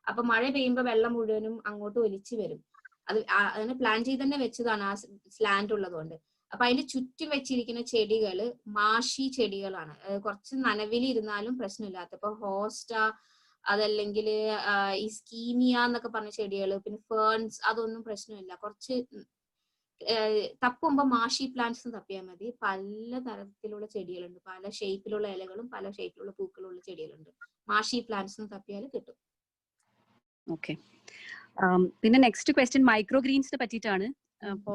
അപ്പൊ മഴ പെയ്യുമ്പോൾ വെള്ളം മുഴുവനും അങ്ങോട്ട് ഒലിച്ചു വരും. അതിനെ പ്ലാൻ ചെയ്ത് തന്നെ വെച്ചതാണ് ആ സ്ലാൻഡ് ഉള്ളതുകൊണ്ട്. അപ്പൊ അതിന്റെ ചുറ്റും വെച്ചിരിക്കുന്ന ചെടികള് മാഷി ചെടികളാണ്. കുറച്ച് നനവിലിരുന്നാലും പ്രശ്നമില്ലാത്ത. ഇപ്പൊ ഹോസ്റ്റ, അതല്ലെങ്കിൽ ഈ സ്കീമിയ എന്നൊക്കെ പറഞ്ഞ ചെടികൾ, പിന്നെ ഫേൺസ്, അതൊന്നും പ്രശ്നമില്ല. കുറച്ച് തപ്പുമ്പോ മാഷി പ്ലാന്റ്സ് തപ്പിയാൽ മതി. പല തരത്തിലുള്ള ചെടികളുണ്ട്, പല ഷേപ്പിലുള്ള ഇലകളും പല ഷേപ്പിലുള്ള പൂക്കളുള്ള ചെടികളുണ്ട്. മാഷി പ്ലാന്റ്സ് തപ്പിയാൽ കിട്ടും. ഓക്കെ. പിന്നെ നെക്സ്റ്റ് ക്വസ്റ്റ്യൻ മൈക്രോ ഗ്രീൻസിനെ പറ്റിയിട്ടാണ്. അപ്പോ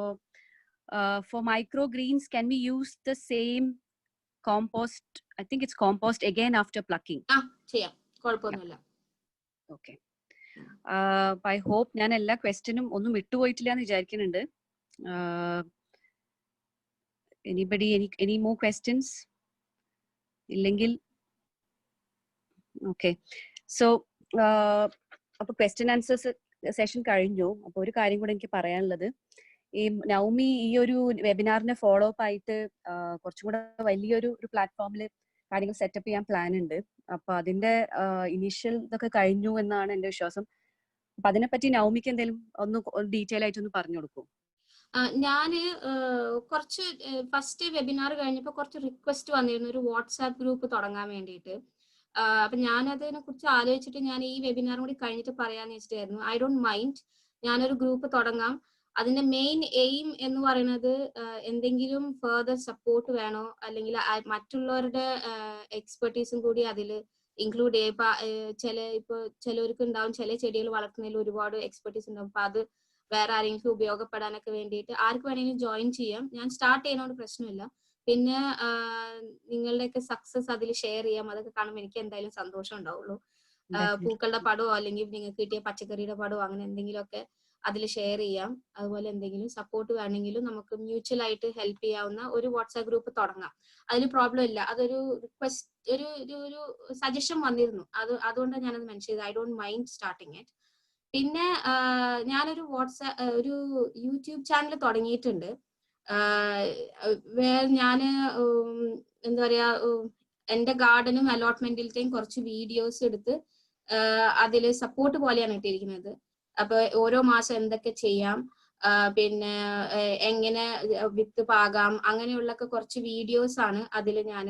for micro greens can we use the same compost? I think it's compost again after plucking. ചെയ്യാം, കുഴപ്പമൊന്നുമില്ല. ഓക്കെ. ഐ ഹോപ്പ് ഞാൻ എല്ലാ ക്വസ്റ്റ്യനും ഒന്നും വിട്ടുപോയിട്ടില്ല എന്ന് വിചാരിക്കുന്നുണ്ട്. Anybody any more questions? ഇല്ലെങ്കിൽ ഓക്കെ. സോ അപ്പൊ ക്വസ്റ്റ്യൻ ആൻസേഴ്സ് സെഷൻ കഴിഞ്ഞു. അപ്പൊ ഒരു കാര്യം കൂടെ എനിക്ക് പറയാനുള്ളത്, ഈ നൗമി ഈ ഒരു വെബിനാറിനെ ഫോളോ അപ്പ് ആയിട്ട് കുറച്ചും കൂടെ വലിയൊരു പ്ലാറ്റ്ഫോമിൽ കാര്യങ്ങൾ സെറ്റപ്പ് ചെയ്യാൻ പ്ലാൻ ഉണ്ട്. അപ്പൊ അതിന്റെ ഇനീഷ്യൽ ഇതൊക്കെ കഴിഞ്ഞു എന്നാണ് എന്റെ വിശ്വാസം. അപ്പൊ അതിനെപ്പറ്റി നൗമിക്ക് എന്തെങ്കിലും ഒന്ന് ഡീറ്റെയിൽ ആയിട്ട് ഒന്ന് പറഞ്ഞു കൊടുക്കൂ? ഞാന് കുറച്ച് ഫസ്റ്റ് വെബിനാർ കഴിഞ്ഞപ്പോൾ കുറച്ച് റിക്വസ്റ്റ് വന്നിരുന്നു ഒരു വാട്സാപ്പ് ഗ്രൂപ്പ് തുടങ്ങാൻ വേണ്ടിയിട്ട്. അപ്പൊ ഞാൻ അതിനെ കുറിച്ച് ആലോചിച്ചിട്ട് ഞാൻ ഈ വെബിനാറും കൂടി കഴിഞ്ഞിട്ട് പറയാന്ന് വെച്ചിട്ടായിരുന്നു. ഐ ഡോണ്ട് മൈൻഡ്, ഞാനൊരു ഗ്രൂപ്പ് തുടങ്ങാം. അതിന്റെ മെയിൻ എയിം എന്ന് പറയുന്നത് എന്തെങ്കിലും ഫെർദർ സപ്പോർട്ട് വേണോ, അല്ലെങ്കിൽ മറ്റുള്ളവരുടെ എക്സ്പെർട്ടീസും കൂടി അതിൽ ഇൻക്ലൂഡ് ചെയ്യും. ഇപ്പൊ ചിലവർക്ക് ഉണ്ടാവും ചില ചെടികൾ വളർത്തുന്നതിൽ ഒരുപാട് എക്സ്പെർട്ടീസ് ഉണ്ടാവും. അപ്പൊ അത് വേറെ ആരെങ്കിലും ഉപയോഗപ്പെടാനൊക്കെ വേണ്ടിയിട്ട് ആർക്ക് വേണമെങ്കിലും ജോയിൻ ചെയ്യാം. ഞാൻ സ്റ്റാർട്ട് ചെയ്യുന്നതുകൊണ്ട് പ്രശ്നമില്ല. പിന്നെ നിങ്ങളുടെയൊക്കെ സക്സസ് അതിൽ ഷെയർ ചെയ്യാം. അതൊക്കെ കാണുമ്പോൾ എനിക്ക് എന്തായാലും സന്തോഷം ഉണ്ടാവുള്ളൂ. പൂക്കളുടെ പടമോ അല്ലെങ്കിൽ നിങ്ങൾക്ക് കിട്ടിയ പച്ചക്കറിയുടെ പടമോ അങ്ങനെ എന്തെങ്കിലുമൊക്കെ അതിൽ ഷെയർ ചെയ്യാം. അതുപോലെ എന്തെങ്കിലും സപ്പോർട്ട് വേണമെങ്കിലും നമുക്ക് മ്യൂച്വൽ ആയിട്ട് ഹെൽപ്പ് ചെയ്യാവുന്ന ഒരു വാട്സാപ്പ് ഗ്രൂപ്പ് തുടങ്ങാം. അതിന് പ്രോബ്ലം ഇല്ല. അതൊരു റിക്വസ്റ്റ്, ഒരു സജഷൻ വന്നിരുന്നു. അതുകൊണ്ടാണ് ഞാനത് മെൻഷൻ ചെയ്തത്. I don't mind starting it. പിന്നെ ഞാനൊരു ഒരു യൂട്യൂബ് ചാനൽ തുടങ്ങിയിട്ടുണ്ട്. ഞാന് എന്താ പറയാ, എന്റെ ഗാർഡനും അലോട്ട്മെന്റിലത്തെയും കുറച്ച് വീഡിയോസ് എടുത്ത് അതില് സപ്പോർട്ട് പോലെയാണ് ഇട്ടിരിക്കുന്നത്. അപ്പൊ ഓരോ മാസം എന്തൊക്കെ ചെയ്യാം, പിന്നെ എങ്ങനെ വിത്ത് പാകാം, അങ്ങനെയുള്ളൊക്കെ കുറച്ച് വീഡിയോസ് ആണ് അതിൽ ഞാൻ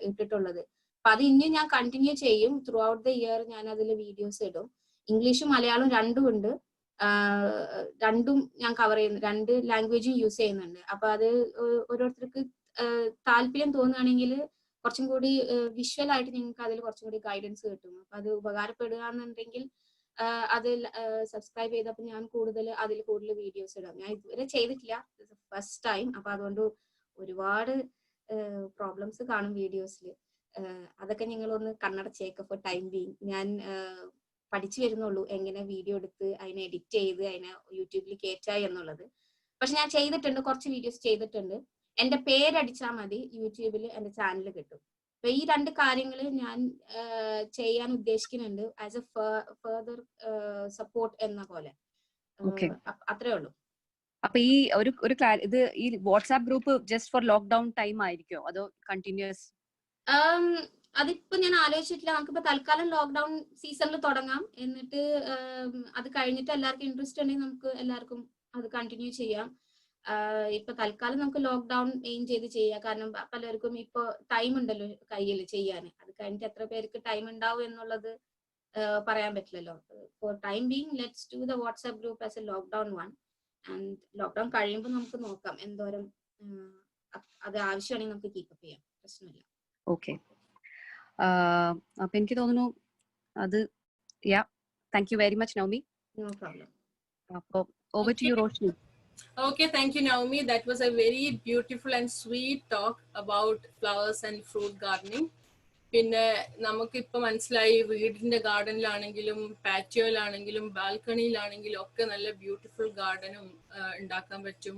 ഇട്ടിട്ടുള്ളത്. അപ്പൊ അത് ഇനിയും ഞാൻ കണ്ടിന്യൂ ചെയ്യും. ത്രൂ ഔട്ട് ദ ഇയർ ഞാൻ അതിൽ വീഡിയോസ് ഇടും. ഇംഗ്ലീഷും മലയാളവും രണ്ടും ഉണ്ട്. രണ്ടും ഞാൻ കവർ ചെയ്യുന്നു, രണ്ട് ലാംഗ്വേജും യൂസ് ചെയ്യുന്നുണ്ട്. അപ്പൊ അത് ഓരോരുത്തർക്ക് താല്പര്യം തോന്നുകയാണെങ്കിൽ കുറച്ചും കൂടി വിഷ്വൽ ആയിട്ട് നിങ്ങൾക്ക് അതിൽ കുറച്ചും കൂടി ഗൈഡൻസ് കിട്ടും. അപ്പൊ അത് ഉപകാരപ്പെടുക എന്നുണ്ടെങ്കിൽ അതിൽ സബ്സ്ക്രൈബ് ചെയ്തപ്പോൾ ഞാൻ അതിൽ കൂടുതൽ വീഡിയോസ് ഇടാം. ഞാൻ ഇതുവരെ ചെയ്തിട്ടില്ല, ഫസ്റ്റ് ടൈം. അപ്പൊ അതുകൊണ്ട് ഒരുപാട് പ്രോബ്ലംസ് കാണും വീഡിയോസിൽ. അതൊക്കെ നിങ്ങളൊന്ന് കണ്ണടച്ചേക്ക് ഫോർ ടൈം ബീങ്. ഞാൻ പഠിച്ചു വരുന്നുള്ളൂ എങ്ങനെ വീഡിയോ എടുത്ത് അതിനെ എഡിറ്റ് ചെയ്ത് അതിനെ യൂട്യൂബിൽ കയറ്റായി എന്നുള്ളത്. പക്ഷെ ഞാൻ ചെയ്തിട്ടുണ്ട്, കുറച്ച് വീഡിയോസ് ചെയ്തിട്ടുണ്ട്. എന്റെ പേരടിച്ചാൽ മതി യൂട്യൂബിൽ എന്റെ ചാനൽ കിട്ടും. അപ്പൊ ഈ രണ്ട് കാര്യങ്ങൾ ഞാൻ ചെയ്യാൻ ഉദ്ദേശിക്കുന്നുണ്ട് ആസ് എ ഫർദർ സപ്പോർട്ട് എന്ന പോലെ. അത്രേ ഉള്ളൂ. അപ്പൊ ഈ ഇത് ഈ WhatsApp group just for lockdown time ആയിരിക്കോ അതോ കണ്ടിന്യൂസ്? അതിപ്പോ ഞാൻ ആലോചിച്ചിട്ടില്ല. നമുക്കിപ്പോ തൽക്കാലം ലോക്ക്ഡൌൺ സീസണിൽ തുടങ്ങാം. എന്നിട്ട് അത് കഴിഞ്ഞിട്ട് എല്ലാവർക്കും ഇൻട്രസ്റ്റ് ഉണ്ടെങ്കിൽ നമുക്ക് എല്ലാവർക്കും അത് കണ്ടിന്യൂ ചെയ്യാം. ഇപ്പൊ തൽക്കാലം നമുക്ക് ലോക്ക്ഡൌൺ എയിം ചെയ്ത് ചെയ്യാം. കാരണം പലർക്കും ഇപ്പൊ ടൈം ഉണ്ടല്ലോ കയ്യിൽ ചെയ്യാൻ. അത് കഴിഞ്ഞിട്ട് എത്ര പേർക്ക് ടൈം ഉണ്ടാവും എന്നുള്ളത് പറയാൻ പറ്റില്ലല്ലോ. For time being let's do the WhatsApp group as a lockdown one. And lockdown കഴിയുമ്പോൾ നമുക്ക് നോക്കാം എന്തോരം അത് ആവശ്യമാണെങ്കിൽ നമുക്ക് കീപ്പപ്പ് ചെയ്യാം. പ്രശ്നമില്ല. ഓക്കെ, അപ്പൊ എനിക്ക് തോന്നുന്നു അത് thank you very much Naumi. No problem. അപ്പൊ over to you Roshni. Okay, thank you, Naomi. That was a very beautiful and sweet talk about flowers and fruit gardening. പിന്നെ നമുക്കിപ്പോൾ മനസ്സിലായി വീടിന്റെ ഗാർഡനിലാണെങ്കിലും പാറ്റിയോയിലാണെങ്കിലും ബാൽക്കണിയിലാണെങ്കിലും ഒക്കെ നല്ല ബ്യൂട്ടിഫുൾ ഗാർഡനും ഉണ്ടാക്കാൻ പറ്റും.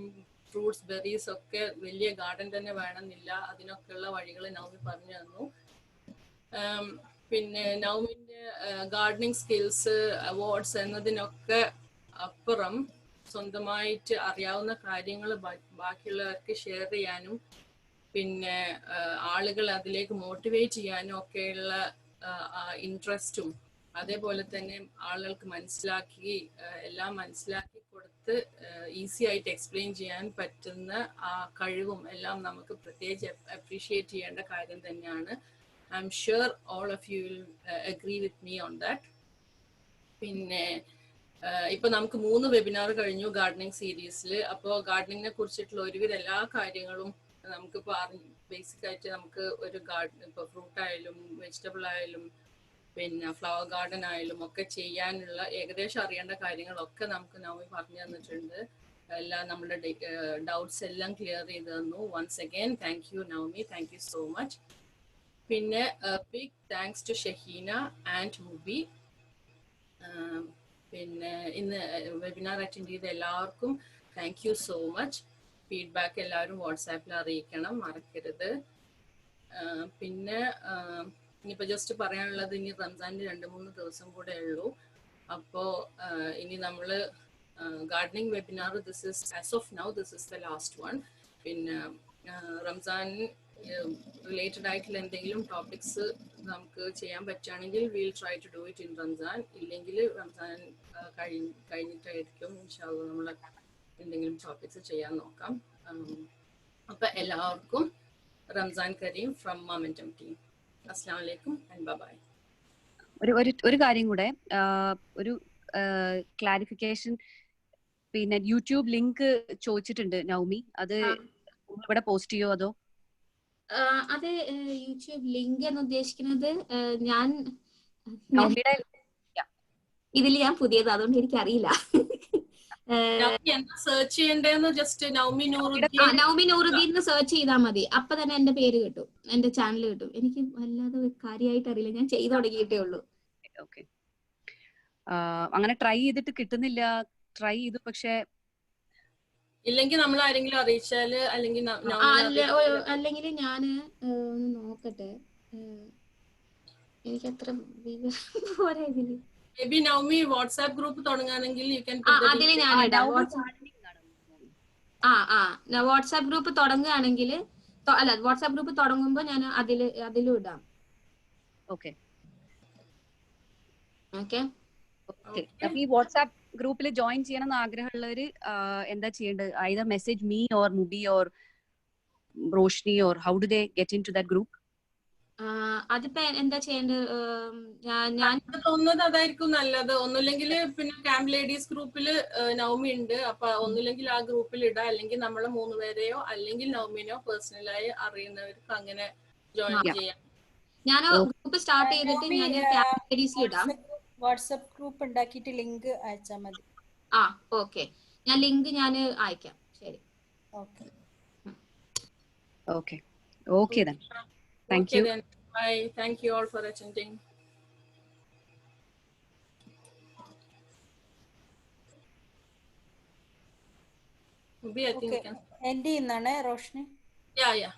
ഫ്രൂട്ട്സ്, ബെറീസ് ഒക്കെ വലിയ ഗാർഡൻ തന്നെ വേണമെന്നില്ല. അതിനൊക്കെയുള്ള വഴികൾ നൗമി പറഞ്ഞു തന്നു. പിന്നെ നൗമിന്റെ ഗാർഡനിങ് സ്കിൽസ്, അവാർഡ്സ് എന്നതിനൊക്കെ അപ്പുറം സ്വന്തമായിട്ട് അറിയാവുന്ന കാര്യങ്ങൾ ബാക്കിയുള്ളവർക്ക് ഷെയർ ചെയ്യാനും പിന്നെ ആളുകൾ അതിലേക്ക് മോട്ടിവേറ്റ് ചെയ്യാനും ഒക്കെയുള്ള ഇൻട്രസ്റ്റും, അതേപോലെ തന്നെ ആളുകൾക്ക് എല്ലാം മനസ്സിലാക്കി കൊടുത്ത് ഈസി ആയിട്ട് എക്സ്പ്ലെയിൻ ചെയ്യാൻ പറ്റുന്ന ആ കഴിവും എല്ലാം നമുക്ക് പ്രത്യേകിച്ച് അപ്രീഷിയേറ്റ് ചെയ്യേണ്ട കാര്യം തന്നെയാണ്. I am sure all of you will agree with me on that. പിന്നെ ഇപ്പൊ നമുക്ക് 3 വെബിനാർ കഴിഞ്ഞു ഗാർഡനിങ് സീരീസിൽ. അപ്പോൾ ഗാർഡനിങ്ങിനെ കുറിച്ചിട്ടുള്ള ഒരുവിധ എല്ലാ കാര്യങ്ങളും നമുക്കിപ്പോൾ ബേസിക് ആയിട്ട് നമുക്ക് ഒരു ഗാർഡൻ ഇപ്പോൾ ഫ്രൂട്ട് ആയാലും വെജിറ്റബിൾ ആയാലും പിന്നെ ഫ്ലവർ ഗാർഡൻ ആയാലും ഒക്കെ ചെയ്യാനുള്ള ഏകദേശം അറിയേണ്ട കാര്യങ്ങളൊക്കെ നമുക്ക് നൗമി പറഞ്ഞു തന്നിട്ടുണ്ട്. എല്ലാം നമ്മുടെ ഡൗട്ട്സ് എല്ലാം ക്ലിയർ ചെയ്ത് തന്നു. Once again thank you Naumi, thank you so much. പിന്നെ big thanks to Shaheena and Mubi. പിന്നെ ഇന്ന് വെബിനാർ അറ്റൻഡ് ചെയ്ത എല്ലാവർക്കും thank you so much. Feedback എല്ലാവരും വാട്സാപ്പിൽ അറിയിക്കണം, മറക്കരുത്. പിന്നെ ഇനിയിപ്പോൾ ജസ്റ്റ് പറയാനുള്ളത്, ഇനി റംസാൻ്റെ 2-3 ദിവസം കൂടെ ഉള്ളൂ. അപ്പോൾ ഇനി നമ്മൾ gardening webinar as of now this is the last one. പിന്നെ റംസാൻ റിലേറ്റഡ് ആയിട്ടുള്ള എന്തെങ്കിലും ടോപ്പിക്സ് നമുക്ക് ചെയ്യാൻ പറ്റുകയാണെങ്കിൽ will try to do it in Ramzan. ഇല്ലെങ്കിൽ റംസാൻ കഴിഞ്ഞിട്ടായിരിക്കും ഇൻഷാ അല്ലാഹ് നമ്മൾ എന്തെങ്കിലും ടോപ്പിക്സ് ചെയ്യാൻ നോക്കാം. അപ്പൊ എല്ലാവർക്കും റംസാൻ കരീം ഫ്രം മൊമെന്റം ടീം. അസ്സലാമു അലൈക്കും ആൻഡ് ബൈ ബൈ. ഒരു കാര്യം കൂടെ, ഒരു ക്ലാരിഫിക്കേഷൻ. പിന്നെ യൂട്യൂബ് ലിങ്ക് ചോദിച്ചിട്ടുണ്ട് നൗമി, അത് ഇവിടെ പോസ്റ്റ് ചെയ്യോ അതോ? അത് യൂട്യൂബ് ലിങ്ക് എന്ന് ഉദ്ദേശിക്കുന്നത് ഞാൻ ഇതിൽ ഞാൻ പുതിയത്, അതുകൊണ്ട് എനിക്ക് അറിയില്ല. സെർച്ച് ചെയ്യേണ്ടതെന്ന് ജസ്റ്റ് നൗമി നൂറുദ്ദീൻ സെർച്ച് ചെയ്താൽ മതി. അപ്പൊ തന്നെ എന്റെ പേര് കിട്ടും, എന്റെ ചാനൽ കിട്ടും. എനിക്ക് വല്ലാതെ കാര്യമായിട്ട് അറിയില്ല, ഞാൻ ചെയ്തു തുടങ്ങിയിട്ടേ ഉള്ളൂ. അങ്ങനെ ട്രൈ ചെയ്തിട്ട് കിട്ടുന്നില്ല. ട്രൈ ചെയ്തു, പക്ഷെ ഇല്ലെങ്കിൽ നമ്മൾ ആരെങ്കിലും അറിയിച്ചാല് അല്ലെങ്കിൽ ഞാൻ നോക്കട്ടെ, എനിക്ക് അത്ര പോരാ ഇതില്. Maybe Naomi WhatsApp group തുടങ്ങാണെങ്കിൽ you can അതില് ഞാൻ വാട്സാപ്പ് ഗ്രൂപ്പ് തുടങ്ങുകയാണെങ്കിൽ, അല്ല വാട്സാപ്പ് ഗ്രൂപ്പ് തുടങ്ങുമ്പോ ഞാൻ അതിലും ഇടാം. ഓക്കെ. ഓക്കെ, ഈ വാട്സാപ്പ് ഗ്രൂപ്പിൽ ജോയിൻ ചെയ്യണമെന്ന് ആഗ്രഹമുള്ളവര് എന്താ ചെയ്യേണ്ടത്? either message me or Mubi or Roshni, or how do they get into that group? അതിപ്പോ എന്താ ചെയ്യേണ്ടത്? ഞാൻ തോന്നുന്നത് അതായിരിക്കും നല്ലത്. ഒന്നുമില്ലെങ്കിൽ പിന്നെ ക്യാമ്പ് ലേഡീസ് ഗ്രൂപ്പിൽ നൗമി ഉണ്ട്. അപ്പൊ ഒന്നുമില്ലെങ്കിൽ ആ ഗ്രൂപ്പിൽ ഇടാം, അല്ലെങ്കിൽ നമ്മളെ 3 പേരെയോ അല്ലെങ്കിൽ നൗമിനോ പേഴ്സണലായി അറിയുന്നവർക്ക് അങ്ങനെ ജോയിൻ ചെയ്യാം. ഞാൻ ഗ്രൂപ്പ് സ്റ്റാർട്ട് ചെയ്തിട്ട് ഞാൻ ക്യാമ്പ് ലേഡീസിൽ ഇടാം. വാട്സ്ആപ്പ് ഗ്രൂപ്പ് ഉണ്ടാക്കിയിട്ട് ലിങ്ക് അയച്ചാൽ മതി. ഓക്കെ, ഞാൻ ലിങ്ക് അയക്കാം. ശരി, okay okay okay then. Thank you. Then. Bye. Thank you all for attending. Mubi, I think we can. End ചെയ്യുന്നതാണ് റോഷ്നി. Yeah.